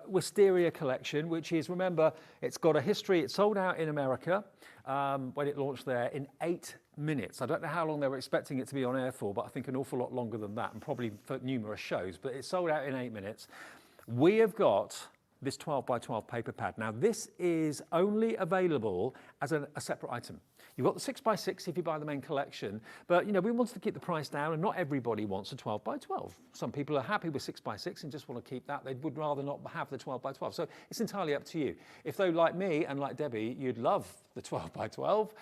Wisteria collection, which is, remember, it's got a history. It sold out in America when it launched there in 8 minutes. I don't know how long they were expecting it to be on air for, but I think an awful lot longer than that, and probably for numerous shows, but it sold out in 8 minutes. We have got this 12 by 12 paper pad. Now, this is only available as a separate item. You've got the 6 by 6 if you buy the main collection, but you know, we wanted to keep the price down, and not everybody wants a 12 by 12. Some people are happy with 6 by 6 and just want to keep that. They would rather not have the 12 by 12. So it's entirely up to you. If though, like me and like Debbie, you'd love the 12 by 12,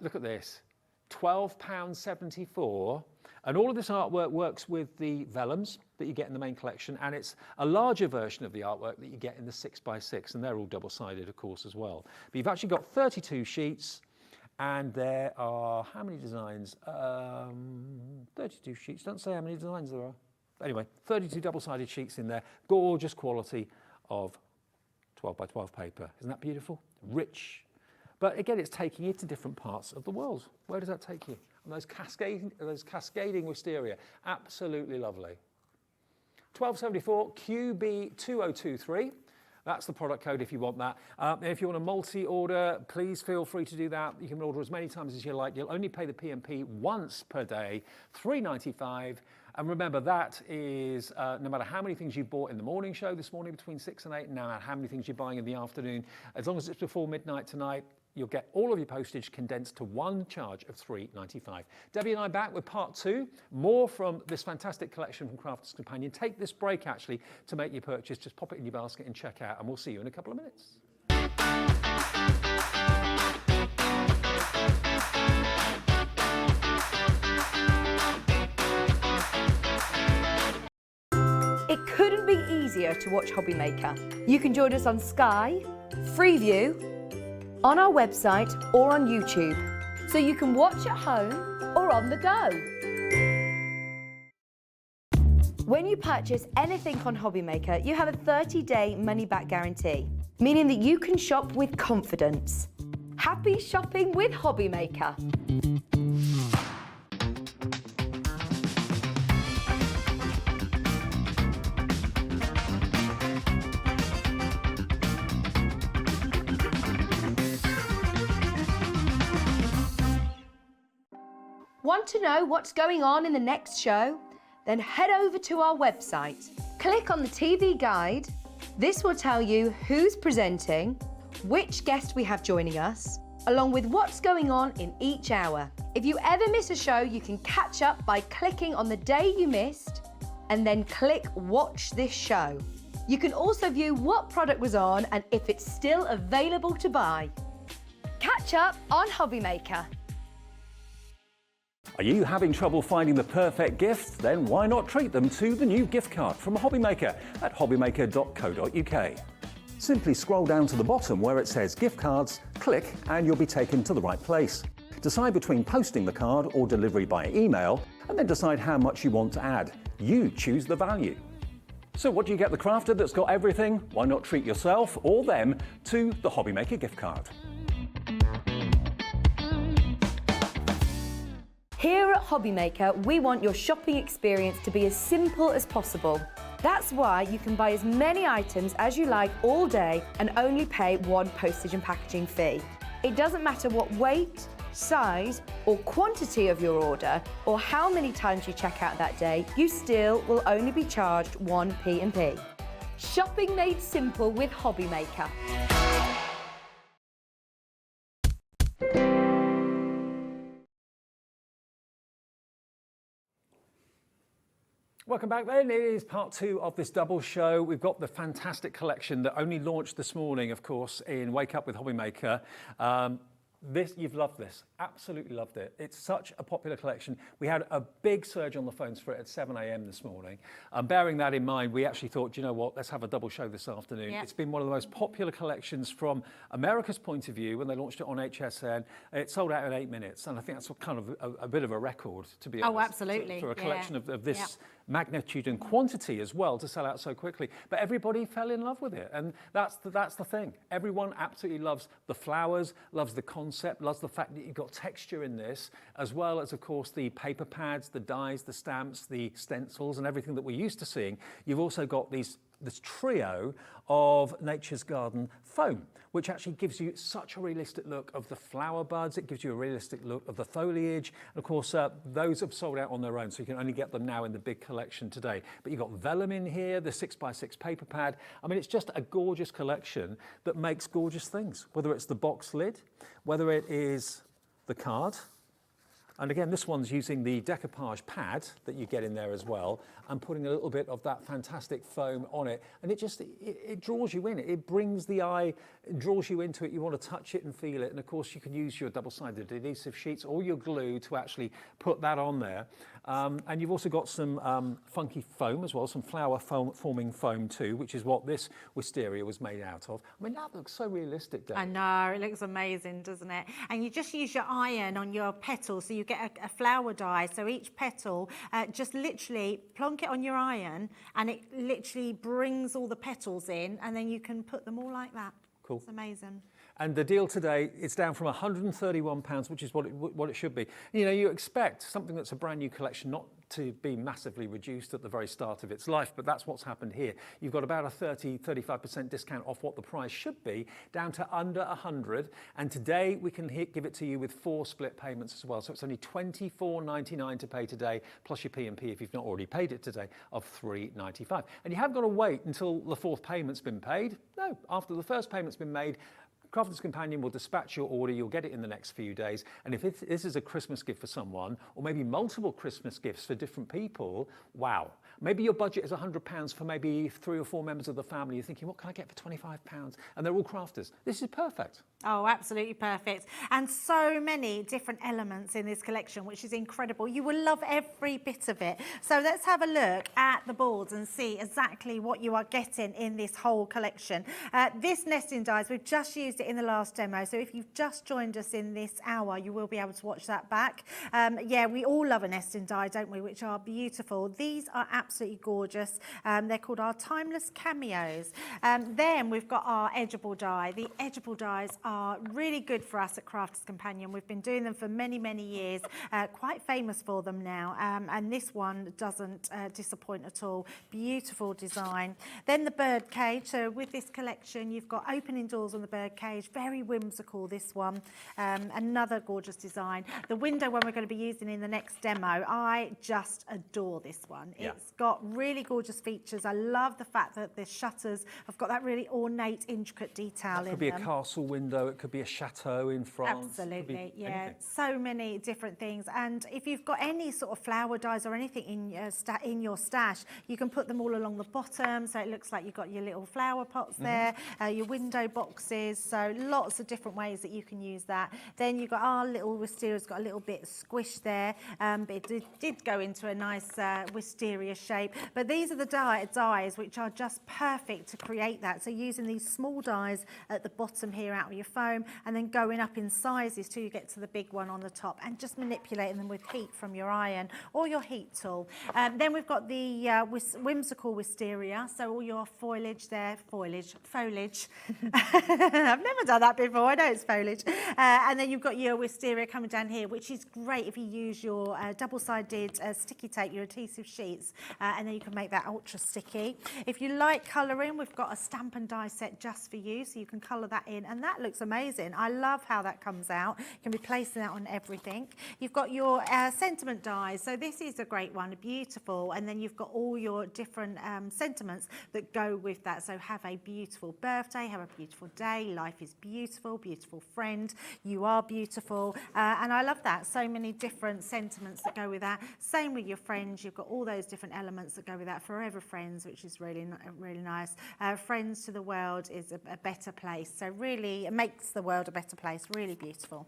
look at this, £12.74. And all of this artwork works with the vellums that you get in the main collection, and it's a larger version of the artwork that you get in the 6 by 6, and they're all double-sided, of course, as well. But you've actually got 32 sheets, and there are, how many designs? 32 sheets, don't say how many designs there are. Anyway, 32 double-sided sheets in there, gorgeous quality of 12 by 12 paper. Isn't that beautiful? Rich. But again, it's taking you to different parts of the world. Where does that take you? And those cascading wisteria, absolutely lovely. 1274 QB2023. That's the product code if you want that. If you want a multi-order, please feel free to do that. You can order as many times as you like. You'll only pay the P&P once per day, $3.95. And remember, that is no matter how many things you bought in the morning show this morning between 6 and 8, and no matter how many things you're buying in the afternoon, as long as it's before midnight tonight, you'll get all of your postage condensed to one charge of $3.95. Debbie and I back with part 2, more from this fantastic collection from Crafter's Companion. Take this break actually to make your purchase. Just pop it in your basket and check out, and we'll see you in a couple of minutes. It couldn't be easier to watch HobbyMaker. You can join us on Sky, Freeview, on our website or on YouTube, so you can watch at home or on the go. When you purchase anything on HobbyMaker, you have a 30-day money-back guarantee, meaning that you can shop with confidence. Happy shopping with HobbyMaker. Want to know what's going on in the next show? Then head over to our website. Click on the TV guide. This will tell you who's presenting, which guest we have joining us, along with what's going on in each hour. If you ever miss a show, you can catch up by clicking on the day you missed and then click Watch This Show. You can also view what product was on and if it's still available to buy. Catch up on HobbyMaker. Are you having trouble finding the perfect gift? Then why not treat them to the new gift card from HobbyMaker at hobbymaker.co.uk. Simply scroll down to the bottom where it says gift cards, click, and you'll be taken to the right place. Decide between posting the card or delivery by email, and then decide how much you want to add. You choose the value. So what do you get the crafter that's got everything? Why not treat yourself or them to the HobbyMaker gift card? Here at HobbyMaker, we want your shopping experience to be as simple as possible. That's why you can buy as many items as you like all day and only pay one postage and packaging fee. It doesn't matter what weight, size or quantity of your order or how many times you check out that day, you still will only be charged one P&P. Shopping made simple with HobbyMaker. Welcome back then. It is part 2 of this double show. We've got the fantastic collection that only launched this morning, of course, in Wake Up with HobbyMaker. You've loved this, absolutely loved it. It's such a popular collection. We had a big surge on the phones for it at 7 a.m. this morning. Bearing that in mind, we actually thought, you know what, let's have a double show this afternoon. Yep. It's been one of the most popular collections from America's point of view when they launched it on HSN. It sold out in 8 minutes, and I think that's kind of a bit of a record, to be honest. Oh, absolutely. For a collection of this magnitude and quantity as well to sell out so quickly. But everybody fell in love with it, and that's the thing. Everyone absolutely loves the flowers, loves the concept, loves the fact that you've got texture in this, as well as, of course, the paper pads, the dies, the stamps, the stencils, and everything that we're used to seeing. You've also got these this trio of Nature's Garden foam, which actually gives you such a realistic look of the flower buds. It gives you a realistic look of the foliage. And of course, those have sold out on their own, so you can only get them now in the big collection today. But you've got vellum in here, the 6x6 paper pad. I mean, it's just a gorgeous collection that makes gorgeous things, whether it's the box lid, whether it is the card. And again, this one's using the decoupage pad that you get in there as well, and putting a little bit of that fantastic foam on it. And it draws you in. It brings the eye, it draws you into it. You want to touch it and feel it. And of course, you can use your double-sided adhesive sheets or your glue to actually put that on there. And you've also got some funky foam as well, some flower forming foam too, which is what this wisteria was made out of. I mean, that looks so realistic, Dave. I know, it looks amazing, doesn't it? And you just use your iron on your petals, so you get a flower die. So each petal, just literally plonk it on your iron, and it literally brings all the petals in, and then you can put them all like that. Cool. It's amazing. And the deal today, it's down from £131, which is what it should be. You know, you expect something that's a brand new collection not to be massively reduced at the very start of its life, but that's what's happened here. You've got about a 35% discount off what the price should be, down to under 100. And today we can give it to you with 4 split payments as well. So it's only £24.99 to pay today, plus your P&P if you've not already paid it today, of £3.95. And you haven't got to wait until the 4th payment's been paid. No, after the first payment's been made, Crafter's Companion will dispatch your order. You'll get it in the next few days. And if this is a Christmas gift for someone, or maybe multiple Christmas gifts for different people, wow. Maybe your budget is £100 for maybe 3 or 4 members of the family. You're thinking, what can I get for £25? And they're all crafters. This is perfect. Oh, absolutely perfect. And so many different elements in this collection, which is incredible. You will love every bit of it. So let's have a look at the boards and see exactly what you are getting in this whole collection. This nesting dies, we've just used it in the last demo. So if you've just joined us in this hour, you will be able to watch that back. Yeah, we all love a nesting die, don't we? Which are beautiful. These are absolutely gorgeous. They're called our timeless cameos. Then we've got our edgeable die. The edgeable dies are really good for us at Crafters Companion. We've been doing them for many, many years, quite famous for them now. And this one doesn't disappoint at all. Beautiful design. Then the bird cage. So with this collection, you've got opening doors on the bird cage. Very whimsical, this one. Another gorgeous design. The window one we're going to be using in the next demo, I just adore this one. Yeah. It's got really gorgeous features. I love the fact that the shutters have got that really ornate, intricate detail in them. It could be a castle window, it could be a chateau in France. Absolutely, yeah. Anything. So many different things. And if you've got any sort of flower dies or anything in your stash, you can put them all along the bottom, so it looks like you've got your little flower pots there, your window boxes, so lots of different ways that you can use that. Then you've got our little wisteria's got a little bit squished there, but it did go into a nice wisteria shape. But these are the dies which are just perfect to create that. So using these small dies at the bottom here out of your foam, and then going up in sizes till you get to the big one on the top, and just manipulating them with heat from your iron or your heat tool. Then we've got the whimsical wisteria, so all your foliage there, foliage. I've never done that before, I know it's foliage. And then you've got your wisteria coming down here, which is great if you use your double-sided sticky tape, your adhesive sheets, and then you can make that ultra sticky. If you like colouring, we've got a stamp and die set just for you, so you can colour that in, and that looks amazing. I love how that comes out. You can be placing that on everything. You've got your sentiment dies, so this is a great one, beautiful, and then you've got all your different sentiments that go with that. So have a beautiful birthday, have a beautiful day, life is beautiful, beautiful friend, you are beautiful, and I love that. So many different sentiments that go with that. Same with your friends, you've got all those different elements that go with that. Forever friends, which is really nice. Friends to the world is a better place, so really it makes the world a better place, really beautiful.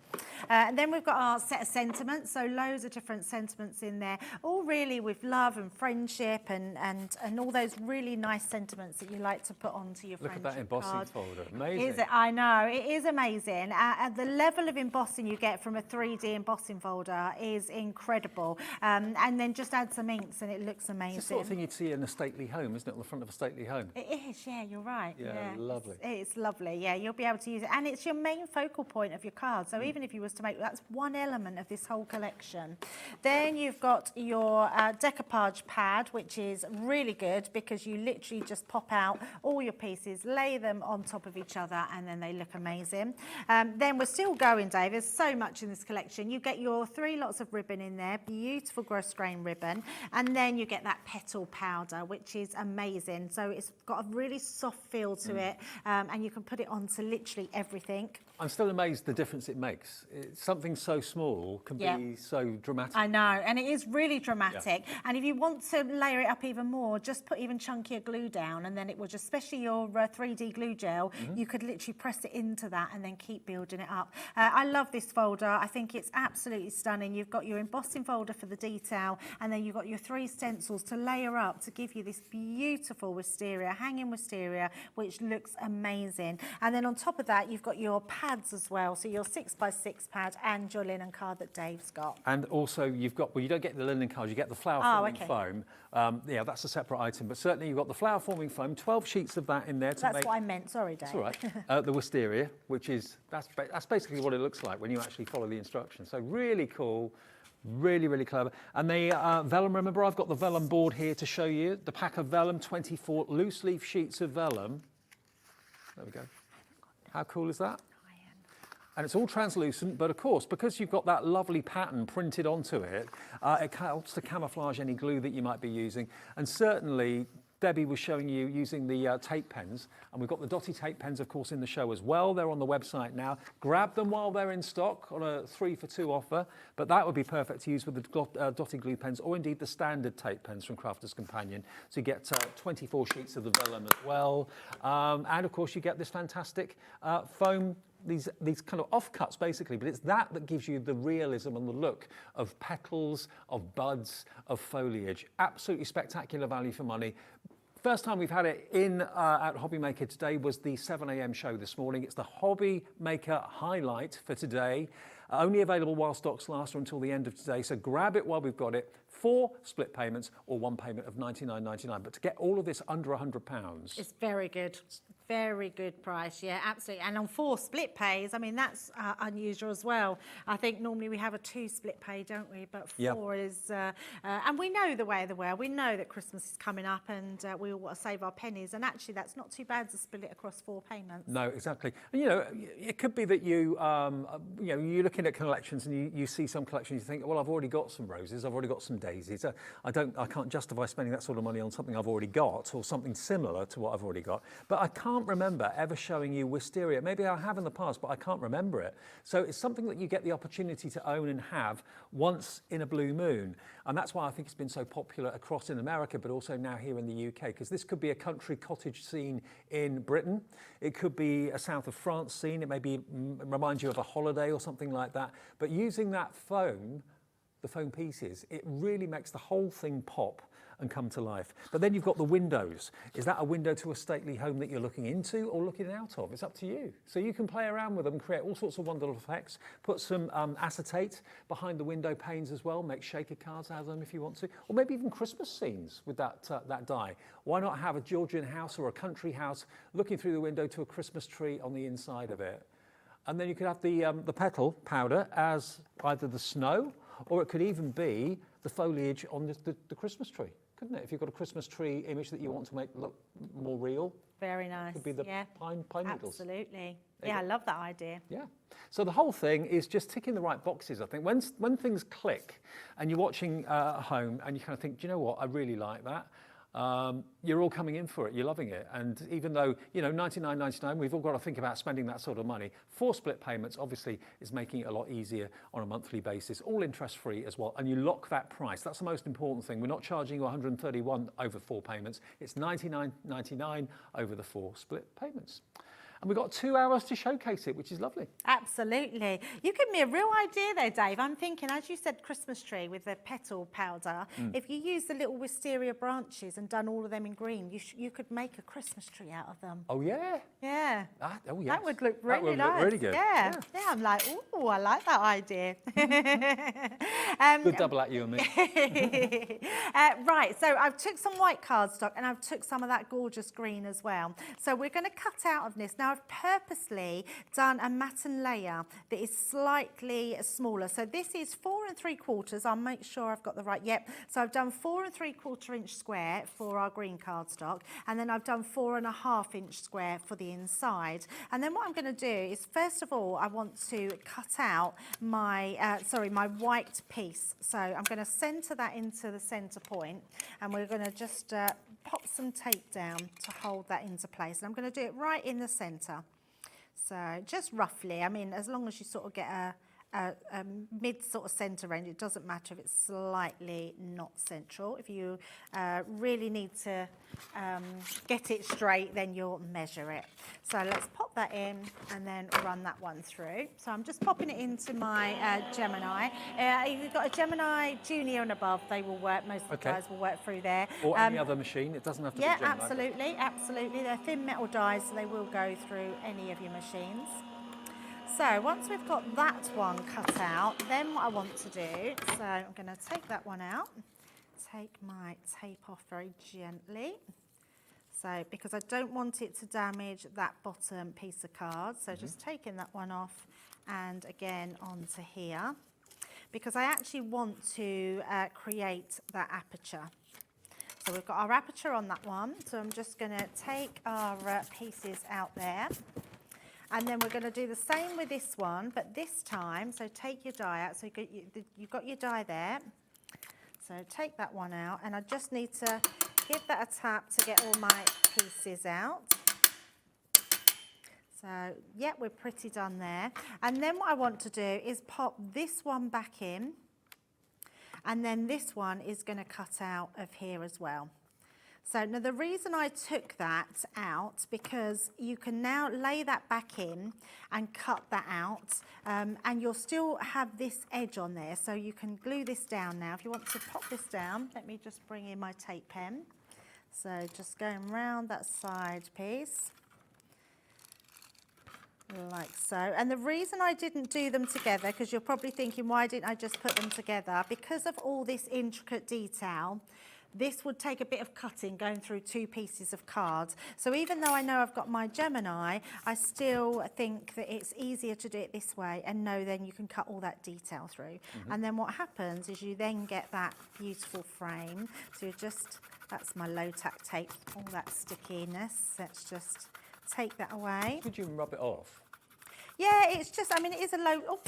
And then we've got our set of sentiments, so loads of different sentiments in there, all really with love and friendship and all those really nice sentiments that you like to put onto your friendship card. Look at that embossing folder, amazing. Is it? I know, it is amazing. The level of embossing you get from a 3D embossing folder is incredible. And then just add some inks and it looks amazing. amazing. It's the sort of thing you'd see in a stately home, isn't it, on the front of a stately home? It is, yeah, you're right. Yeah, lovely. It's lovely, yeah, you'll be able to use it. And it's your main focal point of your card. So even if you was to make, that's one element of this whole collection. Then you've got your decoupage pad, which is really good because you literally just pop out all your pieces, lay them on top of each other, and then they look amazing. Then we're still going, Dave. There's so much in this collection. You get your 3 lots of ribbon in there, beautiful gross grain ribbon, and then you get that petal powder, which is amazing. So it's got a really soft feel to it, and you can put it onto literally everything. I'm still amazed the difference it makes. It's something so small can be so dramatic. I know, and it is really dramatic. And if you want to layer it up even more, just put even chunkier glue down, and then it will just, especially your 3D glue gel, you could literally press it into that and then keep building it up. I love this folder. I think it's absolutely stunning. You've got your embossing folder for the detail, and then you've got your 3 stencils to layer up to give you this beautiful wisteria, hanging wisteria, which looks amazing. And then on top of that, you've got your pads as well. So your 6x6 pad and your linen card that Dave's got. And also you've got, well, you don't get the linen card, you get the flower forming foam. Yeah, that's a separate item, but certainly you've got the flower forming foam, 12 sheets of that in there to That's make... what I meant, sorry, Dave. That's all right. The wisteria, which is, that's basically what it looks like when you actually follow the instructions. So really cool. Really, really clever. And the vellum, remember I've got the vellum board here to show you. The pack of vellum, 24 loose leaf sheets of vellum. There we go. How cool is that? And it's all translucent, but of course, because you've got that lovely pattern printed onto it, it helps to camouflage any glue that you might be using. And certainly, Debbie was showing you using the tape pens, and we've got the dotty tape pens, of course, in the show as well. They're on the website now. Grab them while they're in stock on a 3 for 2 offer, but that would be perfect to use with the dotty glue pens, or indeed the standard tape pens from Crafter's Companion. So you get 24 sheets of the vellum as well, and of course you get this fantastic foam, these kind of offcuts basically, but it's that gives you the realism and the look of petals, of buds, of foliage. Absolutely spectacular value for money. First time we've had it in at HobbyMaker today was the 7 a.m. show this morning. It's the HobbyMaker highlight for today. Only available while stocks last or until the end of today, so grab it while we've got it. 4 split payments or 1 payment of $99.99. But to get all of this under £100. It's very good. Very good price, yeah, absolutely. And on 4 split pays, I mean, that's unusual as well. I think normally we have a 2 split pay, don't we? But 4 is, and we know the way of the world. We know that Christmas is coming up and we all want to save our pennies. And actually, that's not too bad to split it across 4 payments. No, exactly. And, you know, it could be that you, you know, you're looking at collections and you see some collections, you think, well, I've already got some roses, I've already got some daisies. I can't justify spending that sort of money on something I've already got or something similar to what I've already got. But I can't remember ever showing you wisteria. Maybe I have in the past, but I can't remember it. So it's something that you get the opportunity to own and have once in a blue moon. And that's why I think it's been so popular across in America, but also now here in the UK, because this could be a country cottage scene in Britain. It could be a south of France scene. It maybe remind you of a holiday or something like that. But using that foam, the foam pieces, it really makes the whole thing pop and come to life. But then you've got the windows. Is that a window to a stately home that you're looking into or looking out of? It's up to you. So you can play around with them, create all sorts of wonderful effects, put some acetate behind the window panes as well, make shaker cards out of them if you want to, or maybe even Christmas scenes with that dye. Why not have a Georgian house or a country house looking through the window to a Christmas tree on the inside of it? And then you could have the petal powder as either the snow, or it could even be the foliage on the Christmas tree, couldn't it? If you've got a Christmas tree image that you want to make look more real. Very nice. Could be the pine needles. Absolutely. Yeah, I love that idea. Yeah. So the whole thing is just ticking the right boxes, I think. When things click and you're watching at home and you kind of think, do you know what, I really like that. You're all coming in for it, you're loving it. And even though, you know, $99.99, we've all got to think about spending that sort of money. 4 split payments obviously is making it a lot easier on a monthly basis, all interest free as well. And you lock that price. That's the most important thing. We're not charging you $131 over 4 payments. It's $99.99 over the 4 split payments. And we've got 2 hours to showcase it, which is lovely. Absolutely. You give me a real idea there, Dave. I'm thinking, as you said, Christmas tree with the petal powder, if you use the little wisteria branches and done all of them in green, you could make a Christmas tree out of them. Oh, yeah. Yeah. Oh, yes. That would look really That would nice. look really good. Yeah. Yeah, I'm like, ooh, I like that idea. Good double at you and me. Right, so I've took some white cardstock and I've took some of that gorgeous green as well. So we're going to cut out of this. Now I've purposely done a matten layer that is slightly smaller. So this is 4 3/4. I'll make sure I've got the right, yep. So I've done 4 3/4 inch square for our green cardstock, and then I've done 4 1/2 inch square for the inside. And then what I'm going to do is, first of all, I want to cut out my, my white piece. So I'm going to centre that into the centre point, and we're going to just pop some tape down to hold that into place. And I'm going to do it right in the centre. So just roughly, I mean, as long as you sort of get a mid sort of centre range, it doesn't matter if it's slightly not central. If you really need to get it straight, then you'll measure it. So let's pop that in and then run that one through. So I'm just popping it into my Gemini. If you've got a Gemini Junior and above, they will work. Most of the guys will work through there. Or any other machine. It doesn't have to be Gemini. Yeah, absolutely. They're thin metal dies, so they will go through any of your machines. So once we've got that one cut out, then what I want to do, so I'm going to take that one out, take my tape off very gently. So because I don't want it to damage that bottom piece of card, so just taking that one off and again onto here, because I actually want to create that aperture. So we've got our aperture on that one, so I'm just going to take our pieces out there. And then we're going to do the same with this one, but this time, so take your die out. So you've got your die there. So take that one out, and I just need to give that a tap to get all my pieces out. So, yeah, we're pretty done there. And then what I want to do is pop this one back in, and then this one is going to cut out of here as well. So now the reason I took that out, because you can now lay that back in and cut that out, and you'll still have this edge on there, so you can glue this down now. If you want to pop this down, let me just bring in my tape pen. So just going round that side piece, like so. And the reason I didn't do them together, because you're probably thinking, why didn't I just put them together? Because of all this intricate detail, this would take a bit of cutting going through 2 pieces of cards. So even though I know I've got my Gemini, I still think that it's easier to do it this way, and know then you can cut all that detail through. And then what happens is you then get that beautiful frame. So you just, that's my low tack tape, all that stickiness. Let's just take that away. Could you rub it off? Yeah, it's just, I mean, it is a low,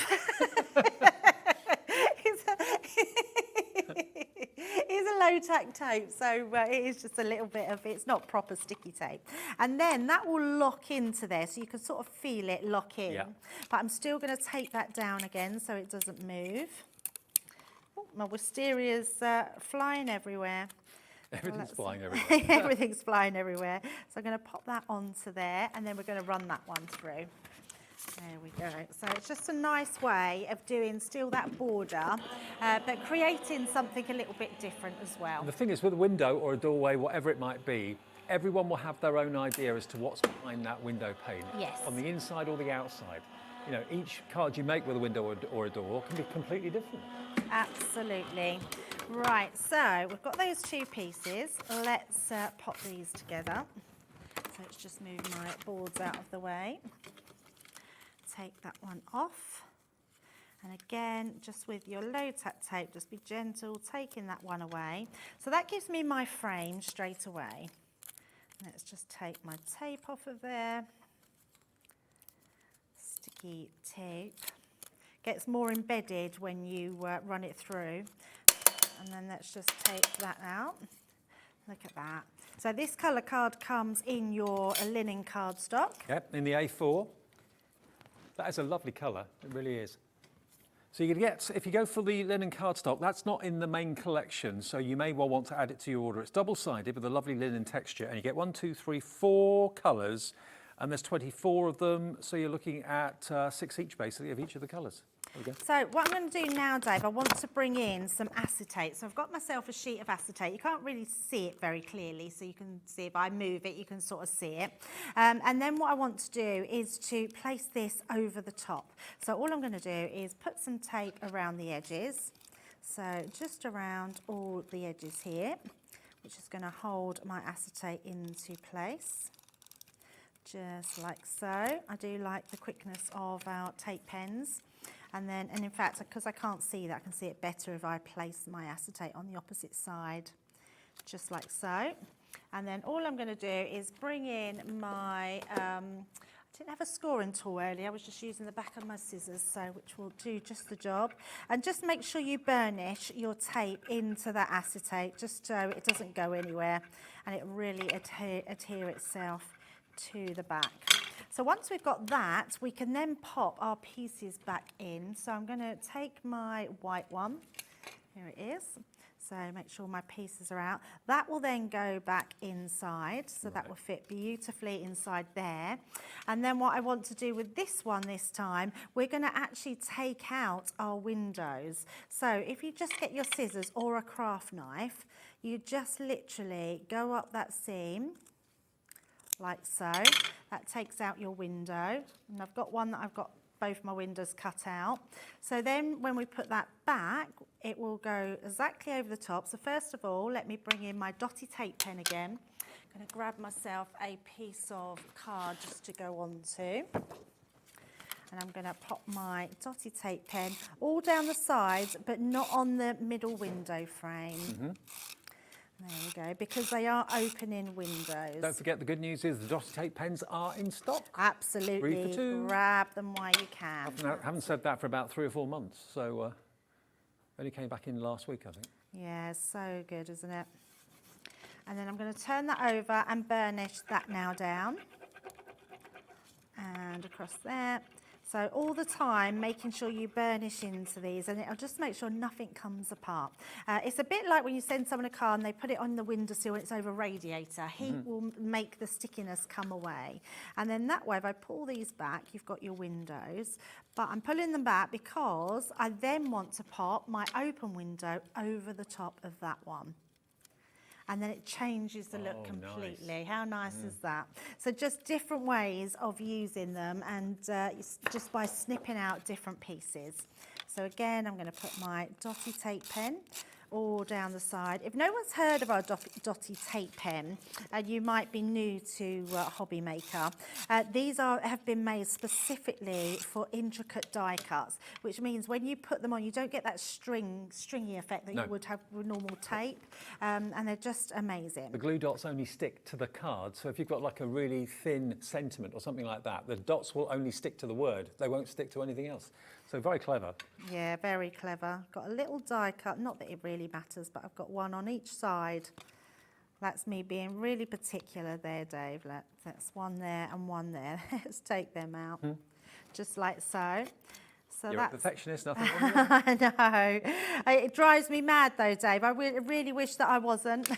it's a low tack tape, so it is just a little bit of, it's not proper sticky tape. And then that will lock into there, so you can sort of feel it lock in. Yeah. But I'm still going to take that down again so it doesn't move. Oh, my Wisteria's flying everywhere. Everything's flying everywhere. Everything's flying everywhere. So I'm going to pop that onto there, and then we're going to run that one through. There we go. So it's just a nice way of doing still that border, but creating something a little bit different as well. And the thing is, with a window or a doorway, whatever it might be, everyone will have their own idea as to what's behind that window pane. Yes. On the inside or the outside. You know, each card you make with a window or a door can be completely different. Absolutely. Right, so we've got those 2 pieces. Let's pop these together. So let's just move my boards out of the way. Take that one off, and again, just with your low tack tape, just be gentle taking that one away. So that gives me my frame straight away. Let's just take my tape off of there. Sticky tape gets more embedded when you run it through. And then let's just take that out. Look at that. So this colour card comes in your linen cardstock. Yep, in the A4. That is a lovely colour, it really is. So you can get, if you go for the linen cardstock, that's not in the main collection, so you may well want to add it to your order. It's double-sided with a lovely linen texture, and you get 1, 2, 3, 4 colours, And there's 24 of them, so you're looking at 6 each, basically, of each of the colours. There we go. So what I'm going to do now, Dave, I want to bring in some acetate. So I've got myself a sheet of acetate. You can't really see it very clearly, so you can see if I move it, you can sort of see it. And then what I want to do is to place this over the top. So all I'm going to do is put some tape around the edges. So just around all the edges here, which is going to hold my acetate into place. Just like so. I do like the quickness of our tape pens. And in fact, because I can't see that, I can see it better if I place my acetate on the opposite side, just like so. And then all I'm going to do is bring in my, I didn't have a scoring tool earlier, I was just using the back of my scissors, so which will do just the job. And just make sure you burnish your tape into that acetate, just so it doesn't go anywhere and it really adhere itself to the back. So once we've got that, we can then pop our pieces back in. So I'm going to take my white one, here it is. So make sure my pieces are out. That will then go back inside, so that will fit beautifully inside there. And then what I want to do with this one this time, we're going to actually take out our windows. So if you just get your scissors or a craft knife, you just literally go up that seam, like so. That takes out your window, and I've got one that I've got both my windows cut out. So then when we put that back, it will go exactly over the top. So first of all, let me bring in my dotty tape pen again. I'm going to grab myself a piece of card just to go onto. And I'm going to pop my dotty tape pen all down the sides, but not on the middle window frame. Mm-hmm. There we go, because they are opening windows. Don't forget, the good news is the dotty tape pens are in stock. Absolutely. 3 for 2. Grab them while you can. I haven't said that for about 3 or 4 months, so only came back in last week, I think. Yeah, so good, isn't it? And then I'm going to turn that over and burnish that now down. And across there. So all the time, making sure you burnish into these, and it'll just make sure nothing comes apart. It's a bit like when you send someone a car and they put it on the windowsill and it's over a radiator. Heat will make the stickiness come away. And then that way, if I pull these back, you've got your windows. But I'm pulling them back because I then want to pop my open window over the top of that one. And then it changes the look completely. Nice. How nice is that? So just different ways of using them, and just by snipping out different pieces. So again, I'm going to put my dotty tape pen all down the side. If no one's heard of our dotty tape pen, and you might be new to HobbyMaker, these have been made specifically for intricate die cuts, which means when you put them on, you don't get that stringy effect that you would have with normal tape, and they're just amazing. The glue dots only stick to the card, so if you've got like a really thin sentiment or something like that, the dots will only stick to the word. They won't stick to anything else. So very clever. Yeah, very clever. Got a little die cut, not that it really matters, but I've got one on each side. That's me being really particular there, Dave. That's one there and one there. Let's take them out, just like so. So You're that's a perfectionist, nothing wrong with that. I know. It drives me mad though, Dave. I really wish that I wasn't.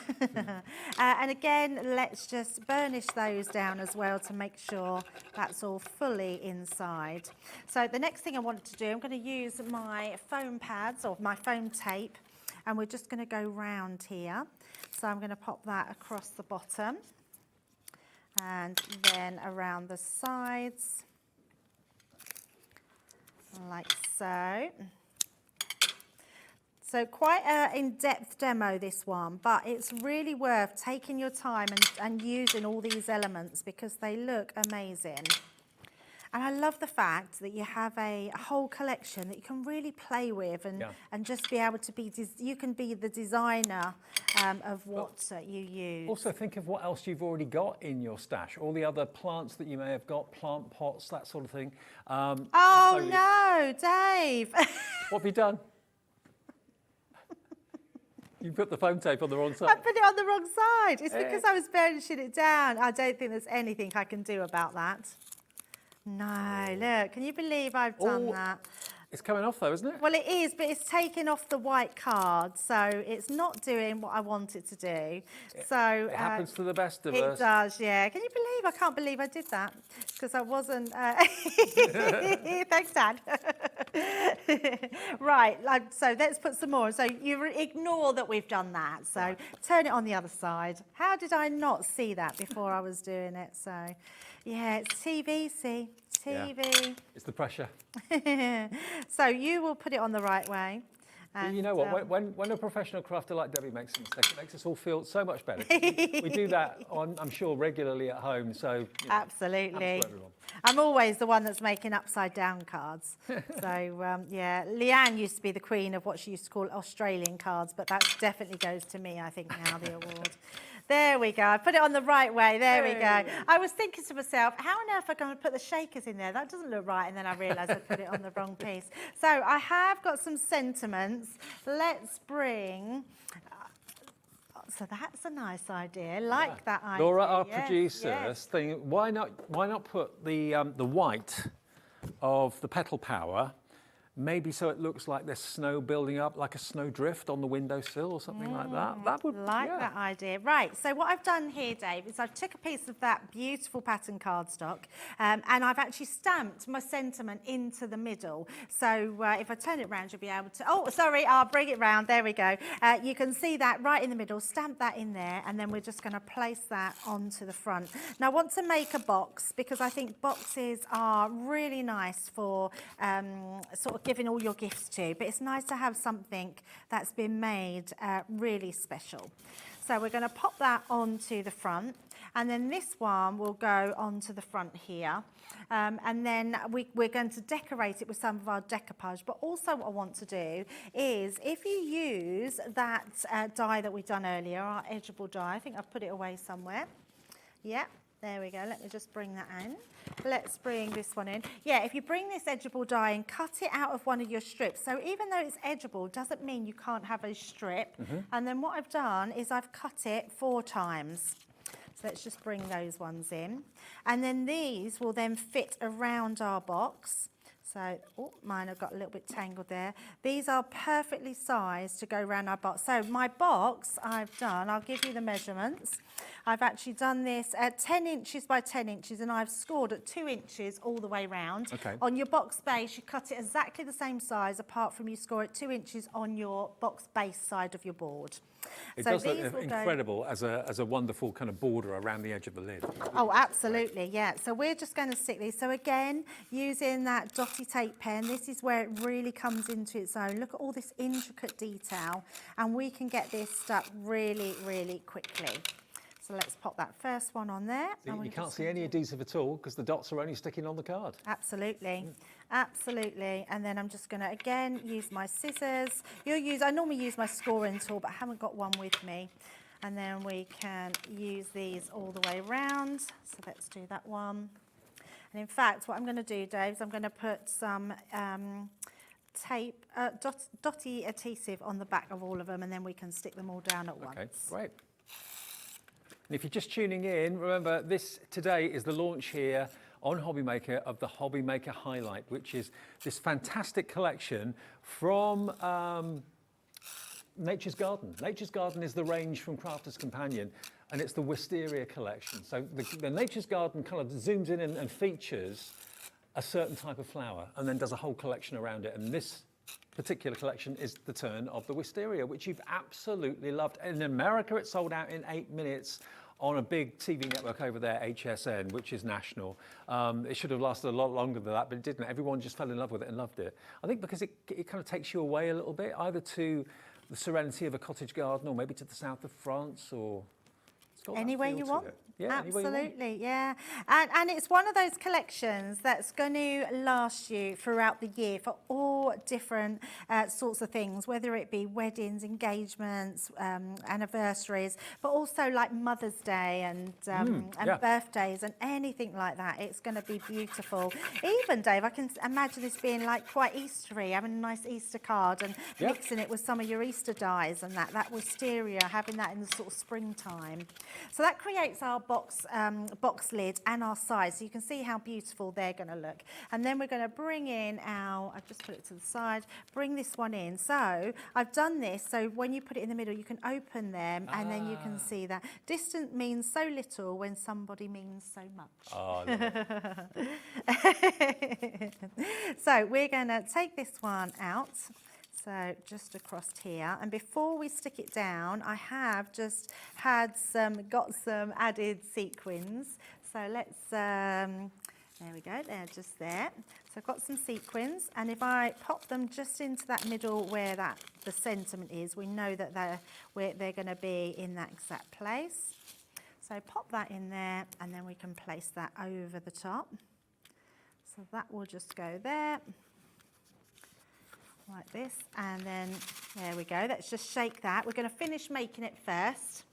And again, let's just burnish those down as well to make sure that's all fully inside. So the next thing I want to do, I'm going to use my foam pads or my foam tape, and we're just going to go round here. So I'm going to pop that across the bottom and then around the sides. Like so. So quite an in-depth demo, this one, but it's really worth taking your time and using all these elements because they look amazing. And I love the fact that you have a whole collection that you can really play with and just be able to be, you can be the designer of what you use. Also think of what else you've already got in your stash, all the other plants that you may have got, plant pots, that sort of thing. Oh no, Dave. What have you done? You put the foam tape on the wrong side. I put it on the wrong side. It's because I was burnishing it down. I don't think there's anything I can do about that. No, look, can you believe I've done that? It's coming off though, isn't it? Well, it is, but it's taking off the white card, so it's not doing what I want it to do. So It happens to the best of it us. does, yeah. Can you believe? I can't believe I did that because I wasn't. Thanks, Dad. Right, so let's put some more. So you ignore that we've done that. So turn it on the other side. How did I not see that before I was doing it? So, yeah, it's TV, see? TV. Yeah. It's the pressure. So you will put it on the right way. And, you know what, when a professional crafter like Debbie makes a mistake, it makes us all feel so much better. We do that, I'm sure, regularly at home, so... You know, absolutely. to everyone. I'm always the one that's making upside-down cards. So, yeah, Leanne used to be the queen of what she used to call Australian cards, but that definitely goes to me, I think, now, the award. There we go. I put it on the right way. There we go. I was thinking to myself, how on earth am I going to put the shakers in there? That doesn't look right. And then I realised I put it on the wrong piece. So I have got some sentiments. Let's bring... so that's a nice idea. Like that idea. Laura, our Yes, producer, yes. thinking, why not put the white of the petal power, maybe so it looks like there's snow building up, like a snow drift on the windowsill or something like that. That would like that idea. Right, so what I've done here, Dave, is I've took a piece of that beautiful pattern cardstock and I've actually stamped my sentiment into the middle. So if I turn it round, you'll be able to... Oh, sorry, I'll bring it round. There we go. You can see that right in the middle. Stamp that in there, and then we're just going to place that onto the front. Now, I want to make a box because I think boxes are really nice for sort of giving all your gifts to, but it's nice to have something that's been made really special. So we're going to pop that onto the front, and then this one will go onto the front here, and then we're going to decorate it with some of our decoupage. But also what I want to do is, if you use that die that we've done earlier, our edgeable die, I think I've put it away somewhere. Yeah. There we go. Let me just bring that in. Let's bring this one in. Yeah, if you bring this edgeable die and cut it out of one of your strips, so even though it's edgeable, doesn't mean you can't have a strip. And then what I've done is I've cut it 4 times. So let's just bring those ones in. And then these will then fit around our box. So, oh, mine have got a little bit tangled there. These are perfectly sized to go around our box. So my box I've done, I'll give you the measurements. I've actually done this at 10 inches by 10 inches, and I've scored at 2 inches all the way round. Okay. On your box base, you cut it exactly the same size, apart from you score at 2 inches on your box base side of your board. It so does these look will incredible as a wonderful kind of border around the edge of the lid. Oh, absolutely, yeah. So we're just going to stick these. So again, using that dotty tape pen, this is where it really comes into its own. Look at all this intricate detail, and we can get this stuck really, really quickly. So let's pop that first one on there. You can't see any adhesive at all because the dots are only sticking on the card. Absolutely, absolutely. And then I'm just going to, again, use my scissors. I normally use my scoring tool, but I haven't got one with me. And then we can use these all the way around. So let's do that one. And in fact, what I'm going to do, Dave, is I'm going to put some tape, dotty adhesive on the back of all of them, and then we can stick them all down at once. Okay, great. And if you're just tuning in, remember this today is the launch here on HobbyMaker of the HobbyMaker Highlight, which is this fantastic collection from Nature's Garden. Nature's Garden is the range from Crafter's Companion, and it's the Wisteria collection. So the Nature's Garden kind of zooms in and features a certain type of flower and then does a whole collection around it. And this particular collection is the turn of the Wisteria, which you've absolutely loved. In America, it sold out in 8 minutes on a big TV network over there, HSN, which is national. It should have lasted a lot longer than that, but it didn't. Everyone just fell in love with it and loved it. I think because it kind of takes you away a little bit, either to the serenity of a cottage garden or maybe to the south of France, or it's got Anywhere that feel you to want. it. Yeah, absolutely, yeah. And it's one of those collections that's going to last you throughout the year for all different sorts of things, whether it be weddings, engagements, anniversaries, but also like Mother's Day and birthdays and anything like that. It's going to be beautiful. Even, Dave, I can imagine this being like quite Eastery, having a nice Easter card and mixing it with some of your Easter dyes and that wisteria, having that in the sort of springtime. So that creates our box lid and our sides, so you can see how beautiful they're going to look. And then we're going to bring in I've just put it to the side, bring this one in. So I've done this, so when you put it in the middle, you can open them and then you can see that. Distant means so little when somebody means so much. Oh, I love it. So we're going to take this one out. So just across here, and before we stick it down, I have just got some added sequins. So let's, there we go, they're just there. So I've got some sequins, and if I pop them just into that middle where the sentiment is, we know that they're going to be in that exact place. So pop that in there, and then we can place that over the top. So that will just go there. Like this, and then there we go. Let's just shake that. We're going to finish making it first.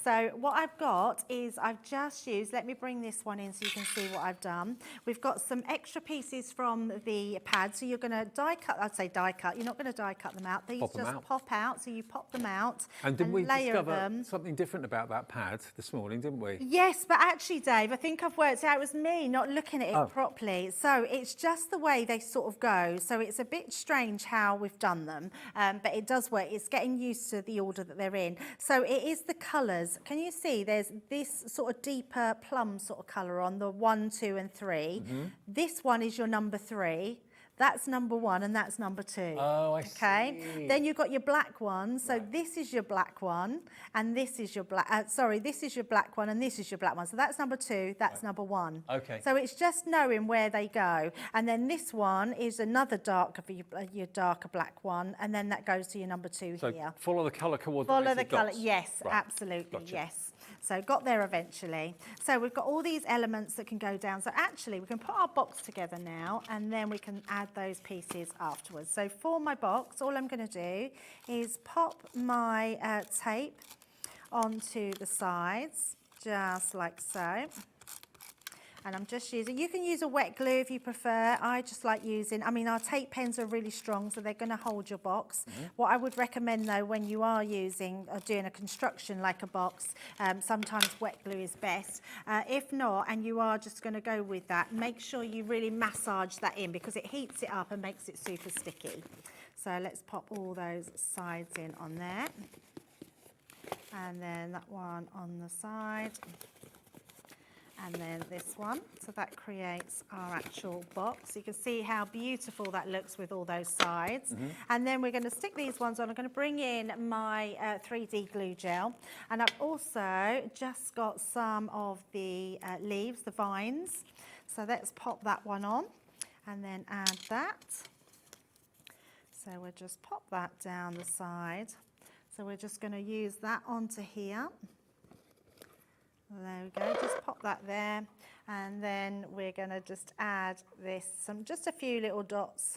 So what I've got is I've just used, let me bring this one in so you can see what I've done. We've got some extra pieces from the pad, so you're going to die cut, I'd say die cut, you're not going to die cut them out. These pop out, so you pop them out and didn't we discover them. Something different about that pad this morning, didn't we? Yes, but actually, Dave, I think I've worked out it was me not looking at it properly. So it's just the way they sort of go. So it's a bit strange how we've done them, but it does work. It's getting used to the order that they're in. So it is the colours. Can you see there's this sort of deeper plum sort of colour on the 1, 2 and 3. This one is your number 3. That's number 1 and that's number 2. Oh, I see. Then you've got your black one. So this is your black one and this is your black, this is your black one and this is your black one. So that's number 2, that's number 1. Okay. So it's just knowing where they go. And then this one is another darker, your darker black one. And then that goes to your number 2 so here. follow the colour coordinated Follow the colour, dots. yes, Right. absolutely, Gotcha. yes. So got there eventually. So we've got all these elements that can go down. So actually we can put our box together now and then we can add those pieces afterwards. So for my box, all I'm going to do is pop my tape onto the sides, just like so. And I'm just using, you can use a wet glue if you prefer. I just like using, I mean, our tape pens are really strong, so they're going to hold your box. What I would recommend, though, when you are doing a construction like a box, sometimes wet glue is best. If not, and you are just going to go with that, make sure you really massage that in because it heats it up and makes it super sticky. So let's pop all those sides in on there. And then that one on the side. And then this one, so that creates our actual box. You can see how beautiful that looks with all those sides. And then we're going to stick these ones on. I'm going to bring in my 3D glue gel. And I've also just got some of the leaves, the vines. So let's pop that one on and then add that. So we'll just pop that down the side. So we're just going to use that onto here. There we go, just pop that there. And then we're going to just add this, just a few little dots.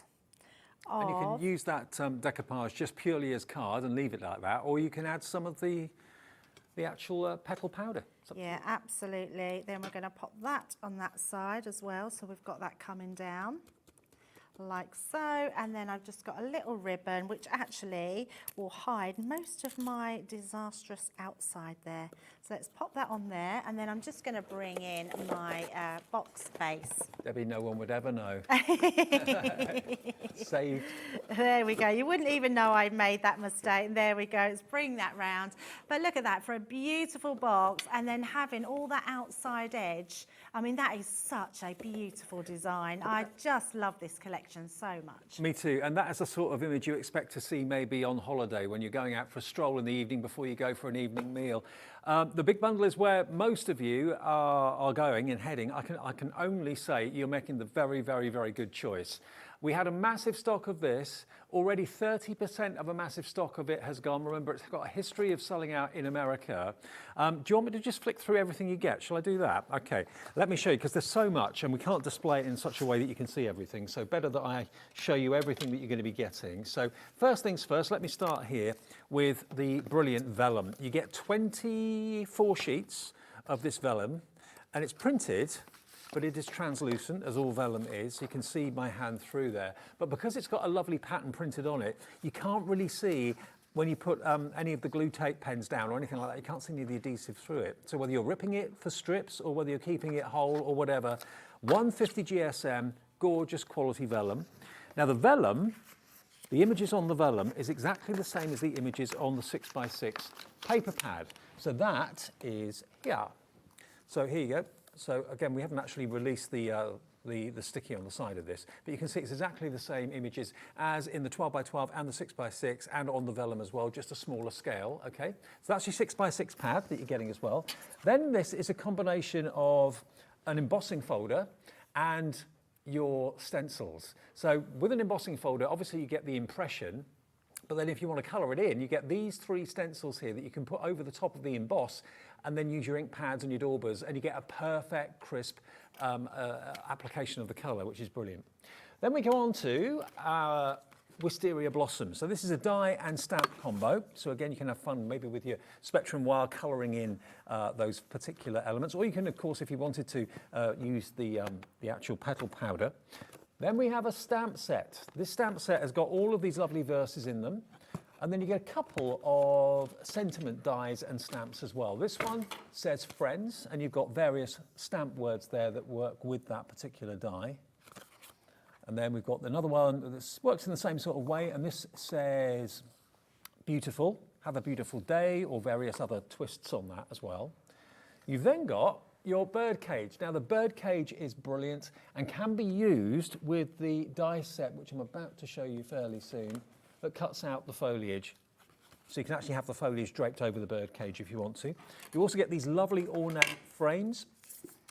And you can use that decoupage just purely as card and leave it like that, or you can add some of the actual petal powder. Yeah, absolutely. Then we're going to pop that on that side as well. So we've got that coming down. Like so, and then I've just got a little ribbon which actually will hide most of my disastrous outside there. So let's pop that on there, and then I'm just going to bring in my box base. Debbie, no one would ever know. Saved. There we go. You wouldn't even know I made that mistake. There we go. Let's bring that round. But look at that, for a beautiful box, and then having all that outside edge. I mean, that is such a beautiful design. I just love this collection so much. Me too, and that is the sort of image you expect to see maybe on holiday when you're going out for a stroll in the evening before you go for an evening meal. The big bundle is where most of you are going and heading. I can only say you're making the very, very, very good choice. We had a massive stock of this. Already 30% of a massive stock of it has gone. Remember, it's got a history of selling out in America. Do you want me to just flick through everything you get? Shall I do that? Okay, let me show you, because there's so much and we can't display it in such a way that you can see everything. So better that I show you everything that you're going to be getting. So first things first, let me start here with the brilliant vellum. You get 24 sheets of this vellum, and it's printed, but it is translucent, as all vellum is. You can see my hand through there. But because it's got a lovely pattern printed on it, you can't really see when you put any of the glue tape pens down or anything like that, you can't see any of the adhesive through it. So whether you're ripping it for strips or whether you're keeping it whole or whatever, 150 GSM, gorgeous quality vellum. Now the vellum, the images on the vellum is exactly the same as the images on the 6x6 paper pad. So that is here. So here you go. So again, we haven't actually released the sticky on the side of this, but you can see it's exactly the same images as in the 12x12 and the 6x6 and on the vellum as well, just a smaller scale, okay? So that's your 6x6 pad that you're getting as well. Then this is a combination of an embossing folder and your stencils. So with an embossing folder, obviously you get the impression, but then if you want to colour it in, you get these 3 stencils here that you can put over the top of the emboss and then use your ink pads and your daubers, and you get a perfect, crisp application of the colour, which is brilliant. Then we go on to our Wisteria Blossoms. So this is a die and stamp combo. So again, you can have fun maybe with your Spectrum wire colouring in those particular elements, or you can, of course, if you wanted to, use the actual petal powder. Then we have a stamp set. This stamp set has got all of these lovely verses in them. And then you get a couple of sentiment dies and stamps as well. This one says friends, and you've got various stamp words there that work with that particular die. And then we've got another one that works in the same sort of way, and this says beautiful, have a beautiful day, or various other twists on that as well. You've then got your bird cage. Now the bird cage is brilliant and can be used with the die set, which I'm about to show you fairly soon, that cuts out the foliage. So you can actually have the foliage draped over the bird cage if you want to. You also get these lovely ornate frames.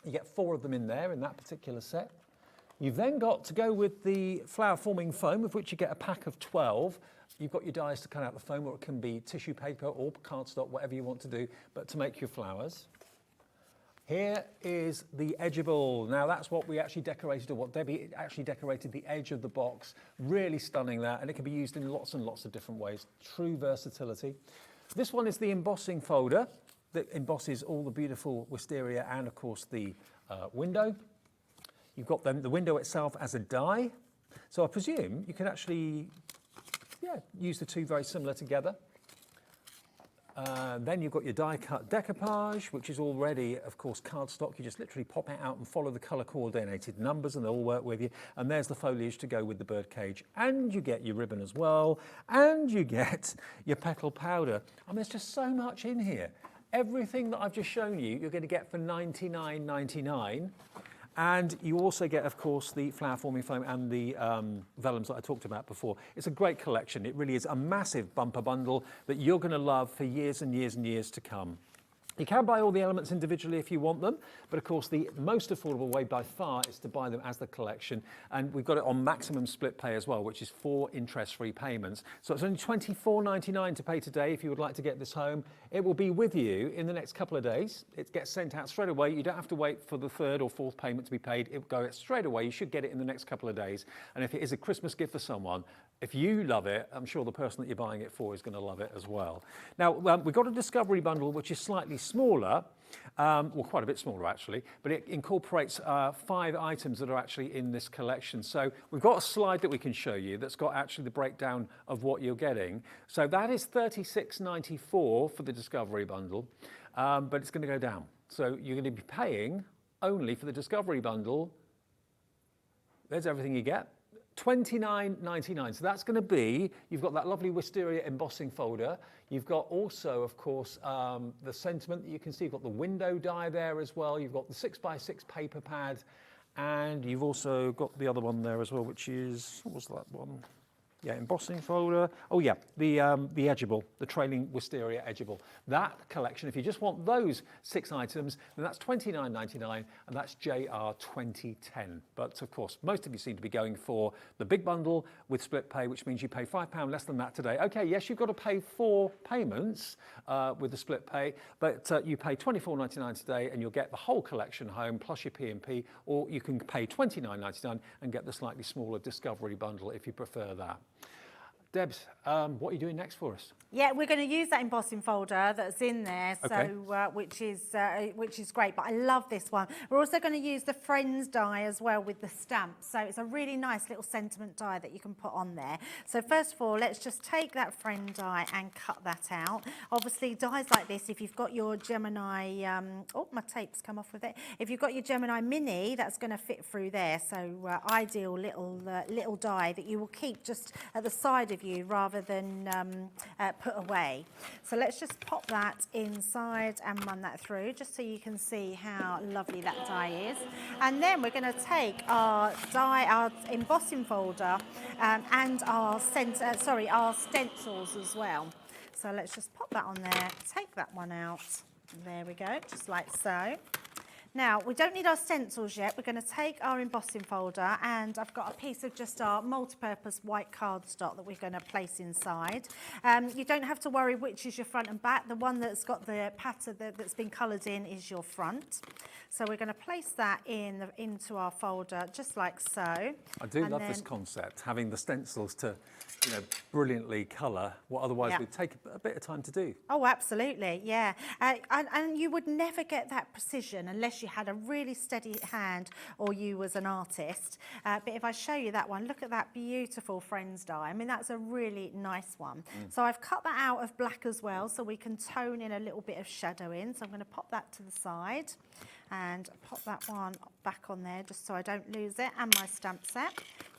You get 4 of them in there in that particular set. You've then got to go with the flower forming foam, of which you get a pack of 12. You've got your dies to cut out the foam, or it can be tissue paper or cardstock, whatever you want to do, but to make your flowers. Here is the edgeable. Now that's what we actually decorated, or what Debbie actually decorated the edge of the box. Really stunning that, and it can be used in lots and lots of different ways. True versatility. This one is the embossing folder that embosses all the beautiful wisteria and of course the window. You've got the window itself as a die. So I presume you can actually use the two very similar together. Then you've got your die-cut decoupage, which is already, of course, cardstock. You just literally pop it out and follow the colour-coordinated numbers, and they'll all work with you. And there's the foliage to go with the bird cage. And you get your ribbon as well. And you get your petal powder. I mean, there's just so much in here. Everything that I've just shown you, you're going to get for $99.99. And you also get, of course, the flower forming foam and the vellums that I talked about before. It's a great collection. It really is a massive bumper bundle that you're going to love for years and years and years to come. You can buy all the elements individually if you want them, but of course the most affordable way by far is to buy them as the collection, and we've got it on maximum split pay as well, which is 4 interest-free payments. So it's only $24.99 to pay today if you would like to get this home. It will be with you in the next couple of days. It gets sent out straight away. You don't have to wait for the 3rd or 4th payment to be paid. It will go straight away. You should get it in the next couple of days. And if it is a Christmas gift for someone, if you love it, I'm sure the person that you're buying it for is going to love it as well. Now, we've got a discovery bundle which is slightly smaller, well, quite a bit smaller actually, but it incorporates 5 items that are actually in this collection. So we've got a slide that we can show you that's got actually the breakdown of what you're getting. So that is $36.94 for the discovery bundle, but it's going to go down. So you're going to be paying only for the discovery bundle. There's everything you get. $29.99. So that's going to be, you've got that lovely Wisteria embossing folder. You've got also, of course, the sentiment that you can see. You've got the window die there as well. You've got the 6x6 paper pad. And you've also got the other one there as well, which is, what was that one? Yeah, embossing folder. Oh yeah, the edgeable, the trailing wisteria edgeable. That collection, if you just want those 6 items, then that's $29.99, and that's JR 2010. But of course, most of you seem to be going for the big bundle with split pay, which means you pay £5 less than that today. Okay, yes, you've got to pay 4 payments with the split pay, but you pay $24.99 today, and you'll get the whole collection home plus your P&P, or you can pay $29.99 and get the slightly smaller discovery bundle if you prefer that. Debs, what are you doing next for us? Yeah, we're going to use that embossing folder that's in there, Okay. so which is great. But I love this one. We're also going to use the Friends die as well with the stamps. So it's a really nice little sentiment die that you can put on there. So first of all, let's just take that Friend die and cut that out. Obviously, dies like this, if you've got your Gemini, oh, my tape's come off with it. If you've got your Gemini Mini, that's going to fit through there. So ideal little die that you will keep just at the side of you rather than put away. So let's just pop that inside and run that through just so you can see how lovely that die is. And then we're going to take our embossing folder and our stencils as well. So let's just pop that on there, take that one out. There we go, just like so. Now, we don't need our stencils yet. We're going to take our embossing folder, and I've got a piece of just our multi-purpose white cardstock that we're going to place inside. You don't have to worry which is your front and back. The one that's got the pattern that's been coloured in is your front. So we're going to place that into our folder just like so. I do love this concept, having the stencils to, brilliantly colour what otherwise would take a bit of time to do. Oh, absolutely, yeah. And you would never get that precision unless you had a really steady hand or you was an artist. But if I show you that one, look at that beautiful Friends die. I mean, that's a really nice one. So I've cut that out of black as well, so we can tone in a little bit of shadow in. So I'm going to pop that to the side and pop that one back on there just so I don't lose it, and my stamp set.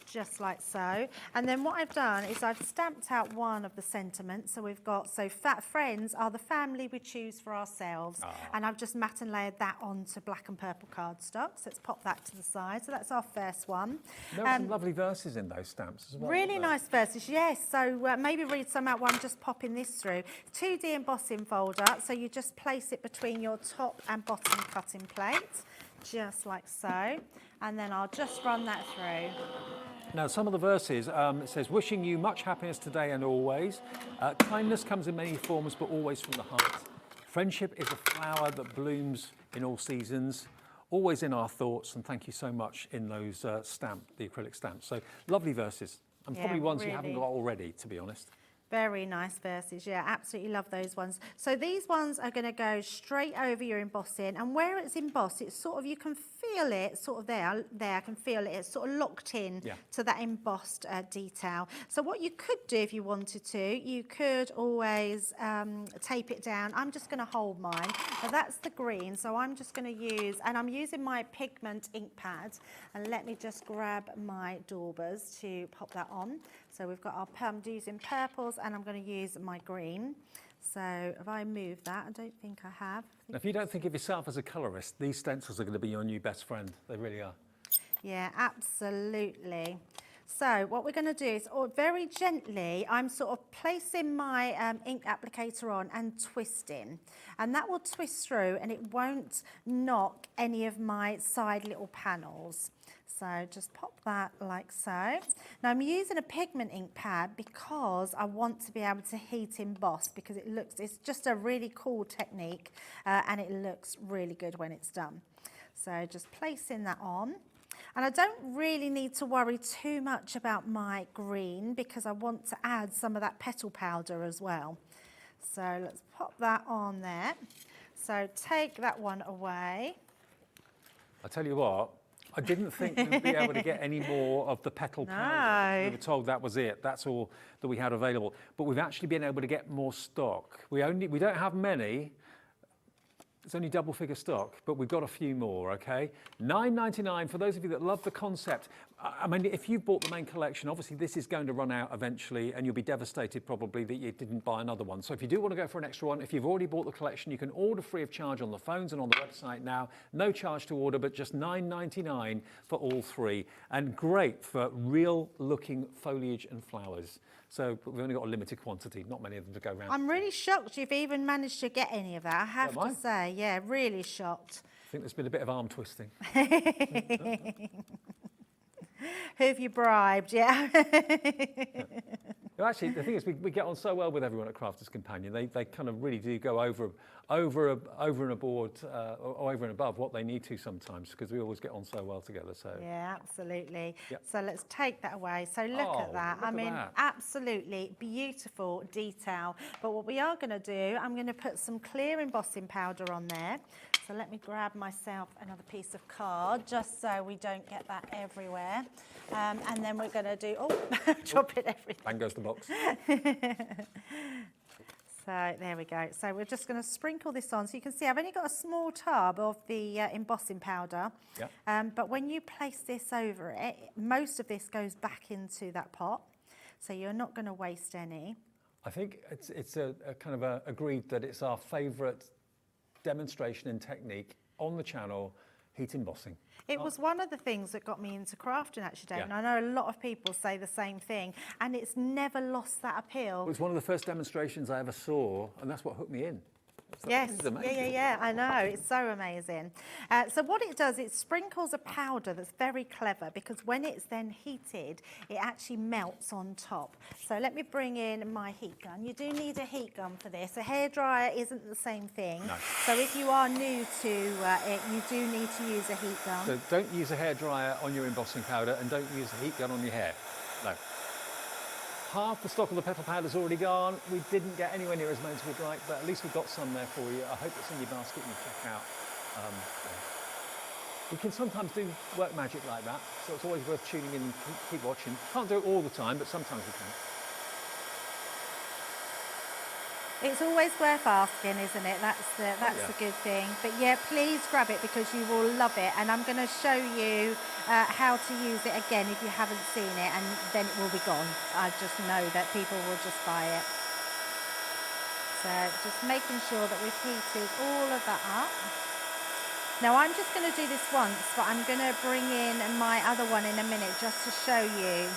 Just like so. And then what I've done is I've stamped out one of the sentiments. So we've got, friends are the family we choose for ourselves. And I've just matte and layered that onto black and purple cardstock. So let's pop that to the side. So that's our first one. There are some lovely verses in those stamps as well. Really nice verses, yes. So maybe read some out while I'm just popping this through. 2D embossing folder. So you just place it between your top and bottom cutting plate. Just like so. And then I'll just run that through. Now, some of the verses, it says, wishing you much happiness today and always. Kindness comes in many forms, but always from the heart. Friendship is a flower that blooms in all seasons, always in our thoughts. And thank you so much in those the acrylic stamps. So lovely verses, and probably ones you haven't got already, to be honest. Very nice verses, yeah, absolutely love those ones. So these ones are going to go straight over your embossing, and where it's embossed, it's sort of, you can feel it sort of there, I can feel it, it's sort of locked in to that embossed detail. So what you could do if you wanted to, you could always tape it down. I'm just going to hold mine. Now that's the green, so I'm just going to use, and I'm using my pigment ink pad, and let me just grab my daubers to pop that on. So we've got I'm using purples, and I'm going to use my green. So if I move that, I don't think I have. Now, if you don't think of yourself as a colourist, these stencils are going to be your new best friend. They really are. Yeah, absolutely. So what we're going to do is very gently, I'm sort of placing my ink applicator on and twisting. And that will twist through, and it won't knock any of my side little panels. So just pop that like so. Now I'm using a pigment ink pad because I want to be able to heat emboss, because it's just a really cool technique and it looks really good when it's done. So just placing that on. And I don't really need to worry too much about my green, because I want to add some of that petal powder as well. So let's pop that on there. So take that one away. I tell you what, I didn't think we'd be able to get any more of the petal powder. We were told that was it. That's all that we had available. But we've actually been able to get more stock. We don't have many. It's only double figure stock, but we've got a few more, okay? $9.99 for those of you that love the concept. I mean, if you've bought the main collection, obviously this is going to run out eventually, and you'll be devastated probably that you didn't buy another one. So if you do want to go for an extra one, if you've already bought the collection, you can order free of charge on the phones and on the website now. No charge to order, but just $9.99 for all three. And great for real looking foliage and flowers. So we've only got a limited quantity, not many of them to go around. I'm really shocked you've even managed to get any of that, I have to say. Yeah, really shocked. I think there's been a bit of arm twisting. Who have you bribed? Yeah. But actually, the thing is, we get on so well with everyone at Crafters Companion. They kind of really do go over and aboard or over and above what they need to sometimes, because we always get on so well together. So yeah, absolutely. Yep. So let's take that away. So look at that. Look I at mean, that. absolutely beautiful detail. But what we are going to do, I'm going to put some clear embossing powder on there. So let me grab myself another piece of card, just so we don't get that everywhere. And then we're going to do, drop it everything. bang goes the box. So there we go. So we're just going to sprinkle this on. So you can see I've only got a small tub of the embossing powder. Yeah. But when you place this over it, most of this goes back into that pot. So you're not going to waste any. I think it's a kind of agreed that it's our favourite demonstration and technique on the channel, heat embossing. It was one of the things that got me into crafting, actually, Dave. Yeah. And I know a lot of people say the same thing, and it's never lost that appeal. It was one of the first demonstrations I ever saw, and that's what hooked me in. So Yes, this is amazing. yeah, I know, it's so amazing. So what it does, it sprinkles a powder that's very clever, because when it's then heated, it actually melts on top. So let me bring in my heat gun. You do need a heat gun for this. A hairdryer isn't the same thing. No. So if you are new to it, you do need to use a heat gun. So don't use a hairdryer on your embossing powder, and don't use a heat gun on your hair. No. Half the stock of the petal powder's already gone. We didn't get anywhere near as many as we'd like, but at least we've got some there for you. I hope it's in your basket and you check out. We can sometimes do work magic like that, so it's always worth tuning in and keep watching. Can't do it all the time, but sometimes we can. It's always worth asking, isn't it? That's the good thing. But yeah, please grab it, because you will love it. And I'm going to show you how to use it again if you haven't seen it, and then it will be gone. I just know that people will just buy it. So just making sure that we've heated all of that up. Now I'm just going to do this once, but I'm going to bring in my other one in a minute, just to show you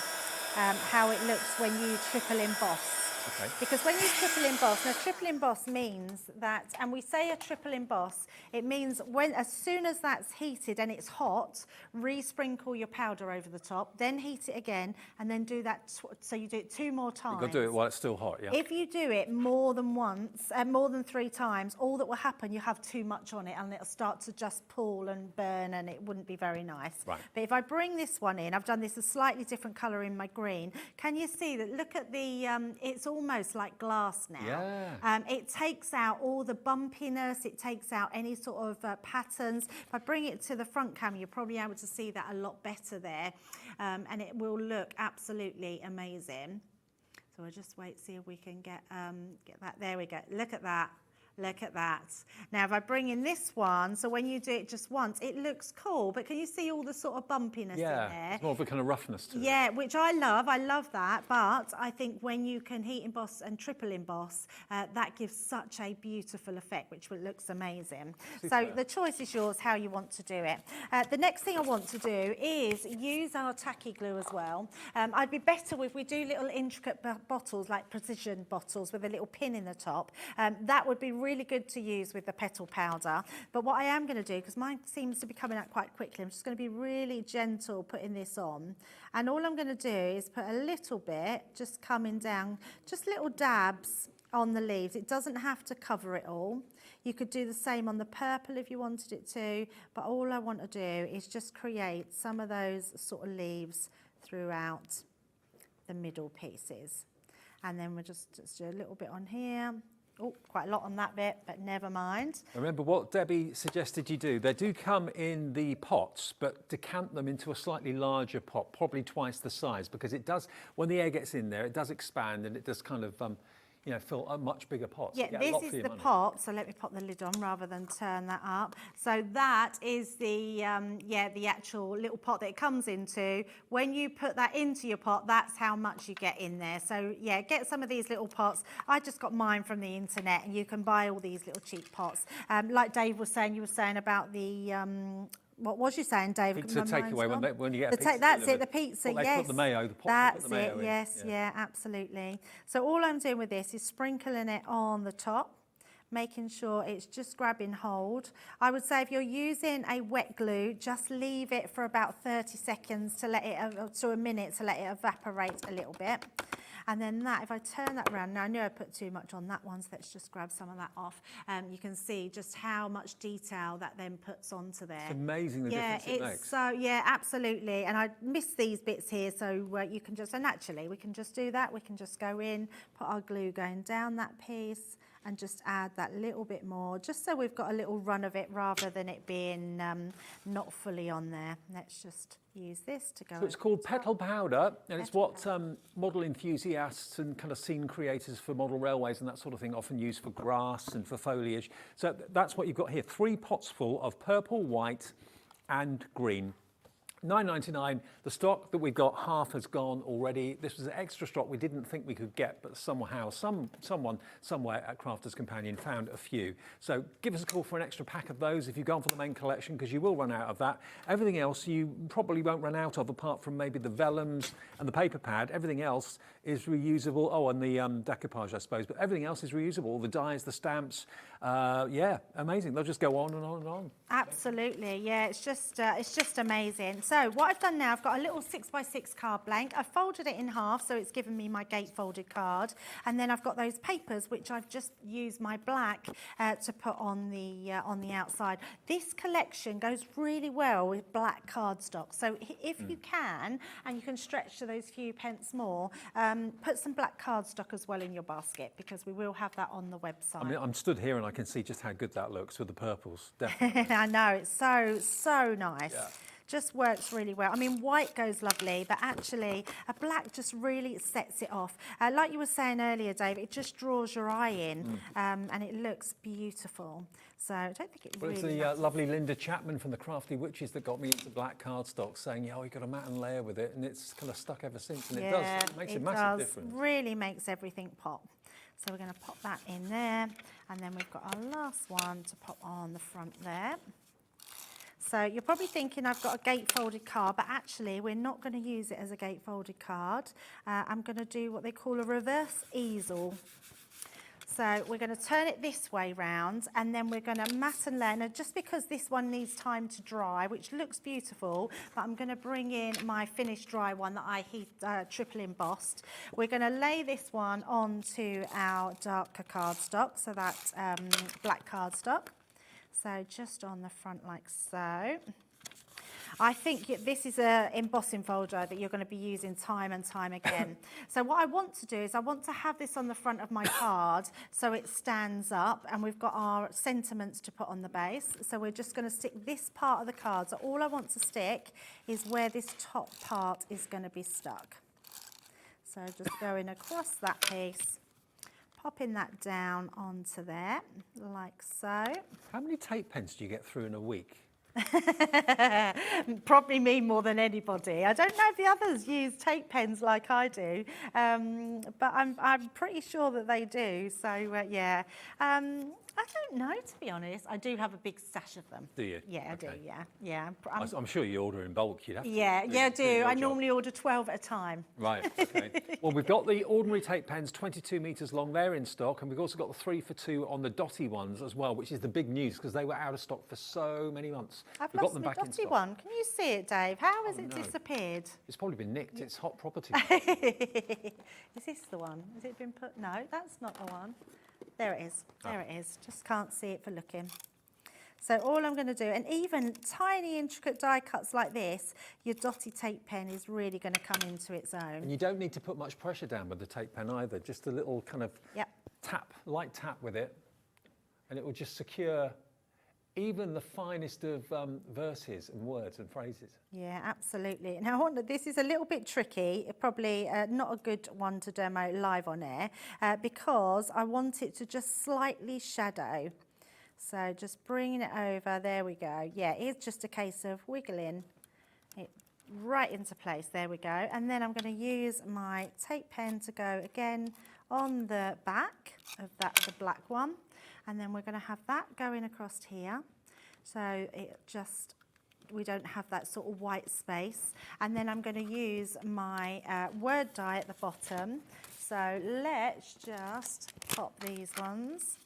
how it looks when you triple emboss. Okay. Because when you triple emboss, now triple emboss means that, and we say a triple emboss, it means as soon as that's heated and it's hot, re-sprinkle your powder over the top, then heat it again, and then do that, so you do it 2 more times. You've got to do it while it's still hot, yeah. If you do it more than once, more than 3 times, all that will happen, you have too much on it, and it'll start to just pool and burn, and it wouldn't be very nice. Right. But if I bring this one in, I've done this a slightly different colour in my green. Can you see that? Look at the, it's almost like glass now. Yeah. It takes out all the bumpiness, it takes out any sort of patterns. If I bring it to the front camera, you're probably able to see that a lot better there. And it will look absolutely amazing. So we'll just wait, see if we can get that. There we go. Look at that. Look at that. Now, if I bring in this one, so when you do it just once, it looks cool, but can you see all the sort of bumpiness in there? It's more of a kind of roughness to it. Yeah, which I love that, but I think when you can heat emboss and triple emboss, that gives such a beautiful effect, which looks amazing. Super. So the choice is yours, how you want to do it. The next thing I want to do is use our tacky glue as well. I'd be better if we do little intricate bottles, like precision bottles with a little pin in the top. That would be really good to use with the petal powder. But what I am going to do, because mine seems to be coming out quite quickly, I'm just going to be really gentle putting this on. And all I'm going to do is put a little bit just coming down, just little dabs on the leaves. It doesn't have to cover it all. You could do the same on the purple if you wanted it to, but all I want to do is just create some of those sort of leaves throughout the middle pieces. And then we'll just do a little bit on here. Oh, quite a lot on that bit, but never mind. Remember what Debbie suggested you do. They do come in the pots, but decant them into a slightly larger pot, probably twice the size, because it does, when the air gets in there, it does expand and it does kind of, fill a much bigger pot. So Yeah, this is the pot, so let me pop the lid on rather than turn that up. So that is the actual little pot that it comes into. When you put that into your pot, that's how much you get in there. So yeah, get some of these little pots. I just got mine from the internet, and you can buy all these little cheap pots. Like Dave was saying, you were saying about the, what was you saying, Dave? Pizza takeaway, when you get a pizza that's delivered. it, the pizza, Well, yes. They put the mayo, the pot That's put the mayo it, in. yes, yeah, absolutely. So all I'm doing with this is sprinkling it on the top, making sure it's just grabbing hold. I would say if you're using a wet glue, just leave it for about 30 seconds to let it, to a minute to let it evaporate a little bit. And then that, if I turn that around, now I knew I put too much on that one, so let's just grab some of that off. You can see just how much detail that then puts onto there. It's amazing the difference it makes. So, yeah, absolutely. And I missed these bits here, so you can just, and naturally, we can just do that. We can just go in, put our glue going down that piece, and just add that little bit more, just so we've got a little run of it rather than it being not fully on there. Let's just use this to go. So it's called petal powder, and it's what model enthusiasts and kind of scene creators for model railways and that sort of thing often use for grass and for foliage. So that's what you've got here, 3 pots full of purple, white and green. $9.99. The stock that we've got, half has gone already. This was an extra stock we didn't think we could get, but somehow someone somewhere at Crafters Companion found a few. So give us a call for an extra pack of those if you've gone for the main collection, because you will run out of that. Everything else you probably won't run out of, apart from maybe the vellums and the paper pad. Everything else is reusable. Oh, and the decoupage, I suppose, but everything else is reusable. The dies, the stamps, yeah, amazing. They'll just go on and on and on. Absolutely, yeah, it's just amazing. So what I've done now, I've got a little 6x6 card blank. I've folded it in half, so it's given me my gate folded card. And then I've got those papers, which I've just used my black to put on the outside. This collection goes really well with black cardstock. So if you can, and you can stretch to those few pence more, put some black cardstock as well in your basket, because we will have that on the website. I mean, I'm stood here and I can see just how good that looks with the purples, definitely. I know, it's so nice. Yeah. Just works really well. I mean, white goes lovely, but actually a black just really sets it off. Like you were saying earlier, Dave, it just draws your eye in, and it looks beautiful. So I don't think it Well, really it's the matters. lovely Linda Chapman from the Crafty Witches that got me into black cardstock, saying, yeah, you got a matte and layer with it, and it's kind of stuck ever since, and it does. It makes a massive difference. Really makes everything pop. So we're going to pop that in there, and then we've got our last one to pop on the front there. So you're probably thinking I've got a gate folded card, but actually we're not going to use it as a gate folded card. I'm going to do what they call a reverse easel. So we're going to turn it this way round, and then we're going to mat and layer. Now, just because this one needs time to dry, which looks beautiful, but I'm going to bring in my finished dry one that I triple embossed. We're going to lay this one onto our darker cardstock, so that's black cardstock. So just on the front like so. I think this is an embossing folder that you're going to be using time and time again. So what I want to do is I want to have this on the front of my card so it stands up, and we've got our sentiments to put on the base. So we're just going to stick this part of the card. So all I want to stick is where this top part is going to be stuck. So just going across that piece, popping that down onto there, like so. How many tape pens do you get through in a week? Probably me more than anybody. I don't know if the others use tape pens like I do, but I'm pretty sure that they do. So yeah, I don't know, to be honest. I do have a big stash of them. Do you? Yeah, Okay. I do. Yeah. I'm sure you order in bulk. You'd have to. Yeah, I do. your I job. normally order 12 at a time. Right, okay. Well, we've got the ordinary tape pens, 22 metres long, they're in stock, and we've also got the 3 for 2 on the dotty ones as well, which is the big news because they were out of stock for so many months. I've We've lost got them the back in dotty stock. one. Can you see it, Dave? How has it no. disappeared? It's probably been nicked, it's hot property. Is this the one? Has it been put? No, that's not the one. There it is. There it is. Just can't see it for looking. So all I'm going to do, and even tiny intricate die cuts like this, your dotty tape pen is really going to come into its own. And you don't need to put much pressure down with the tape pen either, just a little kind of tap, light tap with it, and it will just secure even the finest of verses and words and phrases. Yeah, absolutely. Now, this is a little bit tricky, probably not a good one to demo live on air, because I want it to just slightly shadow. So just bringing it over, there we go. Yeah, it's just a case of wiggling it right into place, there we go. And then I'm going to use my tape pen to go again on the back of the black one. And then we're going to have that going across here. So we don't have that sort of white space. And then I'm going to use my word die at the bottom. So let's just pop these ones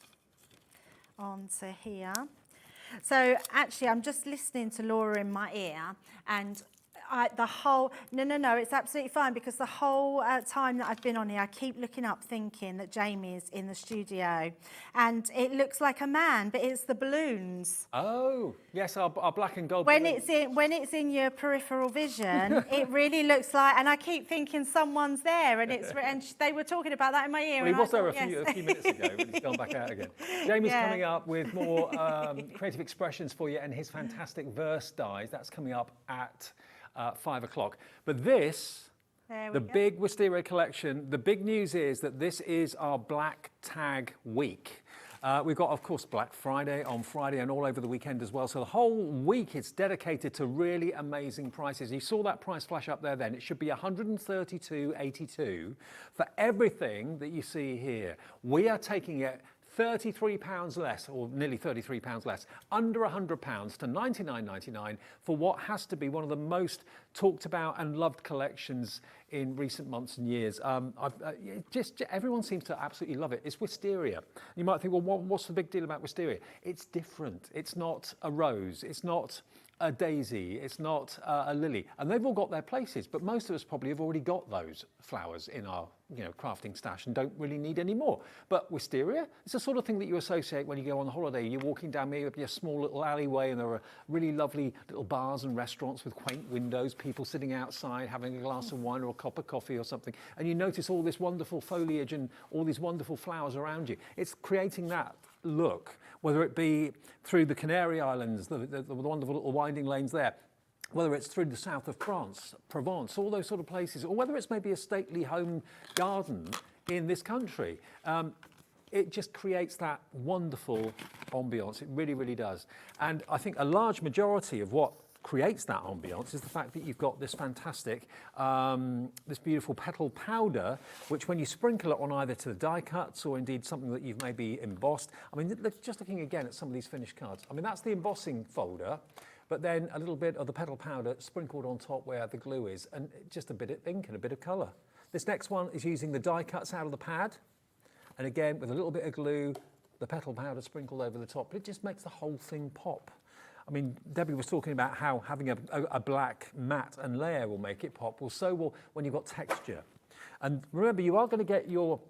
onto here. So actually, I'm just listening to Laura in my ear, and no, it's absolutely fine, because the whole time that I've been on here, I keep looking up thinking that Jamie is in the studio, and it looks like a man, but it's the balloons. Oh, yes, our black and gold When balloons. it's in your peripheral vision, it really looks like, and I keep thinking someone's there, and they were talking about that in my ear. Well, he and was I there thought, a few minutes ago, but he's gone back out again. Jamie's Yeah. coming up with more creative expressions for you, and his fantastic verse dies. That's coming up at 5 o'clock. But this, There we the go. big Wisteria collection, the big news is that this is our Black Tag Week. We've got, of course, Black Friday on Friday and all over the weekend as well. So the whole week is dedicated to really amazing prices. You saw that price flash up there then. It should be $132.82 for everything that you see here. We are taking it £33 less, or nearly £33 less, under £100 to $99.99 for what has to be one of the most talked about and loved collections in recent months and years. Everyone seems to absolutely love it. It's Wisteria. You might think, well, what's the big deal about Wisteria? It's different. It's not a rose. It's not a daisy, it's not a lily, and they've all got their places, but most of us probably have already got those flowers in our crafting stash and don't really need any more. But Wisteria, it's the sort of thing that you associate when you go on holiday. You're walking down maybe a small little alleyway, and there are really lovely little bars and restaurants with quaint windows, people sitting outside having a glass of wine or a cup of coffee or something, and you notice all this wonderful foliage and all these wonderful flowers around you. It's creating that look, whether it be through the Canary Islands, the wonderful little winding lanes there, whether it's through the south of France, Provence, all those sort of places, or whether it's maybe a stately home garden in this country. It just creates that wonderful ambience. It really, really does. And I think a large majority of what creates that ambience is the fact that you've got this fantastic, this beautiful petal powder, which when you sprinkle it on either to the die cuts or indeed something that you've maybe embossed. I mean, just looking again at some of these finished cards. I mean, that's the embossing folder, but then a little bit of the petal powder sprinkled on top where the glue is, and just a bit of ink and a bit of colour. This next one is using the die cuts out of the pad, and again, with a little bit of glue, the petal powder sprinkled over the top, but it just makes the whole thing pop. I mean, Debbie was talking about how having a black mat and layer will make it pop. Well, so will when you've got texture. And remember, you are going to get your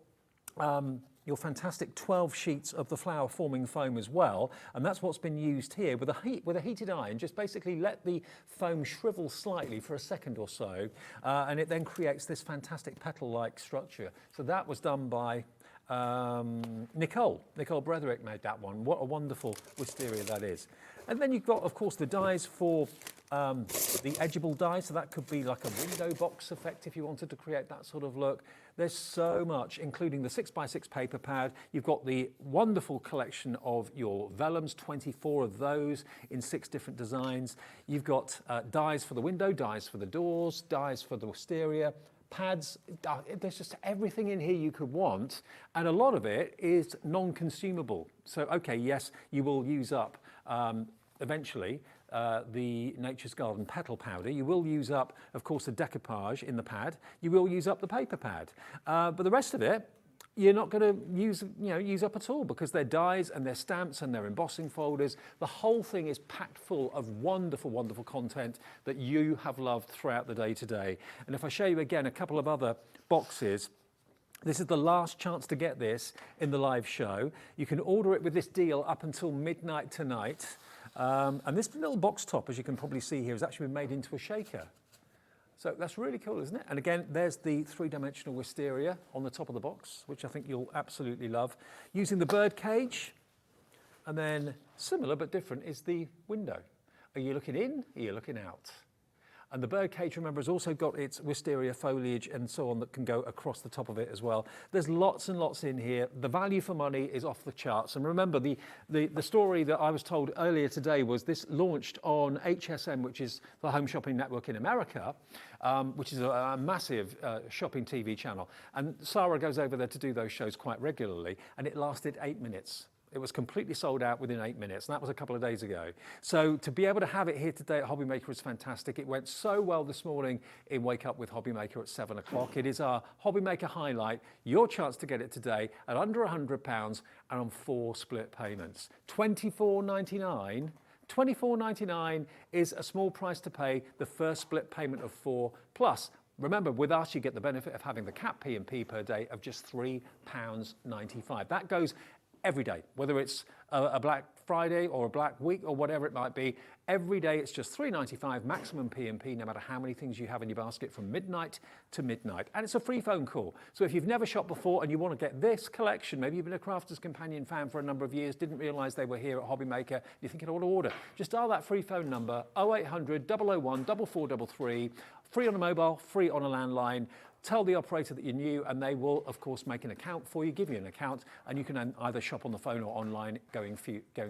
fantastic 12 sheets of the flower forming foam as well, and that's what's been used here with a heated iron. Just basically let the foam shrivel slightly for a second or so, and it then creates this fantastic petal-like structure. So that was done by Nicole Bretherick made that one. What a wonderful wisteria that is. And then you've got, of course, the dies for the edgeable die, so that could be like a window box effect if you wanted to create that sort of look. There's so much, including the 6x6 paper pad. You've got the wonderful collection of your vellums, 24 of those in 6 different designs. You've got dies for the window, dies for the doors, dies for the wisteria, pads. There's just everything in here you could want, and a lot of it is non-consumable. So, okay, yes, you will use up eventually the Nature's Garden petal powder. You will use up, of course, the decoupage in the pad. You will use up the paper pad, but the rest of it, you're not going to use up at all, because they're dies and they're stamps and they're embossing folders. The whole thing is packed full of wonderful, wonderful content that you have loved throughout the day today. And if I show you again a couple of other boxes, this is the last chance to get this in the live show. You can order it with this deal up until midnight tonight. And this little box top, as you can probably see here, has actually been made into a shaker. So that's really cool, isn't it? And again, there's the 3-dimensional wisteria on the top of the box, which I think you'll absolutely love. Using the bird cage, and then similar but different is the window. Are you looking in? Are you looking out? And the bird cage, remember, has also got its wisteria foliage and so on that can go across the top of it as well. There's lots and lots in here. The value for money is off the charts. And remember, the story that I was told earlier today was this launched on HSN, which is the home shopping network in America, which is a massive shopping TV channel. And Sarah goes over there to do those shows quite regularly, and it lasted 8 minutes. It was completely sold out within 8 minutes, and that was a couple of days ago. So to be able to have it here today at HobbyMaker is fantastic. It went so well this morning in Wake Up with HobbyMaker at 7 o'clock. It is our HobbyMaker highlight, your chance to get it today at under £100 and on 4 split payments. £24.99. £24.99 is a small price to pay, the first split payment of 4 plus. Remember, with us, you get the benefit of having the cap P&P per day of just £3.95. That goes every day, whether it's a Black Friday or a Black Week or whatever it might be. Every day it's just £3.95 maximum P&P, no matter how many things you have in your basket from midnight to midnight. And it's a free phone call. So if you've never shopped before and you want to get this collection, maybe you've been a Crafter's Companion fan for a number of years, didn't realise they were here at HobbyMaker, you're thinking, I want to order. Just dial that free phone number, 0800 001 4433, free on a mobile, free on a landline. Tell the operator that you're new and they will, of course, make an account for you, give you an account, and you can either shop on the phone or online going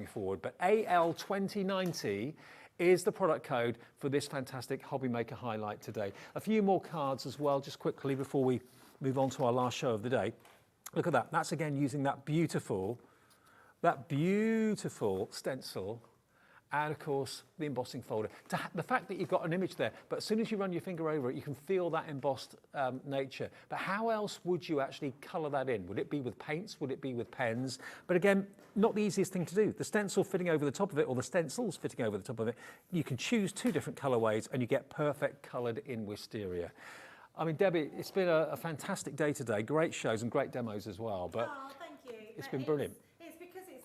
forward. But AL2090 is the product code for this fantastic HobbyMaker highlight today. A few more cards as well, just quickly before we move on to our last show of the day. Look at that. That's again using that beautiful stencil. And of course, the embossing folder. The fact that you've got an image there, but as soon as you run your finger over it, you can feel that embossed nature. But how else would you actually colour that in? Would it be with paints? Would it be with pens? But again, not the easiest thing to do. The stencil fitting over the top of it, or the stencils fitting over the top of it, you can choose 2 different colourways and you get perfect coloured in Wisteria. I mean, Debbie, it's been a fantastic day today. Great shows and great demos as well. But thank you. It's been brilliant.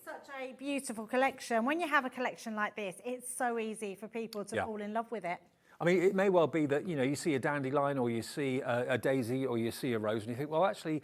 Such a beautiful collection. When you have a collection like this, it's so easy for people to fall in love with it. I mean, it may well be that, you see a dandelion or you see a daisy or you see a rose and you think, well, actually,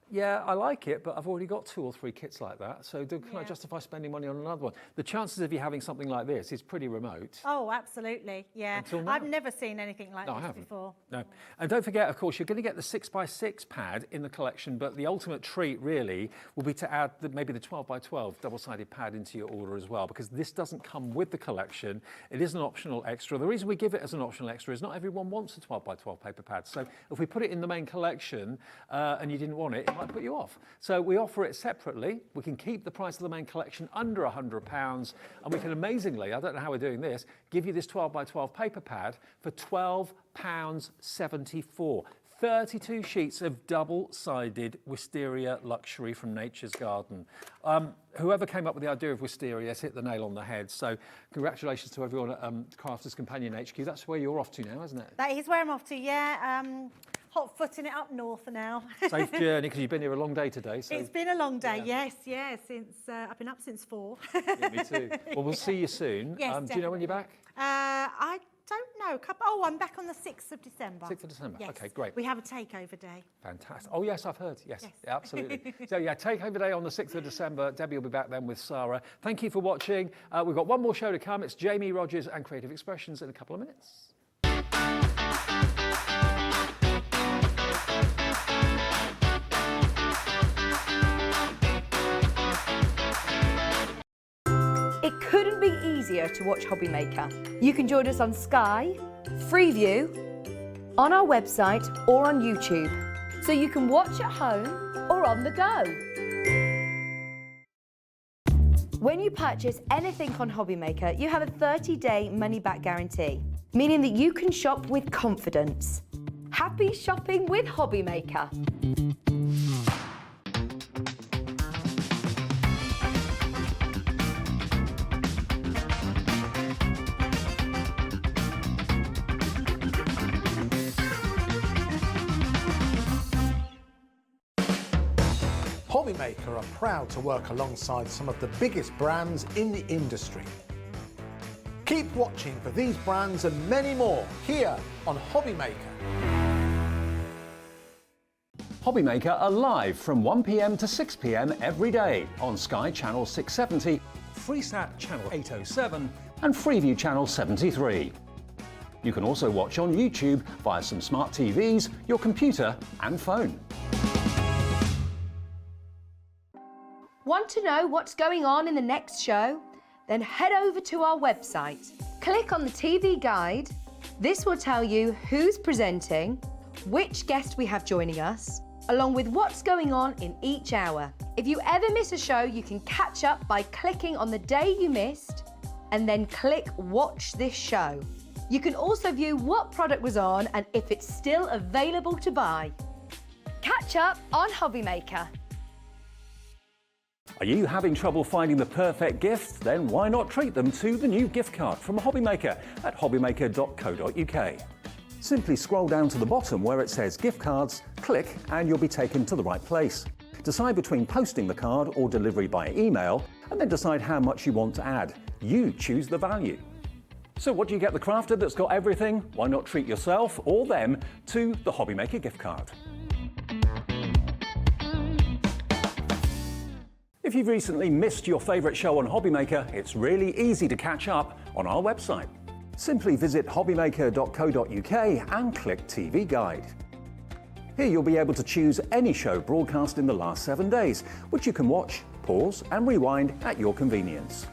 yeah, I like it, but I've already got 2 or 3 kits like that. So can I justify spending money on another one? The chances of you having something like this is pretty remote. Oh, absolutely. Yeah. I've never seen anything like this before. No. And don't forget, of course, you're going to get the 6x6 pad in the collection, but the ultimate treat really will be to add maybe the 12x12 double-sided pad into your order as well, because this doesn't come with the collection. It is an optional extra. The reason we give it as an optional extra is not everyone wants a 12x12 paper pad. So if we put it in the main collection and you didn't want it, might put you off. So we offer it separately. We can keep the price of the main collection under £100, and we can amazingly, I don't know how we're doing this, give you this 12x12 paper pad for £12.74. 32 sheets of double-sided Wisteria luxury from Nature's Garden. Whoever came up with the idea of Wisteria has hit the nail on the head. So congratulations to everyone at Crafter's Companion HQ. That's where you're off to now, isn't it? That is where I'm off to, yeah. Hot footing it up north now. Safe journey, because you've been here a long day today. So. It's been a long day, yes. Since I've been up since 4. Yeah, me too. Well, we'll see you soon. Yes, do you know when you're back? I don't know. I'm back on the 6th of December. 6th of December. Yes. Okay, great. We have a takeover day. Fantastic. Oh, yes, I've heard. Yes, yeah, absolutely. So, yeah, takeover day on the 6th of December. Debbie will be back then with Sarah. Thank you for watching. We've got one more show to come. It's Jamie Rodgers and Creative Expressions in a couple of minutes. It couldn't be easier to watch HobbyMaker. You can join us on Sky, Freeview, on our website or on YouTube, so you can watch at home or on the go. When you purchase anything on HobbyMaker, you have a 30-day money-back guarantee, meaning that you can shop with confidence. Happy shopping with HobbyMaker. HobbyMaker are proud to work alongside some of the biggest brands in the industry. Keep watching for these brands and many more here on HobbyMaker. HobbyMaker are live from 1 p.m. to 6 p.m. every day on Sky Channel 670, Freesat Channel 807 and Freeview Channel 73. You can also watch on YouTube via some smart TVs, your computer and phone. Want to know what's going on in the next show? Then head over to our website. Click on the TV guide. This will tell you who's presenting, which guest we have joining us, along with what's going on in each hour. If you ever miss a show, you can catch up by clicking on the day you missed and then click Watch This Show. You can also view what product was on and if it's still available to buy. Catch up on HobbyMaker. Are you having trouble finding the perfect gift? Then why not treat them to the new gift card from HobbyMaker at hobbymaker.co.uk. Simply scroll down to the bottom where it says gift cards, click and you'll be taken to the right place. Decide between posting the card or delivery by email and then decide how much you want to add. You choose the value. So what do you get the crafter that's got everything? Why not treat yourself or them to the HobbyMaker gift card? If you've recently missed your favourite show on HobbyMaker, it's really easy to catch up on our website. Simply visit hobbymaker.co.uk and click TV Guide. Here you'll be able to choose any show broadcast in the last 7 days, which you can watch, pause and rewind at your convenience.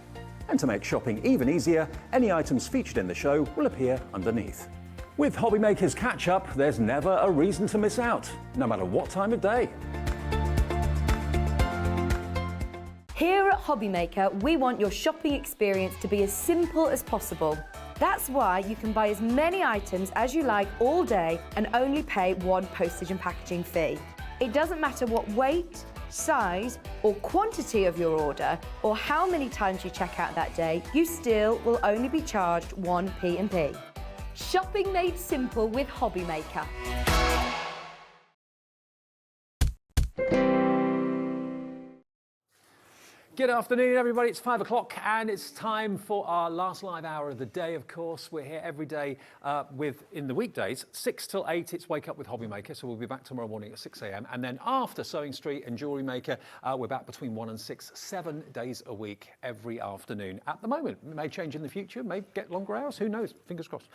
And to make shopping even easier, any items featured in the show will appear underneath. With HobbyMaker's Catch Up, there's never a reason to miss out, no matter what time of day. Here at HobbyMaker, we want your shopping experience to be as simple as possible. That's why you can buy as many items as you like all day and only pay one postage and packaging fee. It doesn't matter what weight, size or quantity of your order or how many times you check out that day, you still will only be charged one P&P. Shopping made simple with HobbyMaker. Good afternoon, everybody. It's 5 o'clock and it's time for our last live hour of the day, of course. We're here every day in the weekdays, 6 till 8, it's Wake Up with HobbyMaker. So we'll be back tomorrow morning at 6 a.m. And then after Sewing Street and Jewellery Maker, we're back between 1 and 6, 7 days a week, every afternoon. At the moment, it may change in the future, may get longer hours, who knows? Fingers crossed.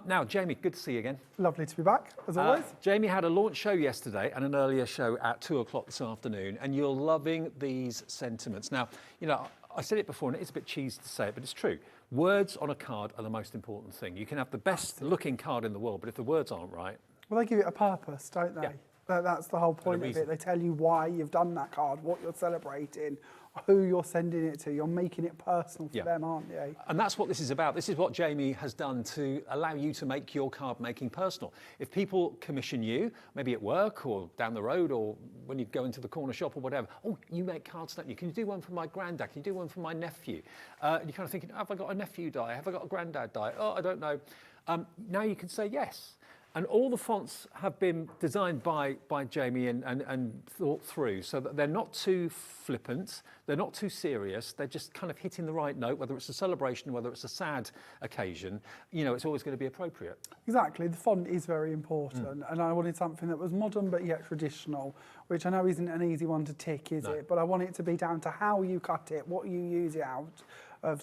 Now, Jamie, good to see you again. Lovely to be back, as always. Jamie had a launch show yesterday and an earlier show at 2 o'clock this afternoon, and you're loving these sentiments. Now, you know, I said it before, and it's a bit cheesy to say it, but it's true. Words on a card are the most important thing. You can have the best looking card in the world, but if the words aren't right... Well, they give it a purpose, don't they? Yeah. That's the whole point of it. They tell you why you've done that card, what you're celebrating, who you're sending it to. You're making it personal for them, aren't you? And that's what this is about. This is what Jamie has done to allow you to make your card making personal. If people commission you, maybe at work or down the road or when you go into the corner shop or whatever, oh, you make cards, don't you? Can you do one for my granddad? Can you do one for my nephew? And you're kind of thinking, have I got a nephew die? Have I got a granddad die? Oh, I don't know. Now you can say yes. And all the fonts have been designed by Jamie and thought through so that they're not too flippant, they're not too serious, they're just kind of hitting the right note, whether it's a celebration, whether it's a sad occasion, you know, it's always going to be appropriate. Exactly, the font is very important and I wanted something that was modern but yet traditional, which I know isn't an easy one to tick, is it? But I want it to be down to how you cut it, what you use it out,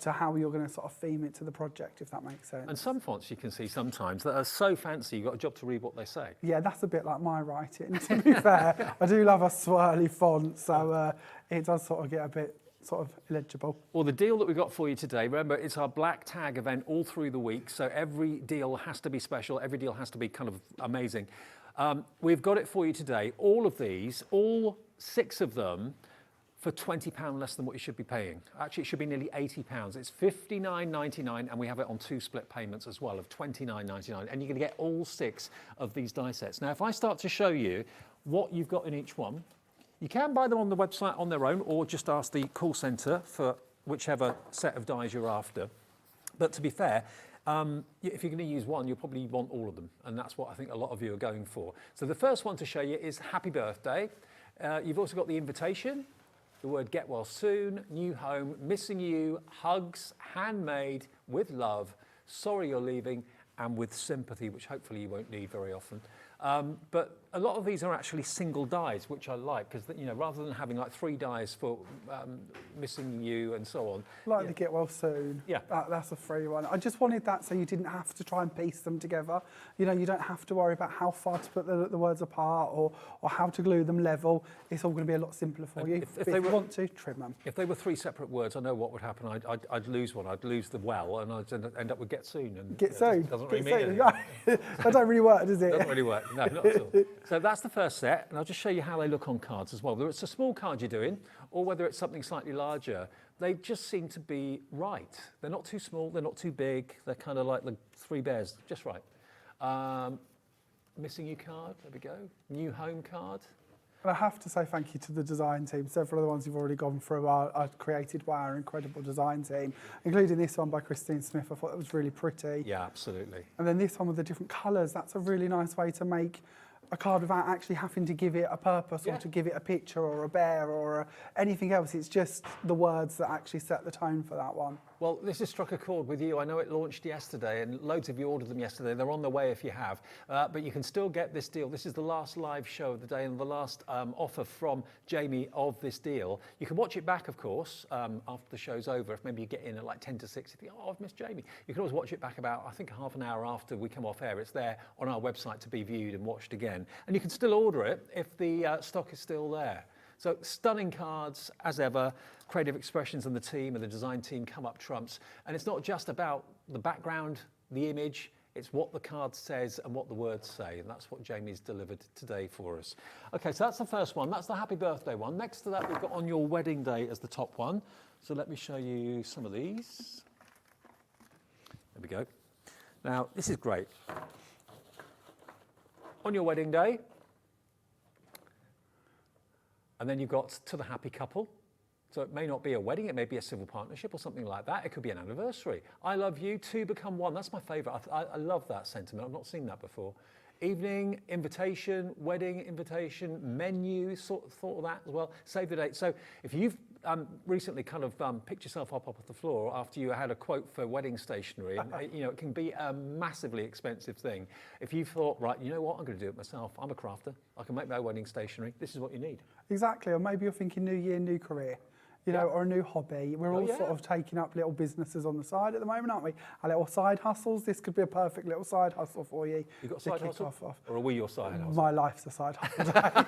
to how you're going to sort of theme it to the project, if that makes sense. And some fonts you can see sometimes that are so fancy, you've got a job to read what they say. Yeah, that's a bit like my writing, to be fair. I do love a swirly font, so it does sort of get a bit sort of illegible. Well, the deal that we've got for you today, remember, it's our Black Tag event all through the week, so every deal has to be special, every deal has to be kind of amazing. We've got it for you today. All of these, all 6 of them, for £20 less than what you should be paying. Actually, it should be nearly £80. It's $59.99, and we have it on 2 split payments as well of $29.99, and you're gonna get all 6 of these die sets. Now, if I start to show you what you've got in each one, you can buy them on the website on their own, or just ask the call centre for whichever set of dies you're after. But to be fair, if you're going to use one, you'll probably want all of them, and that's what I think a lot of you are going for. So the first one to show you is Happy Birthday. You've also got the invitation, the word get well soon, new home, missing you, hugs, handmade, with love, sorry you're leaving, and with sympathy, which hopefully you won't need very often. But a lot of these are actually single dies, which I like, because, you know, rather than having like 3 dies for missing you and so on. Like the get well soon. Yeah. That's a free one. I just wanted that so you didn't have to try and piece them together. You know, you don't have to worry about how far to put the words apart or how to glue them level. It's all going to be a lot simpler for you. If you want to, trim them. If they were 3 separate words, I know what would happen. I'd lose one. I'd lose the well, and I'd end up with get soon. And Get soon. It doesn't stick really it. mean So, that don't really work, does it? Doesn't really work, no, not at all. So that's the first set, and I'll just show you how they look on cards as well. Whether it's a small card you're doing, or whether it's something slightly larger, they just seem to be right. They're not too small, they're not too big, they're kind of like the three bears, just right. Missing you card, there we go. New home card. And I have to say thank you to the design team. Several of the ones you've already gone through are created by our incredible design team, including this one by Christine Smith. I thought it was really pretty. Yeah, absolutely. And then this one with the different colours, that's a really nice way to make a card without actually having to give it a purpose or to give it a picture or a bear or anything else. It's just the words that actually set the tone for that one. Well, this has struck a chord with you. I know it launched yesterday and loads of you ordered them yesterday. They're on their way if you have, but you can still get this deal. This is the last live show of the day and the last offer from Jamie of this deal. You can watch it back, of course, after the show's over. If maybe you get in at like 10 to 6, you think, oh, I've missed Jamie. You can always watch it back about, I think, half an hour after we come off air. It's there on our website to be viewed and watched again. And you can still order it if the stock is still there. So stunning cards as ever. Creative Expressions and the team and the design team come up trumps. And it's not just about the background, the image, it's what the card says and what the words say. And that's what Jamie's delivered today for us. Okay, so that's the first one. That's the happy birthday one. Next to that, we've got On Your Wedding Day as the top one. So let me show you some of these. There we go. Now, this is great. On Your Wedding Day. And then you've got To the Happy Couple. So it may not be a wedding, it may be a civil partnership or something like that. It could be an anniversary. I love you, two become one. That's my favourite. I love that sentiment. I've not seen that before. Evening, invitation, wedding invitation, menu, thought of that as well. Save the date. So if you've recently kind of picked yourself up off the floor after you had a quote for wedding stationery, and, you know, it can be a massively expensive thing. If you've thought, right, you know what, I'm going to do it myself. I'm a crafter. I can make my wedding stationery. This is what you need. Exactly. Or maybe you're thinking new year, new career. You know, or a new hobby. We're all sort of taking up little businesses on the side at the moment, aren't we? Our little side hustles. This could be a perfect little side hustle for you. You got a side hustle? Or are we your side hustle? My life's a side hustle.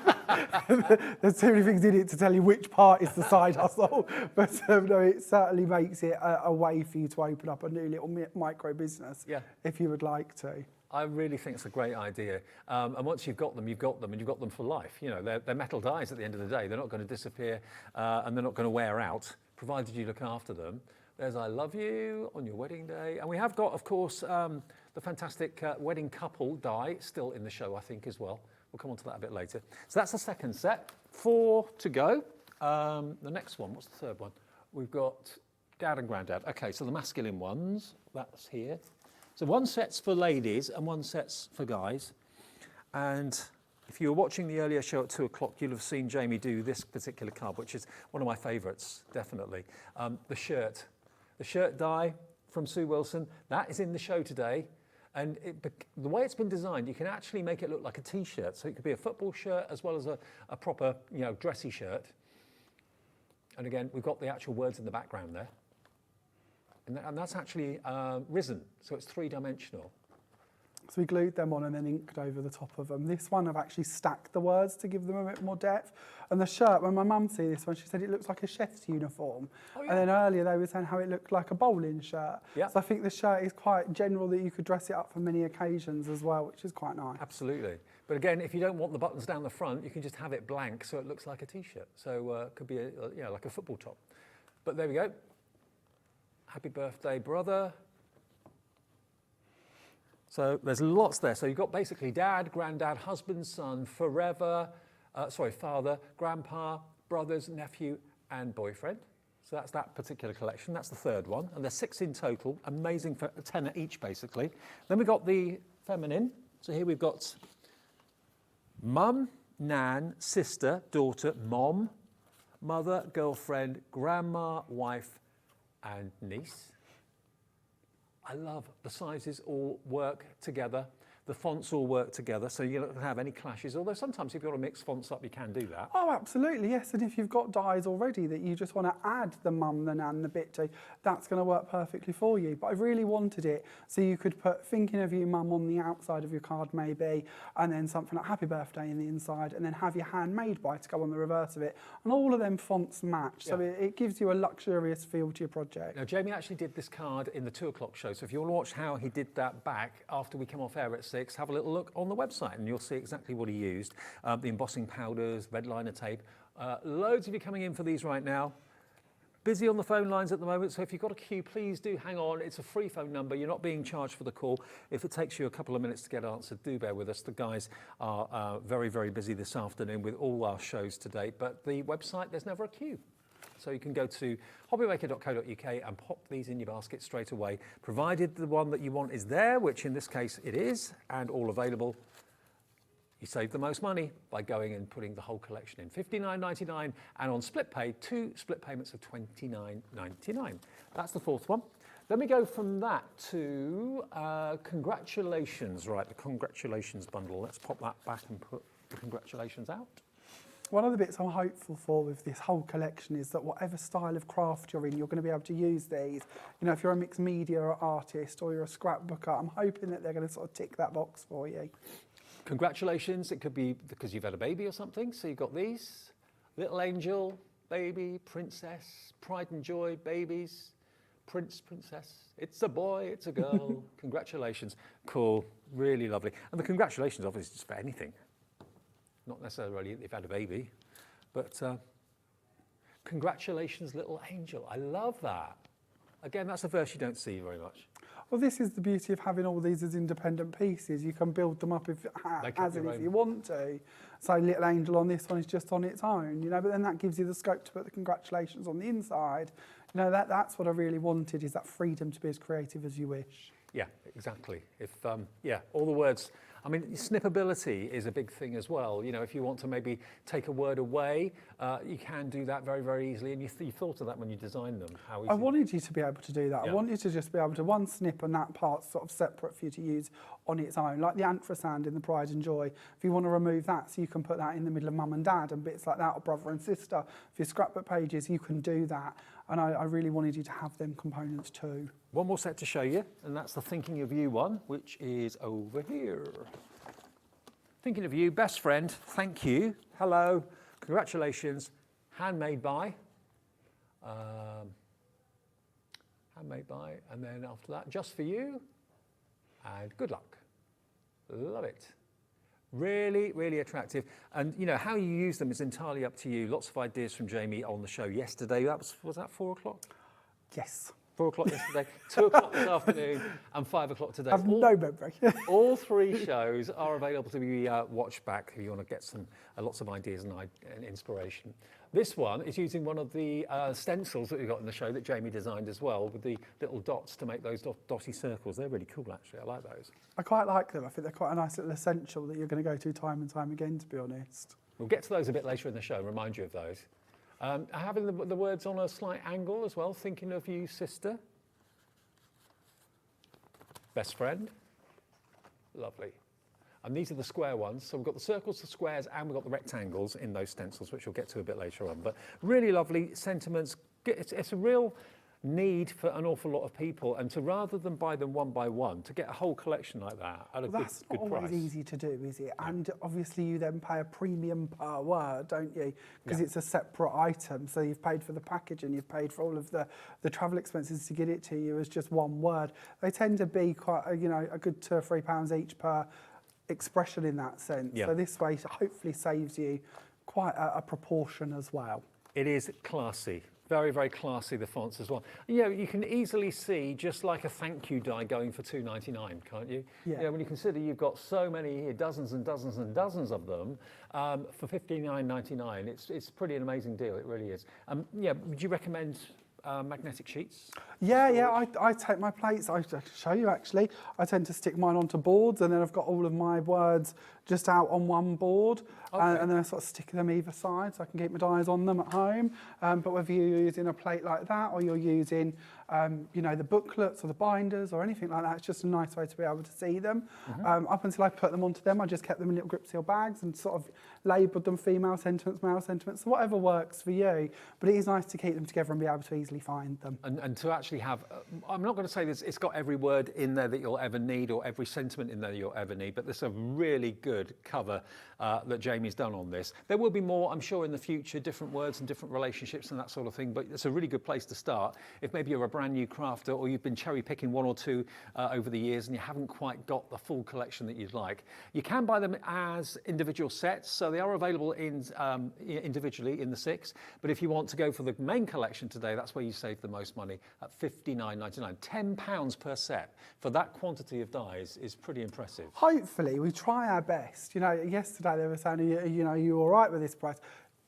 There's too many things in it to tell you which part is the side hustle. But no, it certainly makes it a way for you to open up a new little micro business if you would like to. I really think it's a great idea. And once you've got them, you've got them, and you've got them for life. You know, they're metal dies at the end of the day. They're not going to disappear, and they're not going to wear out, provided you look after them. There's I love you on your wedding day. And we have got, of course, the fantastic wedding couple die still in the show, I think, as well. We'll come on to that a bit later. So that's the second set. 4 to go. The next one, what's the third one? We've got Dad and Granddad. Okay, so the masculine ones, that's here. So one set's for ladies and one set's for guys. And if you were watching the earlier show at 2 o'clock, you'll have seen Jamie do this particular card, which is one of my favourites, definitely. The shirt die from Sue Wilson, that is in the show today. And the way it's been designed, you can actually make it look like a T-shirt. So it could be a football shirt as well as a proper, you know, dressy shirt. And again, we've got the actual words in the background there. And that's actually risen, so it's 3-dimensional. So we glued them on and then inked over the top of them. This one I've actually stacked the words to give them a bit more depth. And the shirt, when my mum see this one, she said it looks like a chef's uniform. Oh, yeah. And then earlier they were saying how it looked like a bowling shirt. Yeah. So I think the shirt is quite general, that you could dress it up for many occasions as well, which is quite nice. Absolutely. But again, if you don't want the buttons down the front, you can just have it blank so it looks like a T-shirt. So it could be like a football top. But there we go. Happy birthday, brother. So there's lots there. So you've got basically dad, granddad, husband, son, forever, father, grandpa, brothers, nephew, and boyfriend. So that's that particular collection. That's the third one. And there's 6 in total. Amazing for a tenner each, basically. Then we've got the feminine. So here we've got mum, nan, sister, daughter, mom, mother, girlfriend, grandma, wife, and niece. I love the sizes all work together. The fonts all work together, so you don't have any clashes, although sometimes if you want to mix fonts up, you can do that. Oh, absolutely, yes. And if you've got dies already that you just want to add the mum, the nan, the bit to, that's going to work perfectly for you. But I really wanted it so you could put thinking of you mum on the outside of your card maybe, and then something like happy birthday in the inside, and then have your handmade by to go on the reverse of it. And all of them fonts match, so it gives you a luxurious feel to your project. Now, Jamie actually did this card in the 2 o'clock show, so if you want to watch how he did that back after we come off air at 6, have a little look on the website and you'll see exactly what he used. The embossing powders, red liner tape. Loads of you coming in for these right now. Busy on the phone lines at the moment, so if you've got a queue, please do hang on. It's a free phone number. You're not being charged for the call. If it takes you a couple of minutes to get answered, do bear with us. The guys are very, very busy this afternoon with all our shows to date, but the website, there's never a queue. So you can go to hobbymaker.co.uk and pop these in your basket straight away, provided the one that you want is there, which in this case it is, and all available. You save the most money by going and putting the whole collection in. $59.99, and on split pay, 2 split payments of $29.99. That's the 4th one. Then we go from that to congratulations, right, the congratulations bundle. Let's pop that back and put the congratulations out. One of the bits I'm hopeful for with this whole collection is that whatever style of craft you're in, you're going to be able to use these. You know, if you're a mixed media artist or you're a scrapbooker, I'm hoping that they're going to sort of tick that box for you. Congratulations, it could be because you've had a baby or something, so you've got these. Little angel, baby, princess, pride and joy, babies, prince, princess. It's a boy, it's a girl. Congratulations. Cool, really lovely. And the congratulations obviously just for anything. Not necessarily they've had a baby, but congratulations, little angel. I love that. Again, that's a verse you don't see very much. Well, this is the beauty of having all these as independent pieces. You can build them up if you want to. So Little Angel on this one is just on its own, you know, but then that gives you the scope to put the congratulations on the inside. You know, that's what I really wanted, is that freedom to be as creative as you wish. Yeah, exactly. If all the words. I mean, snippability is a big thing as well. You know, if you want to maybe take a word away, you can do that very, very easily. And you thought of that when you designed them. How easy. I wanted you to be able to do that. Yeah. I want you to just be able to one snip and that part's sort of separate for you to use on its own, like the anthracite in the Pride and Joy. If you want to remove that, so you can put that in the middle of mum and dad and bits like that, or brother and sister. For your scrapbook pages, you can do that. And I really wanted you to have them components too. One more set to show you, and that's the Thinking of You one, which is over here. Thinking of You, best friend, thank you, hello, congratulations, handmade by, and then after that, just for you, and good luck. Love it. Really, really attractive. And you know, how you use them is entirely up to you. Lots of ideas from Jamie on the show yesterday. Was that 4 o'clock? Yes. 4 o'clock yesterday, 2 o'clock this afternoon, and 5 o'clock today. I've no memory. All 3 shows are available to be watched back if you want to get some lots of ideas and inspiration. This one is using one of the stencils that we got in the show that Jamie designed as well, with the little dots to make those dotty circles. They're really cool, actually. I like those. I quite like them. I think they're quite a nice little essential that you're going to go to time and time again, to be honest. We'll get to those a bit later in the show and remind you of those. Having the words on a slight angle as well. Thinking of you, sister. Best friend. Lovely. And these are the square ones. So we've got the circles, the squares, and we've got the rectangles in those stencils, which we'll get to a bit later on. But really lovely sentiments. It's a real need for an awful lot of people, and to rather than buy them one by one, to get a whole collection like that at a good price. That's not always easy to do, is it? And obviously you then pay a premium per word, don't you? Because it's a separate item. So you've paid for the package and you've paid for all of the travel expenses to get it to you as just one word. They tend to be quite, a good £2 or £3 each per expression in that sense. Yeah. So this way hopefully saves you quite a proportion as well. It is classy. Very, very classy, the fonts as well. You know, you can easily see just like a thank you die going for $2.99, can't you? Yeah. You know, when you consider you've got so many here, dozens and dozens and dozens of them, for $59.99, it's pretty an amazing deal. It really is. Yeah, would you recommend magnetic sheets? Yeah, I take my plates, I can show you actually, I tend to stick mine onto boards, and then I've got all of my words just out on one board, and then I sort of stick them either side so I can keep my dies on them at home. But whether you're using a plate like that, or you're using you know, the booklets or the binders or anything like that, it's just a nice way to be able to see them. Up until I put them onto them, I just kept them in little grip seal bags and sort of labelled them female sentiments, male sentiments, so whatever works for you. But it is nice to keep them together and be able to easily find them. And to actually have, I'm not going to say this, it's got every word in there that you'll ever need or every sentiment in there you'll ever need, but there's a really good cover that Jamie's done on this. There will be more, I'm sure, in the future, different words and different relationships and that sort of thing, but it's a really good place to start. If maybe you're a brand new crafter or you've been cherry picking one or two over the years and you haven't quite got the full collection that you'd like, you can buy them as individual sets, so they are available in individually in the 6, but if you want to go for the main collection today, that's where you save the most money at £59.99. £10 per set for that quantity of dies is pretty impressive. Hopefully, we try our best. You know, yesterday they were saying, you know, you're all right with this price.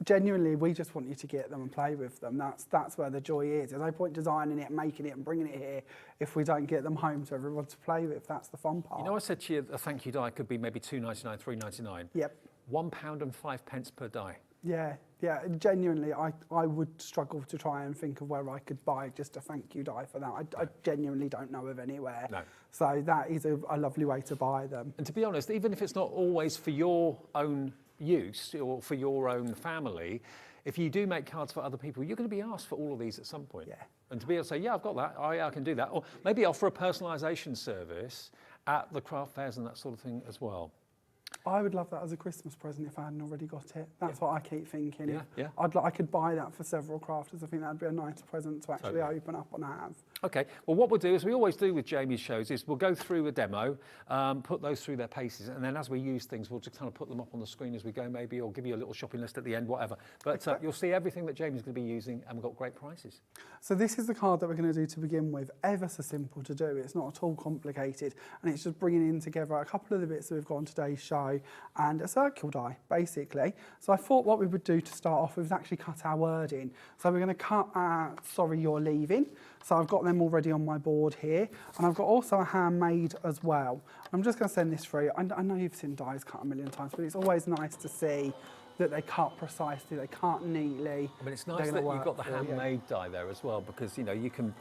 Genuinely, we just want you to get them and play with them. That's where the joy is. There's no point designing it, making it and bringing it here if we don't get them home to everyone to play with. That's the fun part. You know, I said to you a thank you die could be maybe £2.99, £3.99. Yep. £1 and 5p per die. Yeah, genuinely, I would struggle to try and think of where I could buy just a thank you die for that. I genuinely don't know of anywhere. No. So that is a lovely way to buy them. And to be honest, even if it's not always for your own use or for your own family, if you do make cards for other people, you're going to be asked for all of these at some point. Yeah. And to be able to say, yeah, I've got that, I can do that. Or maybe offer a personalisation service at the craft fairs and that sort of thing as well. I would love that as a Christmas present if I hadn't already got it. That's what I keep thinking. Yeah. I could buy that for several crafters. I think that'd be a nice present to actually open up and have. Okay, well what we'll do, as we always do with Jamie's shows, is we'll go through a demo, put those through their paces, and then as we use things, we'll just kind of put them up on the screen as we go maybe, or give you a little shopping list at the end, whatever. But you'll see everything that Jamie's going to be using, and we've got great prices. So this is the card that we're going to do to begin with. Ever so simple to do. It's not at all complicated, and it's just bringing in together a couple of the bits that we've got on today's show, and a circle die, basically. So I thought what we would do to start off with is actually cut our word in. So we're going to cut our sorry you're leaving. So I've got them already on my board here, and I've got also a handmade as well. I'm just going to send this through. I know you've seen dies cut a million times, but it's always nice to see that they cut precisely, they cut neatly. I mean, it's nice that you've got the handmade die there as well, because, you know, you can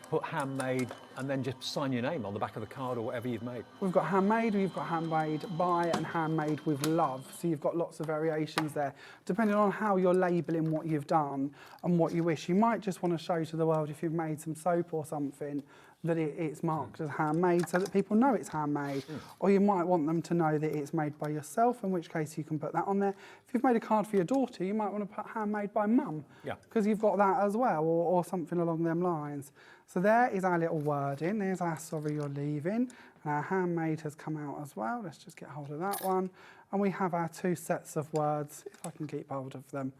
put handmade and then just sign your name on the back of the card or whatever you've made. We've got handmade, we've got handmade by and handmade with love. So you've got lots of variations there. Depending on how you're labelling what you've done and what you wish, you might just want to show to the world if you've made some soap or something that it's marked as handmade so that people know it's handmade. Or you might want them to know that it's made by yourself, in which case you can put that on there. If you've made a card for your daughter, you might want to put handmade by mum, because you've got that as well, or something along them lines. So there is our little wording. There's our sorry you're leaving. Our handmade has come out as well. Let's just get hold of that one. And we have our 2 sets of words, if I can keep hold of them,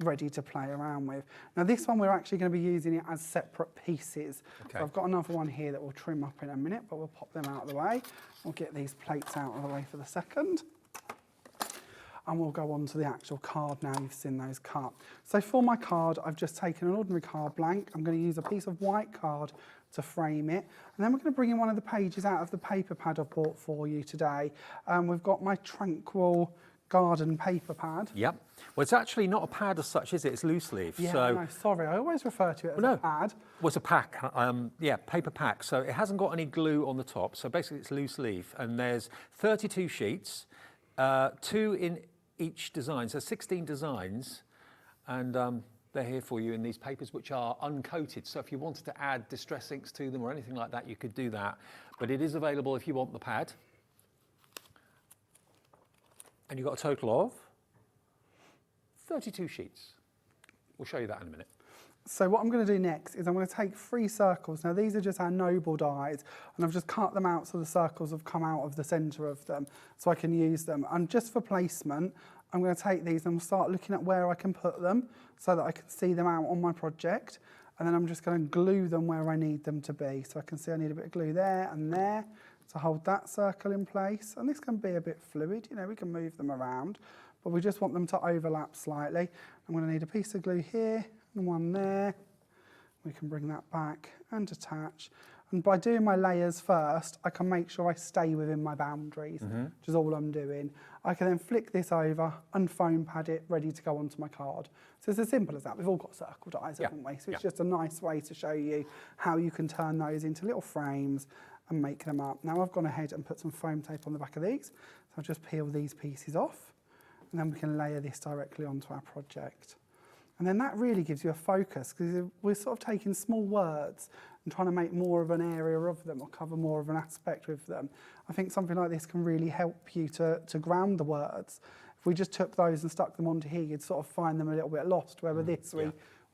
ready to play around with. Now this one we're actually going to be using it as separate pieces. Okay. So I've got another one here that we'll trim up in a minute, but we'll pop them out of the way. We'll get these plates out of the way for the second. And we'll go on to the actual card now. You've seen those cut. So for my card, I've just taken an ordinary card blank. I'm going to use a piece of white card to frame it. And then we're going to bring in one of the pages out of the paper pad I've bought for you today. We've got my Tranquil garden paper pad. Yep. Well, it's actually not a pad as such, is it? It's loose leaf. Yeah, so... no, sorry. I always refer to it as a pad. Well, it's a pack. Paper pack. So it hasn't got any glue on the top. So basically it's loose leaf. And there's 32 sheets, 2 in each design. So 16 designs. And they're here for you in these papers, which are uncoated. So if you wanted to add distress inks to them or anything like that, you could do that. But it is available if you want the pad. And you've got a total of 32 sheets. We'll show you that in a minute. So what I'm going to do next is I'm going to take 3 circles. Now these are just our noble dies, and I've just cut them out so the circles have come out of the centre of them so I can use them. And just for placement, I'm going to take these and start looking at where I can put them so that I can see them out on my project. And then I'm just going to glue them where I need them to be. So I can see I need a bit of glue there and there to hold that circle in place. And this can be a bit fluid, you know, we can move them around, but we just want them to overlap slightly. I'm going to need a piece of glue here and one there. We can bring that back and attach. And by doing my layers first, I can make sure I stay within my boundaries, which is all I'm doing. I can then flick this over and foam pad it, ready to go onto my card. So it's as simple as that. We've all got circle dies, haven't we? So it's just a nice way to show you how you can turn those into little frames and make them up. Now I've gone ahead and put some foam tape on the back of these. So I'll just peel these pieces off, and then we can layer this directly onto our project. And then that really gives you a focus, because we're sort of taking small words and trying to make more of an area of them or cover more of an aspect with them. I think something like this can really help you to ground the words. If we just took those and stuck them onto here, you'd sort of find them a little bit lost, where with this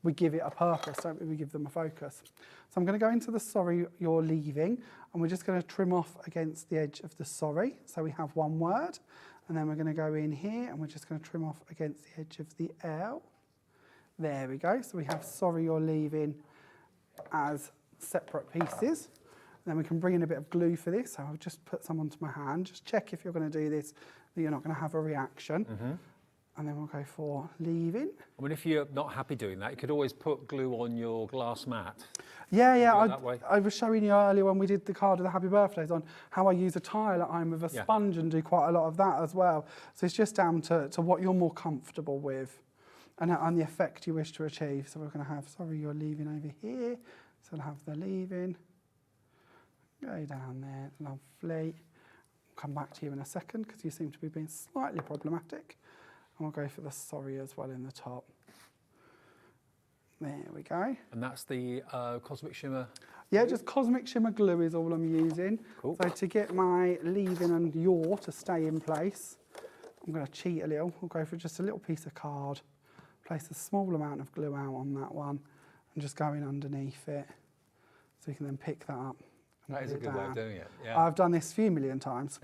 we give it a purpose, don't we? We give them a focus. So I'm going to go into the sorry you're leaving, and we're just going to trim off against the edge of the sorry. So we have one word, and then we're going to go in here and we're just going to trim off against the edge of the L. There we go. So we have sorry you're leaving as separate pieces. And then we can bring in a bit of glue for this. So I'll just put some onto my hand. Just check if you're going to do this, that you're not going to have a reaction. And then we'll go for leaving. I mean, if you're not happy doing that, you could always put glue on your glass mat. Yeah, that way. I was showing you earlier when we did the card of the happy birthdays on how I use a tile at home with a sponge and do quite a lot of that as well. So it's just down to what you're more comfortable with and the effect you wish to achieve. So we're going to have, sorry, you're leaving over here. So I'll have the leaving. Go down there, lovely. I'll come back to you in a second because you seem to be being slightly problematic. And we'll go for the sorry as well in the top. There we go. And that's the Cosmic Shimmer? Yeah, just Cosmic Shimmer glue is all I'm using. Cool. So to get my leaving and yaw to stay in place, I'm going to cheat a little. We'll go for just a little piece of card, place a small amount of glue out on that one, and just go in underneath it. So you can then pick that up. That is a good way of doing it. Yeah. I've done this a few million times.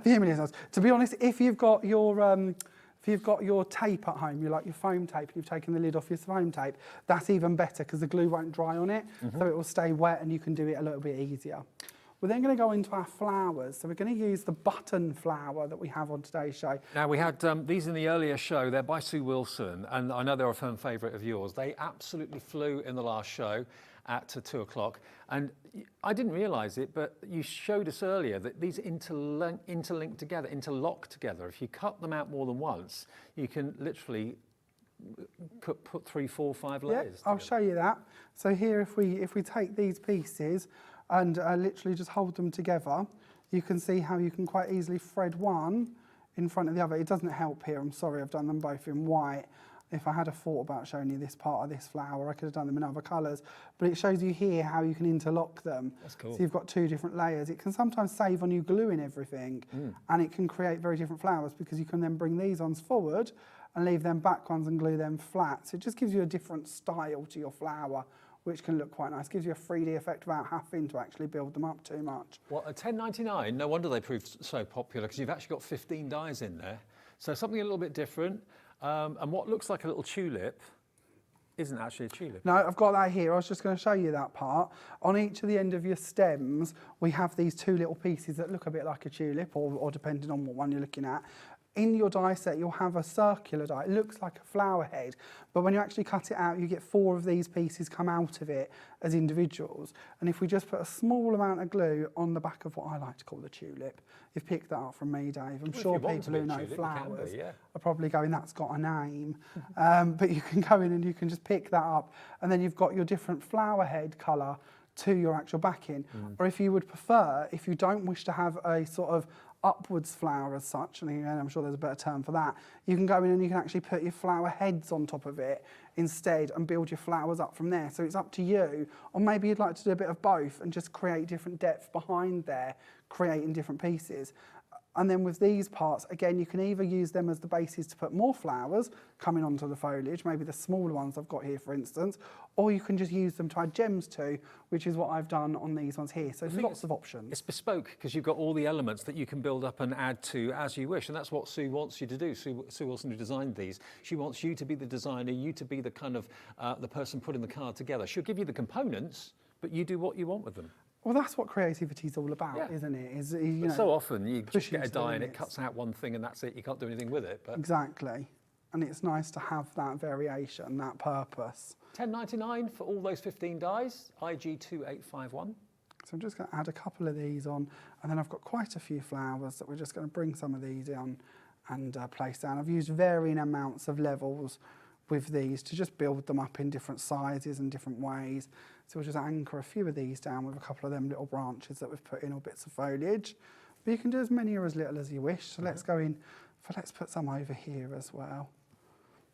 Few million times. To be honest, if you've got your tape at home, you like your foam tape, and you've taken the lid off your foam tape, that's even better because the glue won't dry on it, so it will stay wet and you can do it a little bit easier. We're then going to go into our flowers. So we're going to use the button flower that we have on today's show. Now, we had these in the earlier show. They're by Sue Wilson, and I know they're a firm favourite of yours. They absolutely flew in the last show at 2 o'clock. And I didn't realise it, but you showed us earlier that these interlink together, interlock together. If you cut them out more than once, you can literally put 3, 4, 5 layers. Yeah, I'll show you that. So here, if we take these pieces and literally just hold them together, you can see how you can quite easily thread one in front of the other. It doesn't help here, I'm sorry, I've done them both in white. If I had a thought about showing you this part of this flower, I could have done them in other colours. But it shows you here how you can interlock them. That's cool. So you've got 2 different layers. It can sometimes save on you gluing everything, and it can create very different flowers because you can then bring these ones forward and leave them back ones and glue them flat. So it just gives you a different style to your flower, which can look quite nice. Gives you a 3D effect without having to actually build them up too much. Well, at $10.99, no wonder they proved so popular because you've actually got 15 dies in there. So something a little bit different. And what looks like a little tulip isn't actually a tulip. No, I've got that here. I was just going to show you that part. On each of the end of your stems, we have these 2 little pieces that look a bit like a tulip, or depending on what one you're looking at. In your die set, you'll have a circular die. It looks like a flower head, but when you actually cut it out, you get 4 of these pieces come out of it as individuals. And if we just put a small amount of glue on the back of what I like to call the tulip, you've picked that up from me, Dave. I'm sure people who know flowers are probably going, that's got a name. But you can go in and you can just pick that up, and then you've got your different flower head colour to your actual backing. Or if you would prefer, if you don't wish to have a sort of upwards flower as such, and again, I'm sure there's a better term for that, you can go in and you can actually put your flower heads on top of it instead and build your flowers up from there. So it's up to you, or maybe you'd like to do a bit of both and just create different depth behind there, creating different pieces. And then with these parts, again, you can either use them as the basis to put more flowers coming onto the foliage, maybe the smaller ones I've got here, for instance, or you can just use them to add gems to, which is what I've done on these ones here. So there's lots of options. It's bespoke because you've got all the elements that you can build up and add to as you wish, and that's what Sue wants you to do. Sue Wilson, who designed these, she wants you to be the designer, you to be the kind of the person putting the card together. She'll give you the components, but you do what you want with them. Well, that's what creativity is all about, isn't it? But so often you just get a die and it cuts out one thing and that's it. You can't do anything with it. But exactly. and it's nice to have that variation, that purpose. £10.99 for all those 15 dies, IG2851. So I'm just going to add a couple of these on, and then I've got quite a few flowers that we're just going to bring some of these on and place down. I've used varying amounts of levels with these to just build them up in different sizes and different ways. So we'll just anchor a few of these down with a couple of them little branches that we've put in, or bits of foliage. But you can do as many or as little as you wish. So let's go in, let's put some over here as well.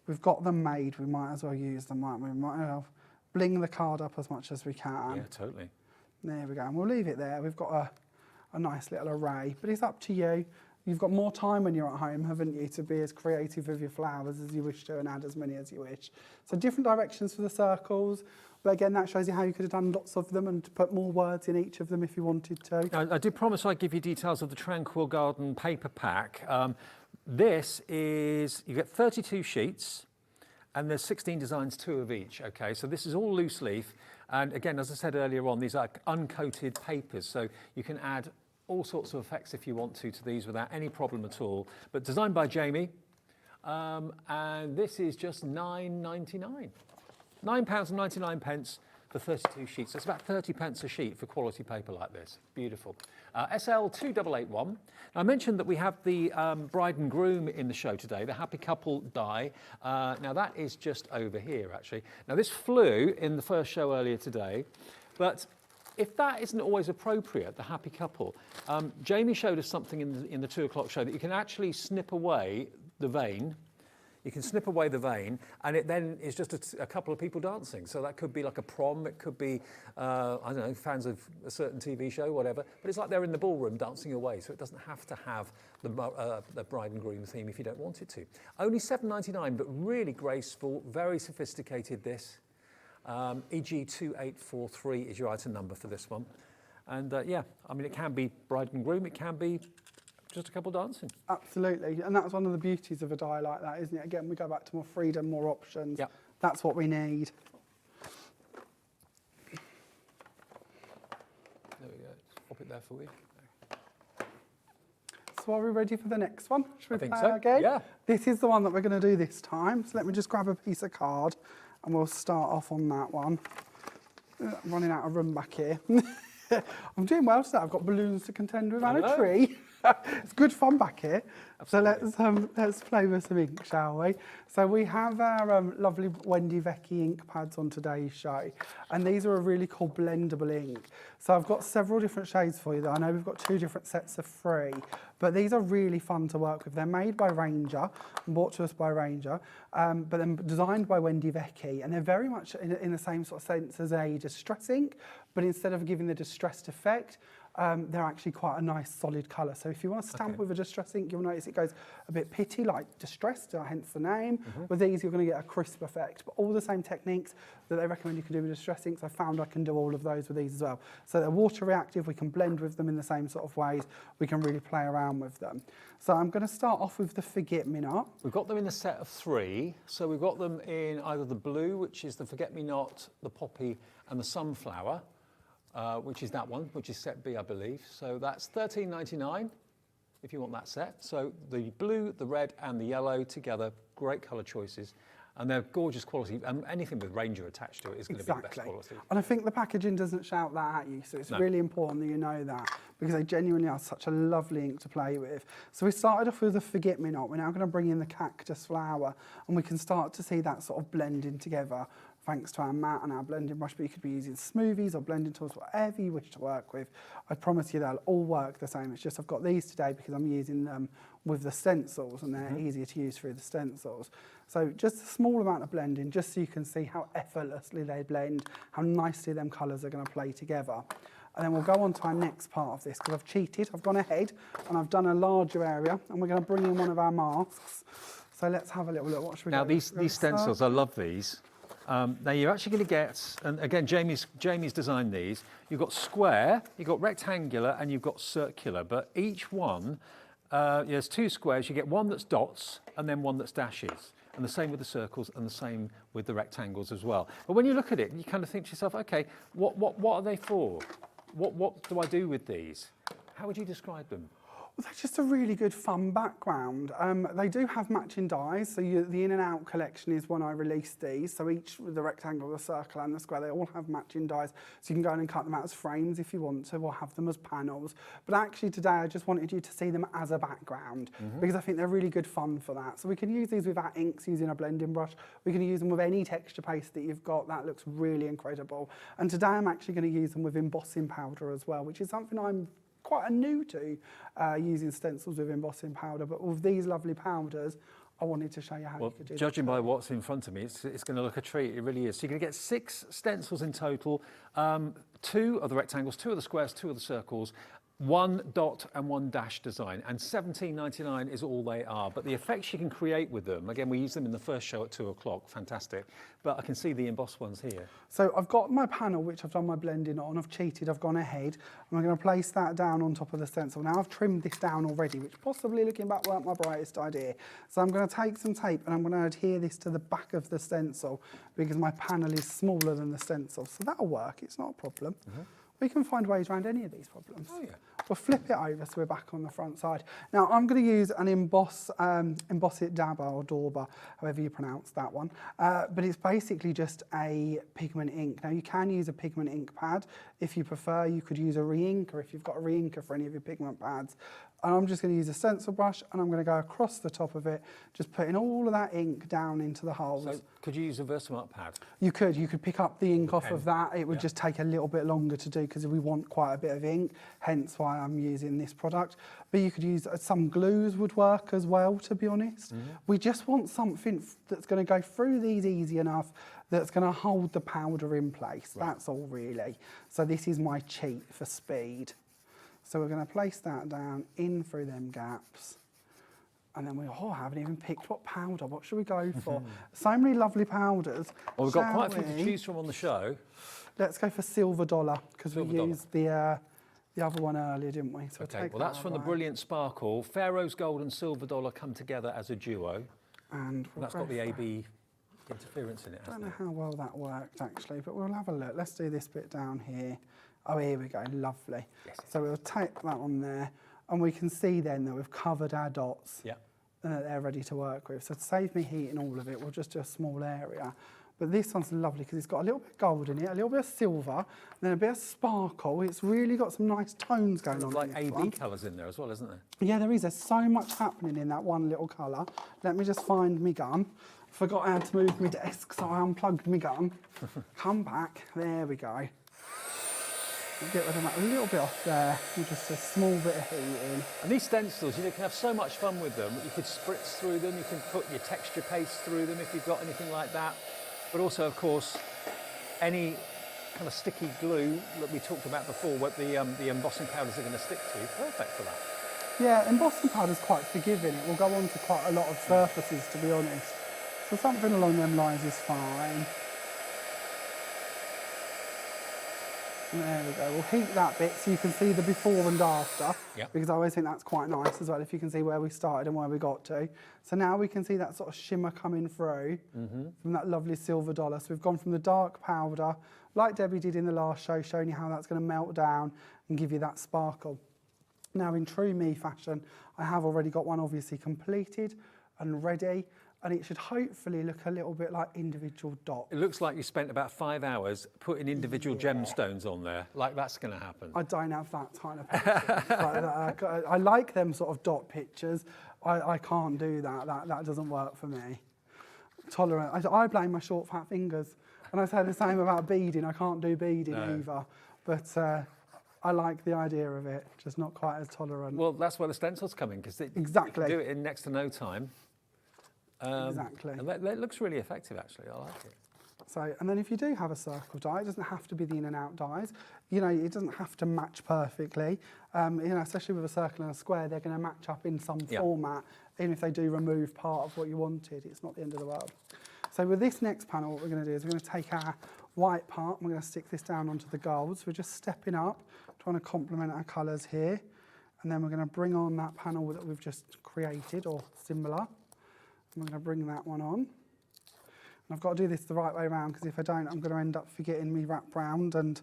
We've got them made, we might as well use them, mightn't we? We might as well bling the card up as much as we can. Yeah, totally. There we go, and we'll leave it there. We've got a nice little array, but it's up to you. You've got more time when you're at home, haven't you, to be as creative with your flowers as you wish to and add as many as you wish. So different directions for the circles, but again, that shows you how you could have done lots of them and put more words in each of them if you wanted to. I did promise I'd give you details of the Tranquil Garden paper pack. This is, you get 32 sheets, and there's 16 designs, 2 of each, okay? So this is all loose leaf, and again, as I said earlier on, these are uncoated papers, so you can add all sorts of effects if you want to these without any problem at all. But designed by Jamie, and this is just £9.99. £9.99 for 32 sheets. That's about 30p a sheet for quality paper like this. Beautiful. SL2881. I mentioned that we have the bride and groom in the show today, the happy couple die. Now that is just over here actually. Now this flew in the first show earlier today, but if that isn't always appropriate, the happy couple, Jamie showed us something in the 2 o'clock show that you can actually snip away the vein. You can snip away the vein, and it then is just a couple of people dancing. So that could be like a prom, it could be, I don't know, fans of a certain TV show, whatever. But it's like they're in the ballroom dancing away, so it doesn't have to have the bride and groom theme if you don't want it to. Only £7.99, but really graceful, very sophisticated this. EG2843 is your item number for this one. And yeah, I mean, it can be bride and groom, it can be just a couple dancing. Absolutely, and that's one of the beauties of a die like that, isn't it? Again, we go back to more freedom, more options. Yep. That's what we need. There we go, let's pop it there for you. So are we ready for the next one? Should we I think play so, again? yeah. This is the one that we're going to do this time. So let me just grab a piece of card and we'll start off on that one. I'm running out of room back here. I'm doing well today. I've got balloons to contend with and a tree. It's good fun back here. Absolutely. So let's play with some ink, shall we? So we have our lovely Wendy Vecchi ink pads on today's show, and these are a really cool blendable ink. So I've got several different shades for you though. I know we've got 2 different sets of 3, but these are really fun to work with. They're made by Ranger, brought to us by Ranger, but then designed by Wendy Vecchi, and they're very much in the same sort of sense as a distress ink, but instead of giving the distressed effect, they're actually quite a nice solid colour. So if you want to stamp with a distress ink, you'll notice it goes a bit pitty, like distressed, hence the name. With these, you're going to get a crisp effect. But all the same techniques that they recommend you can do with distress inks, I found I can do all of those with these as well. So they're water reactive, we can blend with them in the same sort of ways, we can really play around with them. So I'm going to start off with the Forget-Me-Not. We've got them in a set of 3. So we've got them in either the blue, which is the Forget-Me-Not, the poppy and the sunflower. Which is that one, which is set B, I believe. So that's £13.99 if you want that set. So the blue, the red and the yellow together, great colour choices. And they're gorgeous quality. And anything with Ranger attached to it is going to be the best quality. And I think the packaging doesn't shout that at you, so it's really important that you know that, because they genuinely are such a lovely ink to play with. So we started off with the Forget-Me-Not. We're now going to bring in the cactus flower, and we can start to see that sort of blending together, thanks to our matte and our blending brush, but you could be using smoothies or blending tools, whatever you wish to work with. I promise you they'll all work the same. It's just I've got these today because I'm using them with the stencils, and they're easier to use through the stencils. So just a small amount of blending, just so you can see how effortlessly they blend, how nicely them colours are going to play together. And then we'll go on to our next part of this, because I've cheated. I've gone ahead and I've done a larger area, and we're going to bring in one of our masks. So let's have a little look. What should we do? Now these stencils, I love these. Now you're actually going to get, and again Jamie's designed these, you've got square, you've got rectangular and you've got circular, but each one, there's 2 squares, you get one that's dots and then one that's dashes. And the same with the circles and the same with the rectangles as well. But when you look at it, you kind of think to yourself, okay, what are they for? What do I do with these? How would you describe them? Well, they're just a really good fun background. They do have matching dies, so the in and out collection is when I released these. So each, the rectangle, the circle and the square, they all have matching dies. So you can go in and cut them out as frames if you want to, or have them as panels. But actually today I just wanted you to see them as a background because I think they're really good fun for that. So we can use these without inks using a blending brush. We can use them with any texture paste that you've got. That looks really incredible. And today I'm actually going to use them with embossing powder as well, which is something I'm quite new to, using stencils with embossing powder, but with these lovely powders, I wanted to show you how you could do that. Judging by what's in front of me, it's going to look a treat, it really is. So you're going to get 6 stencils in total, 2 of the rectangles, 2 of the squares, 2 of the circles, 1 dot and 1 dash design, and £17.99 is all they are. But the effects you can create with them, again, we use them in the first show at 2 o'clock, fantastic. But I can see the embossed ones here. So I've got my panel, which I've done my blending on. I've cheated, I've gone ahead. And I'm going to place that down on top of the stencil. Now I've trimmed this down already, which possibly, looking back, weren't my brightest idea. So I'm going to take some tape and I'm going to adhere this to the back of the stencil because my panel is smaller than the stencil. So that'll work, it's not a problem. We can find ways around any of these problems. Oh, yeah. We'll flip it over so we're back on the front side. Now I'm going to use an emboss it dabber or dauber, however you pronounce that one. But it's basically just a pigment ink. Now you can use a pigment ink pad if you prefer. You could use a re-inker if you've got a re-inker for any of your pigment pads. And I'm just going to use a stencil brush and I'm going to go across the top of it, just putting all of that ink down into the holes. So could you use a Versamark pad? You could pick up the ink off pen. of that. It would just take a little bit longer to do because we want quite a bit of ink, hence why I'm using this product. But you could use, some glues would work as well, to be honest. We just want something that's going to go through these easy enough, that's going to hold the powder in place. Right. That's all really. So this is my cheat for speed. So we're going to place that down in through them gaps. And then I haven't even picked what powder. What should we go for? So many lovely powders. Well, we've got quite a few to choose from on the show. Let's go for Silver Dollar, because we used the other one earlier, didn't we? So Okay, well that's from the Brilliant Sparkle. Pharaoh's Gold and Silver Dollar come together as a duo. And that's got the AB interference in it, I hasn't don't it? know how well that worked, actually, but we'll have a look. Let's do this bit down here. Oh, here we go, lovely. Yes. So we'll take that on there, and we can see then that we've covered our dots. Yeah. And that they're ready to work with. So to save me heating all of it, we'll just do a small area. But this one's lovely because it's got a little bit of gold in it, a little bit of silver, and then a bit of sparkle. It's really got some nice tones going on. There's like AB colours in there as well, isn't there? Yeah, there is. There's so much happening in that one little colour. Let me just find me gun. Forgot how to move my desk, so I unplugged my gun. Come back. There we go. Get rid of that a little bit off there, and just a small bit of heat in. And these stencils, you can have so much fun with them. You could spritz through them, you can put your texture paste through them if you've got anything like that. But also, of course, any kind of sticky glue that we talked about before, what the embossing powders are going to stick to, perfect for that. Yeah, embossing powder's quite forgiving. It will go on to quite a lot of surfaces, to be honest. So something along them lines is fine. There we go. We'll heat that bit so you can see the before and after, because I always think that's quite nice as well, if you can see where we started and where we got to. So now we can see that sort of shimmer coming through from that lovely Silver Dollar. So we've gone from the dark powder, like Debbie did in the last show, showing you how that's going to melt down and give you that sparkle. Now, in true me fashion, I have already got one obviously completed and ready. And it should hopefully look a little bit like individual dots. It looks like you spent about 5 hours putting individual gemstones on there, like that's going to happen. I don't have that kind of picture. I like them sort of dot pictures. I can't do that. That doesn't work for me. Tolerant. I blame my short, fat fingers. And I say the same about beading. I can't do beading either. But I like the idea of it, just not quite as tolerant. Well, that's where the stencils come in, because you exactly can do it in next to no time. Exactly. And that looks really effective, actually. I like it. So, and then if you do have a circle die, it doesn't have to be the in and out dies. You know, it doesn't have to match perfectly. You know, especially with a circle and a square, they're going to match up in some format. Even if they do remove part of what you wanted, it's not the end of the world. So with this next panel, what we're going to do is we're going to take our white part and we're going to stick this down onto the gold. So we're just stepping up, trying to complement our colours here. And then we're going to bring on that panel that we've just created, or similar. I'm going to bring that one on. And I've got to do this the right way around, because if I don't, I'm going to end up forgetting me wrap round and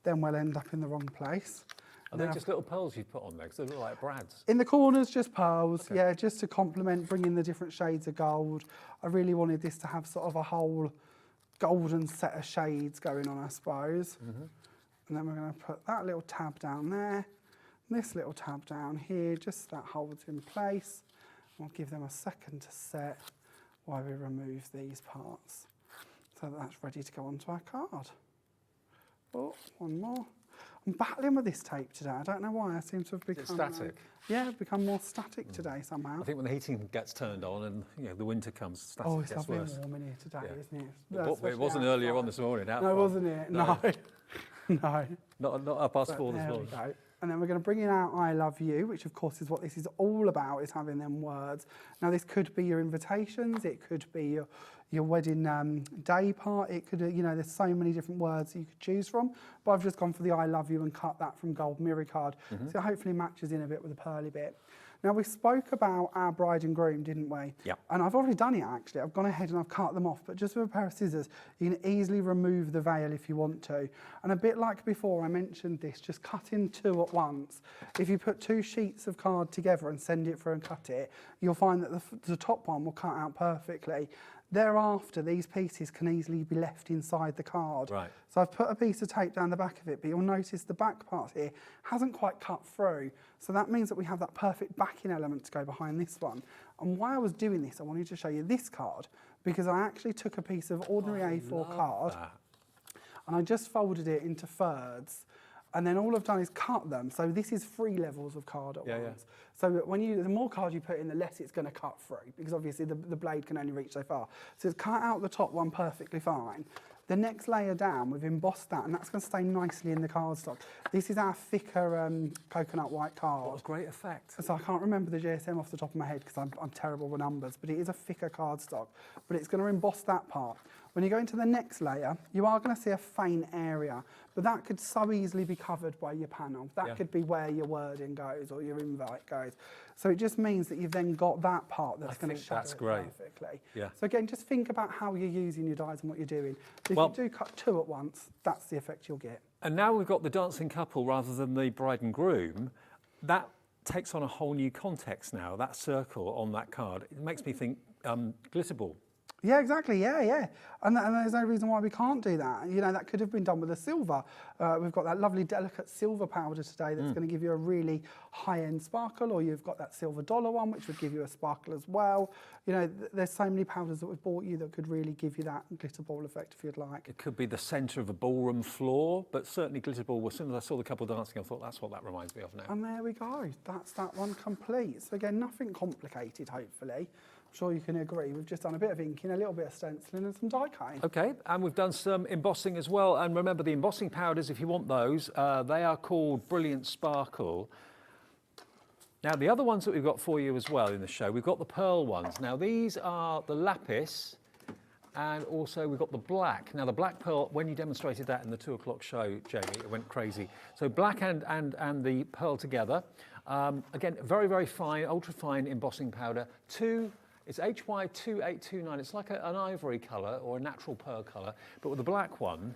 then we'll end up in the wrong place. Are they just little pearls you've put on there? Because they look like brads. In the corners, just pearls, yeah, just to complement, bring in the different shades of gold. I really wanted this to have sort of a whole golden set of shades going on, I suppose. And then we're going to put that little tab down there, this little tab down here, just so that holds in place. We'll give them a second to set while we remove these parts. So that's ready to go onto our card. Oh, one more. I'm battling with this tape today. I don't know why. I seem to have become static? Yeah, become more static today somehow. I think when the heating gets turned on and the winter comes, static Oh, it's gets lovely worse. warm in here today, isn't it? It wasn't earlier on this morning. No, wasn't it? No. No. Not up past 4 this There we morning. go. And then we're going to bring in our I love you, which of course is what this is all about, is having them words. Now this could be your invitations, it could be your wedding day part, it could, there's so many different words that you could choose from, but I've just gone for the I love you and cut that from gold mirror card. So it hopefully matches in a bit with the pearly bit. Now we spoke about our bride and groom, didn't we? Yeah. And I've already done it actually. I've gone ahead and I've cut them off, but just with a pair of scissors, you can easily remove the veil if you want to. And a bit like before, I mentioned this, just cut in 2 at once. If you put 2 sheets of card together and send it through and cut it, you'll find that the top one will cut out perfectly. Thereafter, these pieces can easily be left inside the card. Right. So I've put a piece of tape down the back of it, but you'll notice the back part here hasn't quite cut through. So that means that we have that perfect backing element to go behind this one. And while I was doing this, I wanted to show you this card, because I actually took a piece of ordinary A4 card and I just folded it into thirds. And then all I've done is cut them. So this is 3 levels of card at once. So when the more card you put in, the less it's going to cut through, because obviously the blade can only reach so far. So it's cut out the top one perfectly fine. The next layer down, we've embossed that, and that's going to stay nicely in the cardstock. This is our thicker coconut white card. What a great effect. So I can't remember the GSM off the top of my head because I'm terrible with numbers, but it is a thicker cardstock. But it's going to emboss that part. When you go into the next layer, you are going to see a faint area, but that could so easily be covered by your panel. That could be where your wording goes or your invite goes. So it just means that you've then got that part that's going to shadow that's it great. perfectly. Yeah. So again, just think about how you're using your dies and what you're doing. So if you do cut 2 at once, that's the effect you'll get. And now we've got the dancing couple rather than the bride and groom. That takes on a whole new context now, that circle on that card. It makes me think glitter ball. Yeah, exactly. Yeah. And there's no reason why we can't do that. That could have been done with a silver. We've got that lovely delicate silver powder today that's going to give you a really high-end sparkle, or you've got that silver dollar one, which would give you a sparkle as well. There's so many powders that we've bought you that could really give you that glitter ball effect if you'd like. It could be the centre of a ballroom floor, but certainly glitter ball. As soon as I saw the couple dancing, I thought that's what that reminds me of now. And there we go. That's that one complete. So again, nothing complicated, hopefully. I'm sure you can agree. We've just done a bit of inking, a little bit of stenciling and some die cutting. Okay, and we've done some embossing as well. And remember, the embossing powders, if you want those, they are called Brilliant Sparkle. Now, the other ones that we've got for you as well in the show, we've got the pearl ones. Now, these are the lapis, and also we've got the black. Now, the black pearl, when you demonstrated that in the 2 o'clock show, Jamie, it went crazy. So black and the pearl together. Again, very, very fine, ultra fine embossing powder. It's HY2829. It's like an ivory colour or a natural pearl colour, but with the black one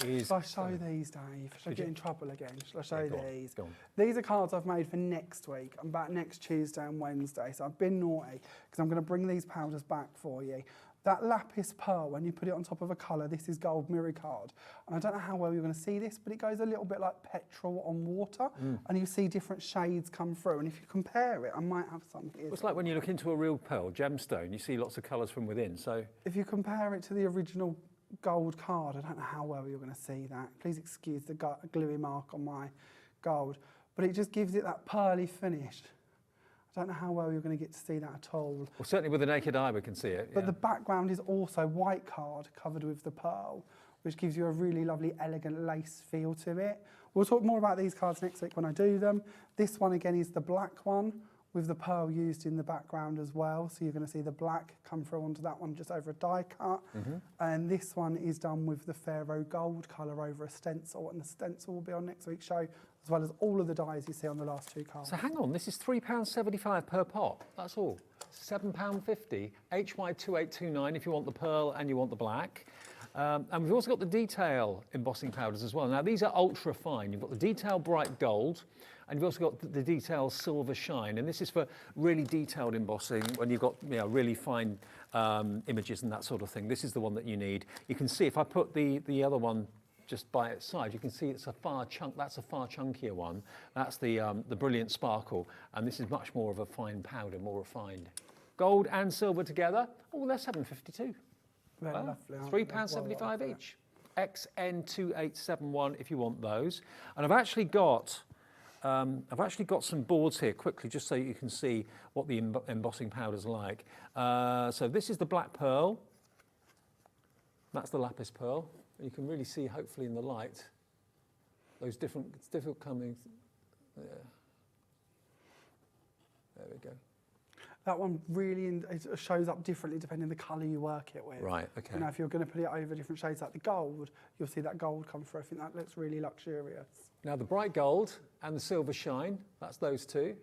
is... Shall I show these, Dave? Shall I get in trouble again? Shall I show you these? Go on. These are cards I've made for next week. I'm back next Tuesday and Wednesday, so I've been naughty because I'm going to bring these powders back for you. That lapis pearl, when you put it on top of a colour, this is gold mirror card. And I don't know how well you're going to see this, but it goes a little bit like petrol on water, and you see different shades come through. And if you compare it, I might have some here. It's like when you look into a real pearl gemstone, you see lots of colours from within. So if you compare it to the original gold card, I don't know how well you're going to see that. Please excuse the gluey mark on my gold, but it just gives it that pearly finish. I don't know how well you're going to get to see that at all. Well, certainly with the naked eye we can see it. But the background is also white card covered with the pearl, which gives you a really lovely, elegant lace feel to it. We'll talk more about these cards next week when I do them. This one again is the black one with the pearl used in the background as well. So you're going to see the black come through onto that one just over a die cut. And this one is done with the Pharaoh gold colour over a stencil, and the stencil will be on next week's show, as well as all of the dies you see on the last 2 cards. So hang on, this is £3.75 per pot, that's all. £7.50, HY2829 if you want the pearl and you want the black. And we've also got the detail embossing powders as well. Now these are ultra fine. You've got the detail bright gold, and you've also got the detail silver shine. And this is for really detailed embossing when you've got really fine images and that sort of thing. This is the one that you need. You can see if I put the other one just by its side, you can see it's a far that's a far chunkier one. That's the brilliant sparkle, and this is much more of a fine powder, more refined. Gold and silver together. Oh, they're £7.52. They're Well, lovely. £3.75 each. XN2871 if you want those. And I've actually got some boards here quickly, just so you can see what the embossing powder's like. So this is the black pearl. That's the lapis pearl. You can really see, hopefully, in the light, those different. It's difficult coming. Yeah. There we go. That one really it shows up differently depending on the colour you work it with. Right, okay. You know, if you're going to put it over different shades like the gold, you'll see that gold come through. I think that looks really luxurious. Now the bright gold and the silver shine, that's those two.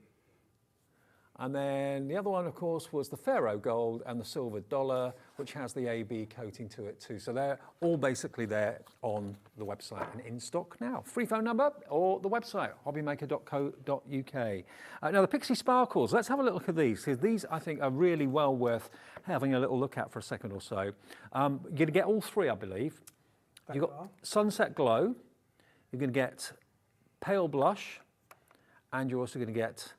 And then the other one, of course, was the Pharaoh gold and the silver dollar, which has the AB coating to it too. So they're all basically there on the website and in stock now. Free phone number or the website, hobbymaker.co.uk. Now the Pixie Sparkles, let's have a look at these, because these I think are really well worth having a little look at for a second or so. You're going to get all three, I believe. You've got Sunset Glow, you're going to get Pale Blush, and you're also going to get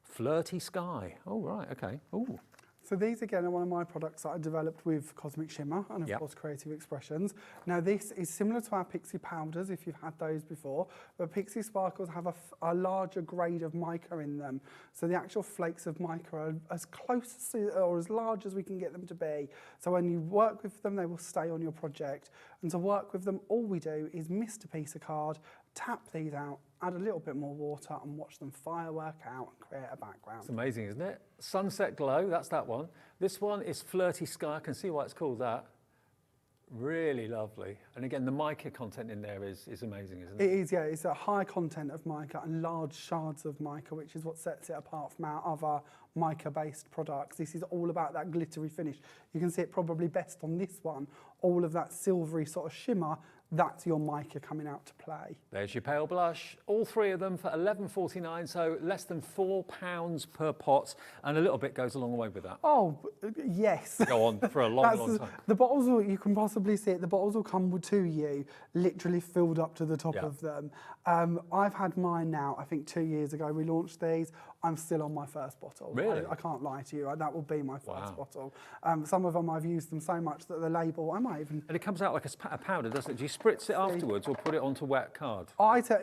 Flirty Sky. Oh, right, okay. Ooh. So these, again, are one of my products that I developed with Cosmic Shimmer and, of course, Creative Expressions. Now, this is similar to our Pixie Powders, if you've had those before, but Pixie Sparkles have a larger grade of mica in them. So the actual flakes of mica are as close to, or as large as we can get them to be. So when you work with them, they will stay on your project. And to work with them, all we do is mist a piece of card, tap these out, add a little bit more water and watch them firework out and create a background. It's amazing, isn't it? Sunset Glow, that's that one. This one is Flirty Sky. I can see why it's called that. Really lovely. And again, the mica content in there is amazing, isn't it? It is, yeah. It's a high content of mica and large shards of mica, which is what sets it apart from our other mica-based products. This is all about that glittery finish. You can see it probably best on this one. All of that silvery sort of shimmer, that's your mica coming out to play. There's your Pale Blush. All three of them for £11.49, so less than £4 per pot, and a little bit goes a long way with that. Oh, yes. Go on for a long time. The bottles, you can possibly see it, the bottles will come to you literally filled up to the top of them. I've had mine now, I think 2 years ago we launched these. I'm still on my first bottle. Really? I can't lie to you, that will be my first bottle. Some of them I've used them so much that the label, I might even... And it comes out like a powder, doesn't it? Do you spritz it afterwards or put it onto wet card?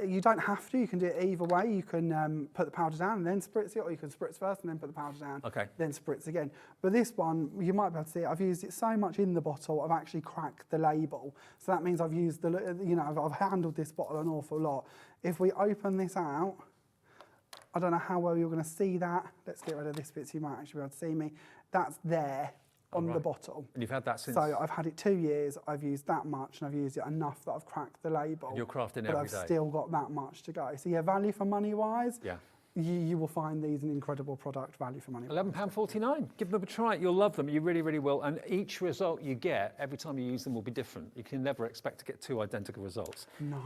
You don't have to, you can do it either way. You can put the powder down and then spritz it, or you can spritz first and then put the powder down, then spritz again. But this one, you might be able to see it, I've used it so much in the bottle, I've actually cracked the label. So that means I've used I've handled this bottle an awful lot. If we open this out, I don't know how well you're going to see that. Let's get rid of this bit so you might actually be able to see me. That's there on the bottle. And you've had that since? So I've had it 2 years, I've used that much, and I've used it enough that I've cracked the label. And you're crafting but every I've day. still got that much to go. So yeah, value for money wise, Yeah. you will find these an incredible product, value for money. £11.49. Give them a try. You'll love them. You really, really will. And each result you get, every time you use them, will be different. You can never expect to get two identical results. No.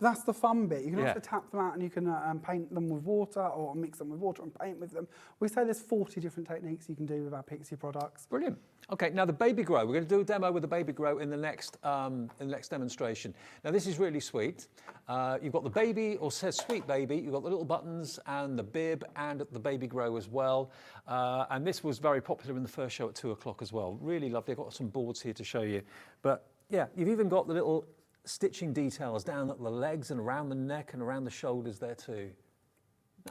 That's the fun bit. You can also tap them out and you can paint them with water or mix them with water and paint with them. We say there's 40 different techniques you can do with our Pixie products. Brilliant. Okay, now the Baby Grow. We're going to do a demo with the Baby Grow in the next demonstration. Now this is really sweet. You've got the baby, or says Sweet Baby. You've got the little buttons and the bib and the Baby Grow as well. And this was very popular in the first show at 2 o'clock as well. Really lovely. I've got some boards here to show you. But yeah, you've even got the little stitching details down at the legs and around the neck and around the shoulders there too.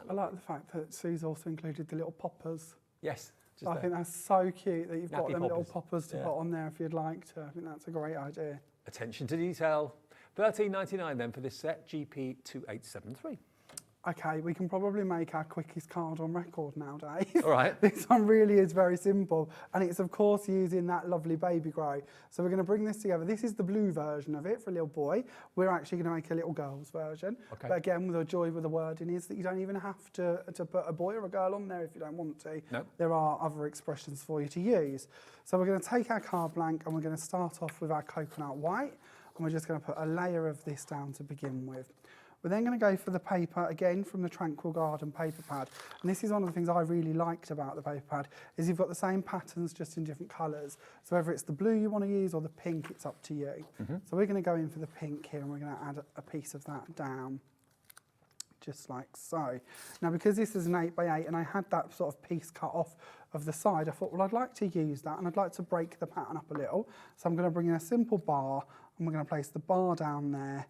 I like the fact that Sue's also included the little poppers. Yes. I think that's so cute that you've got Nappy them poppers. little poppers to put on there if you'd like to. I think that's a great idea. Attention to detail. £13.99 then for this set, GP2873. Okay, we can probably make our quickest card on record nowadays. All right. This one really is very simple, and it's of course using that lovely baby grow. So we're going to bring this together. This is the blue version of it for a little boy. We're actually going to make a little girl's version. Okay. But again, the joy with the wording is that you don't even have to put a boy or a girl on there if you don't want to. Nope. There are other expressions for you to use. So we're going to take our card blank and we're going to start off with our coconut white, and we're just going to put a layer of this down to begin with. We're then going to go for the paper, again, from the Tranquil Garden paper pad. And this is one of the things I really liked about the paper pad, is you've got the same patterns, just in different colours. So whether it's the blue you want to use or the pink, it's up to you. So we're going to go in for the pink here, and we're going to add a piece of that down, just like so. Now, because this is an 8x8, and I had that sort of piece cut off of the side, I thought, well, I'd like to use that, and I'd like to break the pattern up a little. So I'm going to bring in a simple bar, and we're going to place the bar down there,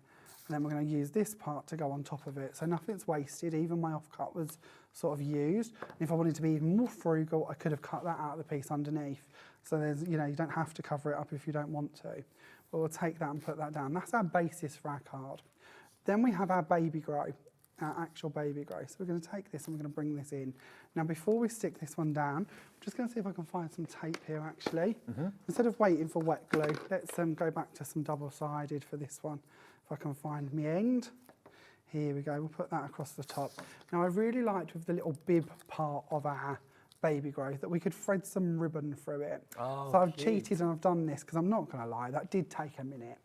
and then we're going to use this part to go on top of it. So nothing's wasted, even my offcut was sort of used. And if I wanted to be even more frugal, I could have cut that out of the piece underneath. So there's, you know, you don't have to cover it up if you don't want to. But we'll take that and put that down. That's our basis for our card. Then we have our baby grow, our actual baby grow. So we're going to take this and we're going to bring this in. Now, before we stick this one down, I'm just going to see if I can find some tape here, actually. Instead of waiting for wet glue, let's go back to some double-sided for this one. If I can find my end. Here we go, we'll put that across the top. Now, I really liked with the little bib part of our baby growth that we could thread some ribbon through it. Oh, so I've cute. cheated and I've done this, because I'm not going to lie, that did take a minute.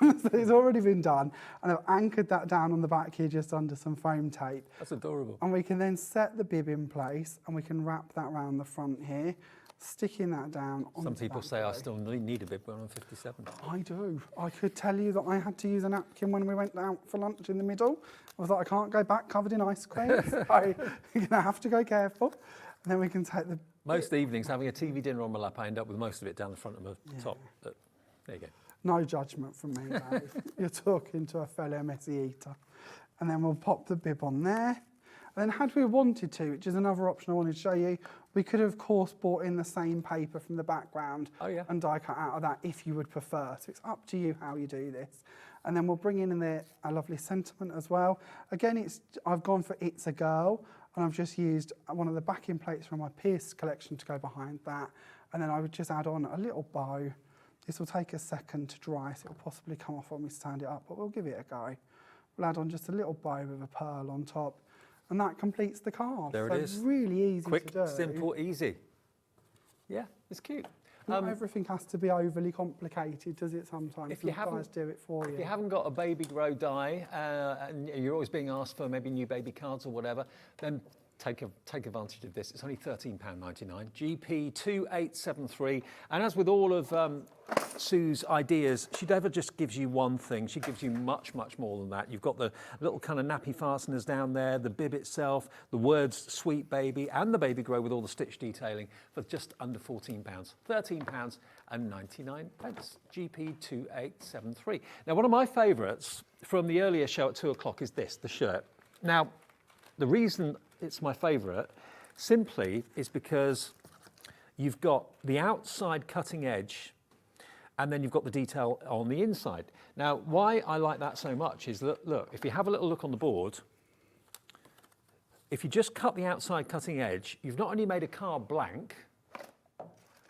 So it's already been done, and I've anchored that down on the back here just under some foam tape. That's adorable. And we can then set the bib in place, and we can wrap that around the front here, sticking that down on Some people that say I grow. still need a bib when I'm 57. I do. I could tell you that I had to use a napkin when we went out for lunch in the middle. I was like, I can't go back covered in ice cream, so you're going to have to go careful. And then we can take the... Most evenings, having a TV dinner on my lap, I end up with most of it down the front of my top. But there you go. No judgment from me, Dave. You're talking to a fellow messy eater. And then we'll pop the bib on there. And then had we wanted to, which is another option I wanted to show you, we could have, of course, brought in the same paper from the background and die cut out of that if you would prefer. So it's up to you how you do this. And then we'll bring in there a lovely sentiment as well. Again, I've gone for It's a Girl, and I've just used one of the backing plates from my Pierce collection to go behind that. And then I would just add on a little bow. This will take a second to dry, so it'll possibly come off when we stand it up, but we'll give it a go. We'll add on just a little bow with a pearl on top, and that completes the card. There so it is. Really easy Quick, to do. simple, easy. Yeah, it's cute. Not everything has to be overly complicated, does it sometimes? If you Some guys do it for you. If you haven't got a baby grow die and you're always being asked for maybe new baby cards or whatever, then take advantage of this. It's only £13.99, GP2873. And as with all of Sue's ideas, she never just gives you one thing. She gives you much, much more than that. You've got the little kind of nappy fasteners down there, the bib itself, the words Sweet Baby, and the baby grow with all the stitch detailing for just under £14. £13.99, GP2873. Now, one of my favourites from the earlier show at 2 o'clock is this, the shirt. Now, the reason it's my favourite simply is because you've got the outside cutting edge and then you've got the detail on the inside. Now, why I like that so much is that, look, if you have a little look on the board, if you just cut the outside cutting edge, you've not only made a card blank,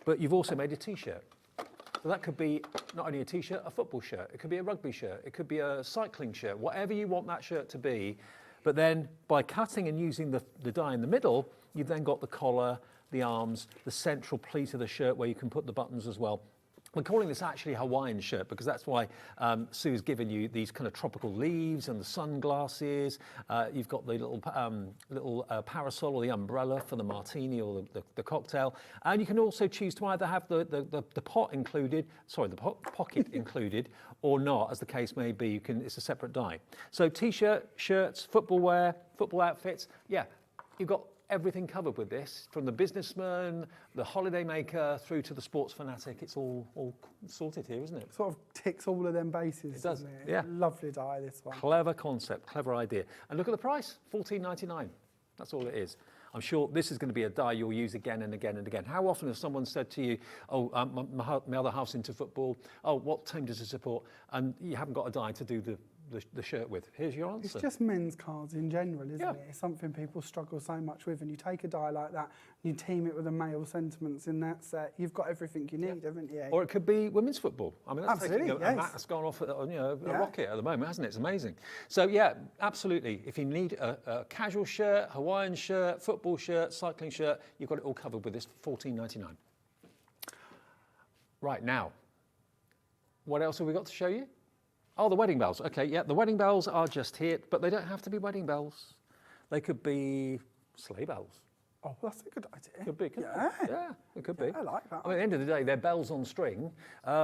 but you've also made a t-shirt. So that could be not only a t-shirt, a football shirt, it could be a rugby shirt, it could be a cycling shirt, whatever you want that shirt to be. But then by cutting and using the die in the middle, you've then got the collar, the arms, the central pleat of the shirt where you can put the buttons as well. We're calling this actually a Hawaiian shirt because that's why Sue's given you these kind of tropical leaves and the sunglasses. You've got the little parasol or the umbrella for the martini or the cocktail. And you can also choose to either have the pot included, sorry, the pocket included or not, as the case may be. It's a separate die. So t-shirt, shirts, football wear, football outfits. Yeah, you've got everything covered with this, from the businessman, the holiday maker, through to the sports fanatic. It's all sorted here, isn't it? Sort of ticks all of them bases. It does, doesn't it? yeah. Lovely die, this one. Clever concept, clever idea. And look at the price, £14.99. That's all it is. I'm sure this is going to be a die you'll use again and again and again. How often has someone said to you, oh, my other half's into football, oh, what team does it support? And you haven't got a die to do the the shirt with? Here's your answer. It's just men's cards in general, isn't Yeah. it? It's something people struggle so much with, and you take a die like that, you team it with the male sentiments in that set, you've got everything you need, haven't you? Or it could be women's football. I mean, that's Absolutely, taking yes. that's gone off a Yeah. rocket at the moment, hasn't it? It's amazing. So yeah, absolutely. If you need a casual shirt, Hawaiian shirt, football shirt, cycling shirt, you've got it all covered with this for $14.99. Right, now, what else have we got to show you? Oh, the wedding bells. Okay, yeah, the wedding bells are just here, but they don't have to be wedding bells. They could be sleigh bells. Oh, that's a good idea. Could be, couldn't Yeah. it? Yeah, it could be. I like that. I mean, at the end of the day, they're bells on string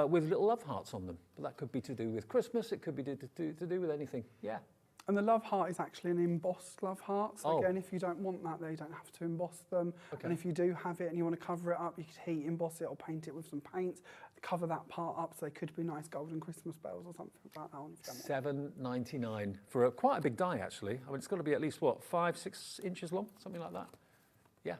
with little love hearts on them. But that could be to do with Christmas. It could be to do with anything. Yeah. And the love heart is actually an embossed love heart. So Oh. again, if you don't want that, they don't have to emboss them. Okay. And if you do have it and you want to cover it up, you could heat emboss it or paint it with some paint. Cover that part up, so they could be nice golden Christmas bells or something like that on. If you don't want. $7.99 for quite a big die, actually. I mean, it's got to be at least, what, 5-6 inches long? Something like that. Yeah.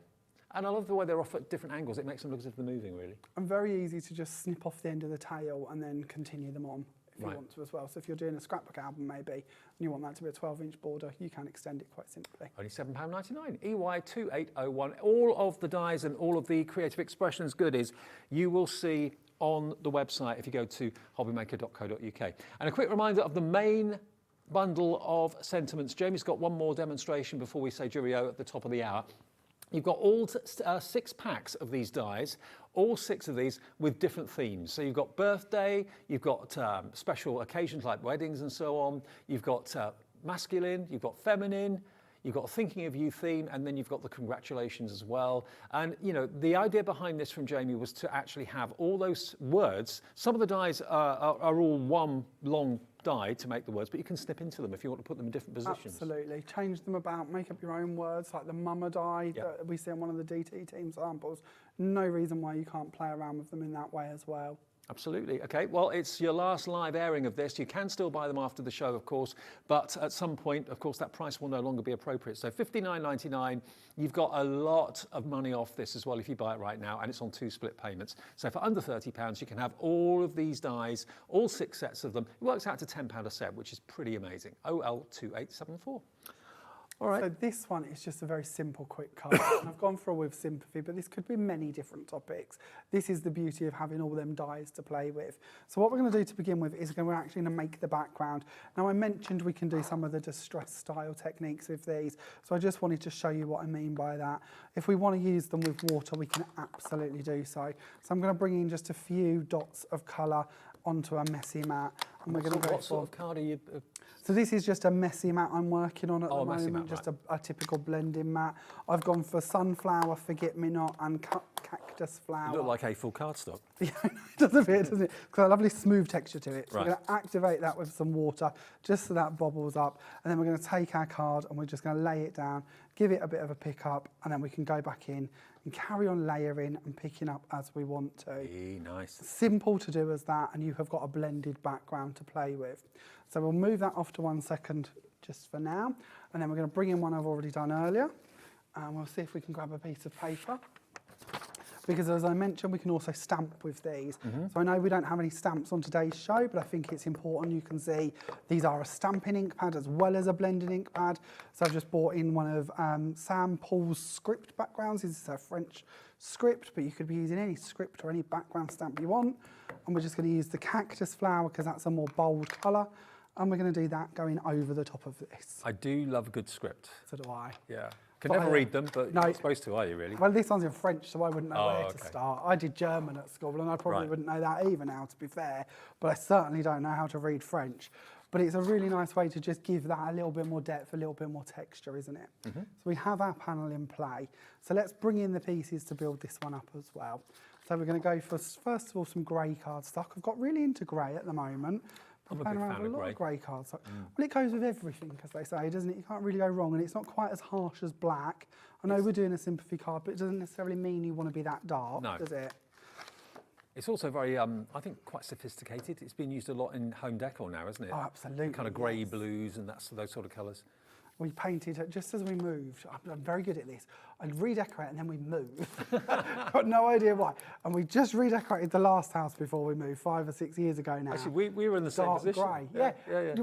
And I love the way they're off at different angles. It makes them look as if they're moving, really. And very easy to just snip off the end of the tail and then continue them on if Right. you want to as well. So if you're doing a scrapbook album maybe, and you want that to be a 12-inch border, you can extend it quite simply. Only £7.99. EY2801. All of the dies and all of the creative expressions goodies you will see on the website if you go to hobbymaker.co.uk. And a quick reminder of the main bundle of sentiments. Jamie's got one more demonstration before we say cheerio at the top of the hour. You've got all 6 packs of these dies, all 6 of these with different themes. So you've got birthday, you've got special occasions like weddings and so on, you've got masculine, you've got feminine, you've got a thinking of you theme, and then you've got the congratulations as well. And you know, the idea behind this from Jamie was to actually have all those words. Some of the dies are all one long die to make the words, but you can snip into them if you want to put them in different positions. Absolutely. Change them about, make up your own words, like the mama die that we see on one of the DT team samples. No reason why you can't play around with them in that way as well. Absolutely. Okay, well, it's your last live airing of this. You can still buy them after the show, of course, but at some point, of course, that price will no longer be appropriate. So $59.99, you've got a lot of money off this as well if you buy it right now, and it's on 2 split payments. So for under £30, you can have all of these dies, all 6 sets of them. It works out to £10 a set, which is pretty amazing. OL2874. All right. So this one is just a very simple, quick card. And I've gone for a with sympathy, but this could be many different topics. This is the beauty of having all them dies to play with. So what we're going to do to begin with is we're actually going to make the background. Now I mentioned we can do some of the distress style techniques with these. So I just wanted to show you what I mean by that. If we want to use them with water, we can absolutely do so. So I'm going to bring in just a few dots of colour onto a messy mat. And we're going to go What sort of card are you... So this is just a messy mat I'm working on at the a messy moment, mat, just a typical blending mat. I've gone for sunflower, forget-me-not and cactus flower. You look like a full cardstock. Yeah, it does a bit, doesn't it? It's got a lovely smooth texture to it. So Right. we're going to activate that with some water, just so that bobbles up. And then we're going to take our card and we're just going to lay it down, give it a bit of a pick up, and then we can go back in and carry on layering and picking up as we want to. Nice. Simple to do as that, and you have got a blended background to play with. So we'll move that off to 1 second just for now, and then we're going to bring in one I've already done earlier, and we'll see if we can grab a piece of paper. Because as I mentioned, we can also stamp with these. So I know we don't have any stamps on today's show, but I think it's important you can see these are a stamping ink pad as well as a blending ink pad. So I've just bought in one of Sam Paul's script backgrounds. This is a French script, but you could be using any script or any background stamp you want. And we're just going to use the cactus flower because that's a more bold colour. And we're going to do that going over the top of this. I do love a good script. So do I. Yeah. Can But never I- read them, but No. you're not supposed to, are you, really? Well, this one's in French, so I wouldn't know where to okay. start. I did German at school, and I probably Right. wouldn't know that either now, to be fair. But I certainly don't know how to read French. But it's a really nice way to just give that a little bit more depth, a little bit more texture, isn't it? So we have our panel in play. So let's bring in the pieces to build this one up as well. So we're going to go for, first of all, some grey cardstock. I've got really into grey at the moment. I'm a playing big around fan with of a lot grey. of grey cardstock. Well, it goes with everything, as they say, doesn't it? You can't really go wrong, and it's not quite as harsh as black. I know we're doing a sympathy card, but it doesn't necessarily mean you want to be that dark, No. does it? It's also very, I think, quite sophisticated. It's been used a lot in home decor now, isn't it? Oh, absolutely. Kind of grey yes. blues and those sort of colours. we painted, just as we moved, I'm very good at this, I'd redecorate and then we move. Got no idea why. And we just redecorated the last house before we moved, 5 or 6 years ago now. Actually, we were in the same Dark position. grey. Yeah.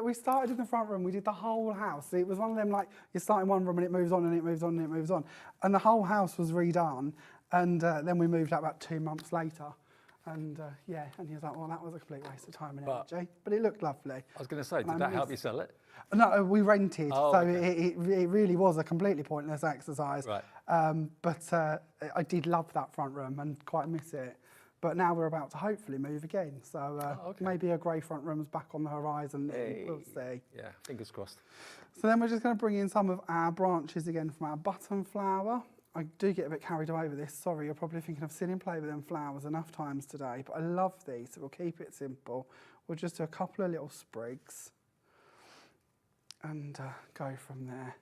We started in the front room, we did the whole house. It was one of them, like, you start in one room and it moves on and it moves on and it moves on. And the whole house was redone. And then we moved out about 2 months later. And and he was like, well, that was a complete waste of time and energy. But it looked lovely. I was going to say, did that help you sell it? No, we rented, Oh, so okay. it really was a completely pointless exercise. Right. But I did love that front room and quite miss it. But now we're about to hopefully move again, so okay. maybe a grey front room's back on the horizon. Hey. We'll see. Yeah, fingers crossed. So then we're just going to bring in some of our branches again from our button flower. I do get a bit carried away with this. Sorry, you're probably thinking I've seen him play with them flowers enough times today, but I love these, so we'll keep it simple. We'll just do a couple of little sprigs and go from there.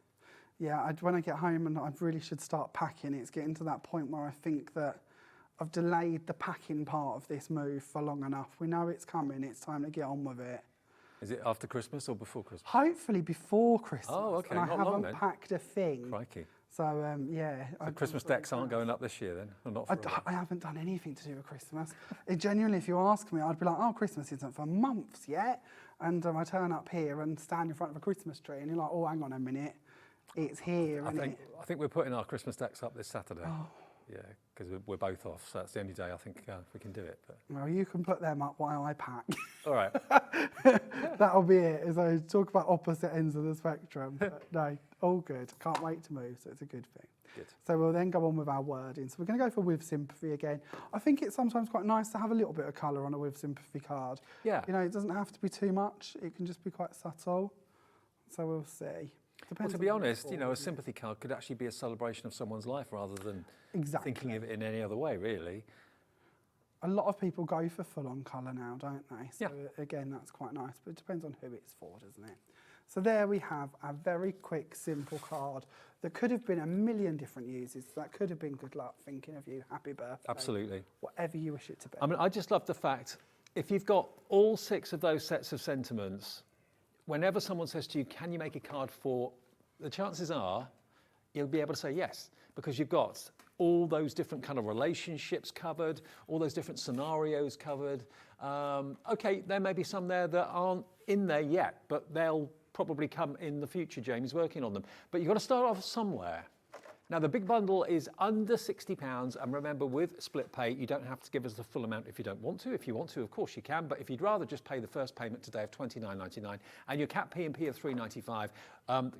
Yeah, when I get home, and I really should start packing, it's getting to that point where I think that I've delayed the packing part of this move for long enough. We know it's coming, it's time to get on with it. Is it after Christmas or before Christmas? Hopefully before Christmas. Oh, okay, And I not long haven't then. packed a thing. Crikey. So, yeah. The Christmas decks aren't going up this year then? Or not for a while? I haven't done anything to do with Christmas. Genuinely, if you ask me, I'd be like, oh, Christmas isn't for months yet. And I turn up here and stand in front of a Christmas tree and you're like, oh, hang on a minute. It's here, isn't it? I think we're putting our Christmas decks up this Saturday. Oh. Yeah, because we're both off, so that's the only day I think we can do it. But. Well, you can put them up while I pack. All right. That'll be it. So talk about opposite ends of the spectrum. But no, all good. Can't wait to move, so it's a good thing. Good. So we'll then go on with our wording. So we're going to go for With Sympathy again. I think it's sometimes quite nice to have a little bit of colour on a With Sympathy card. Yeah. You know, it doesn't have to be too much. It can just be quite subtle. So we'll see. Well, Depends to on be what you're honest, for, you know, a doesn't it? sympathy card could actually be a celebration of someone's life rather than Exactly. thinking of it in any other way, really. A lot of people go for full-on colour now, don't they? So Yeah. again, that's quite nice, but it depends on who it's for, doesn't it? So there we have a very quick, simple card that could have been a million different uses. That could have been good luck, thinking of you, happy birthday. Absolutely. Whatever you wish it to be. I mean, I just love the fact, if you've got all 6 of those sets of sentiments, whenever someone says to you, can you make a card for, the chances are you'll be able to say yes, because you've got all those different kind of relationships covered, all those different scenarios covered. Okay, there may be some there that aren't in there yet, but they'll probably come in the future. Jamie's working on them. But you've got to start off somewhere. Now, the big bundle is under £60, and remember, with split pay, you don't have to give us the full amount if you don't want to. If you want to, of course you can, but if you'd rather just pay the first payment today of £29.99 and your cap P&P of £3.95,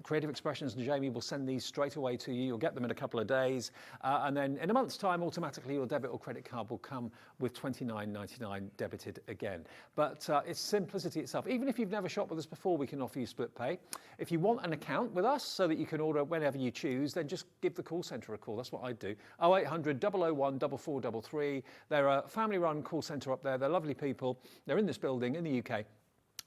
Creative Expressions and Jamie will send these straight away to you. You'll get them in a couple of days, and then in a month's time, automatically your debit or credit card will come with £29.99 debited again. But it's simplicity itself. Even if you've never shopped with us before, we can offer you split pay. If you want an account with us so that you can order whenever you choose, then just give the call centre a call. That's what I do. 0800 001 4433. They're a family-run call centre up there. They're lovely people. They're in this building in the UK.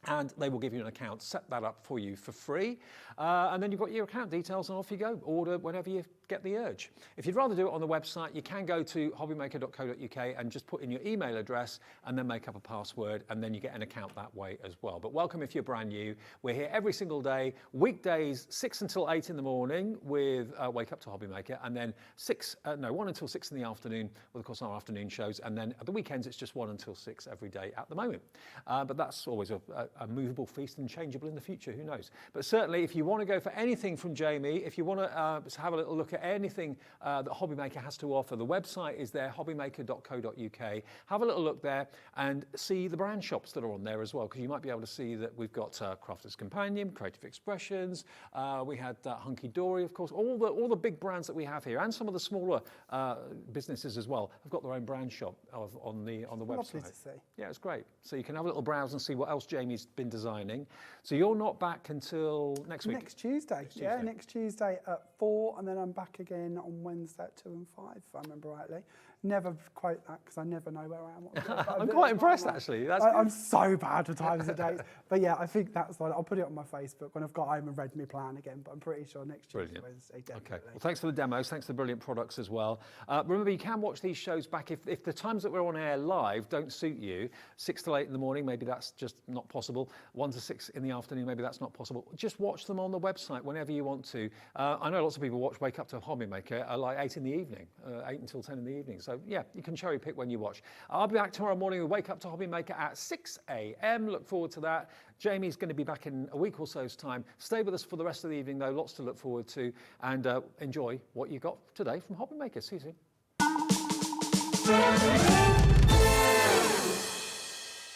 And they will give you an account, set that up for you for free. And then you've got your account details and off you go. Order whenever you get the urge. If you'd rather do it on the website, you can go to hobbymaker.co.uk and just put in your email address and then make up a password, and then you get an account that way as well. But welcome if you're brand new. We're here every single day, weekdays 6 until 8 in the morning with Wake Up to HobbyMaker, and then 1 until 6 in the afternoon with, of course, our afternoon shows. And then at the weekends, it's just 1 until 6 every day at the moment. But that's always a movable feast and changeable in the future, who knows. But certainly, if you want to go for anything from Jamie, if you want to have a little look at anything that HobbyMaker has to offer, the website is there, hobbymaker.co.uk. Have a little look there and see the brand shops that are on there as well, because you might be able to see that we've got Crafter's Companion, Creative Expressions, we had Hunky Dory, of course, all the big brands that we have here, and some of the smaller businesses as well have got their own brand shop on the website. Lovely to see. Yeah, it's great. So you can have a little browse and see what else Jamie's been designing. So you're not back until next week? Next Tuesday. Yeah, next Tuesday at 4, and then I'm back back again on Wednesday at 2 and 5, if I remember rightly. Never quote that because I never know where I am. I'm quite impressed, actually. I'm so bad with times and dates. But yeah, I think that's like, I'll put it on my Facebook when I've got home and read my plan again, but I'm pretty sure next Tuesday, Wednesday, definitely. Okay, well, thanks for the demos, thanks for the brilliant products as well. Remember, you can watch these shows back if the times that we're on air live don't suit you. 6 till 8 in the morning, maybe that's just not possible. 1 to 6 in the afternoon, maybe that's not possible. Just watch them on the website whenever you want to. I know lots of people Wake Up to HobbyMaker like 8 in the evening, 8 until 10 in the evening. So yeah, you can cherry pick when you watch. I'll be back tomorrow morning with Wake Up to HobbyMaker at 6 a.m. Look forward to that. Jamie's going to be back in a week or so's time. Stay with us for the rest of the evening though, lots to look forward to, and enjoy what you got today from HobbyMaker. See you soon.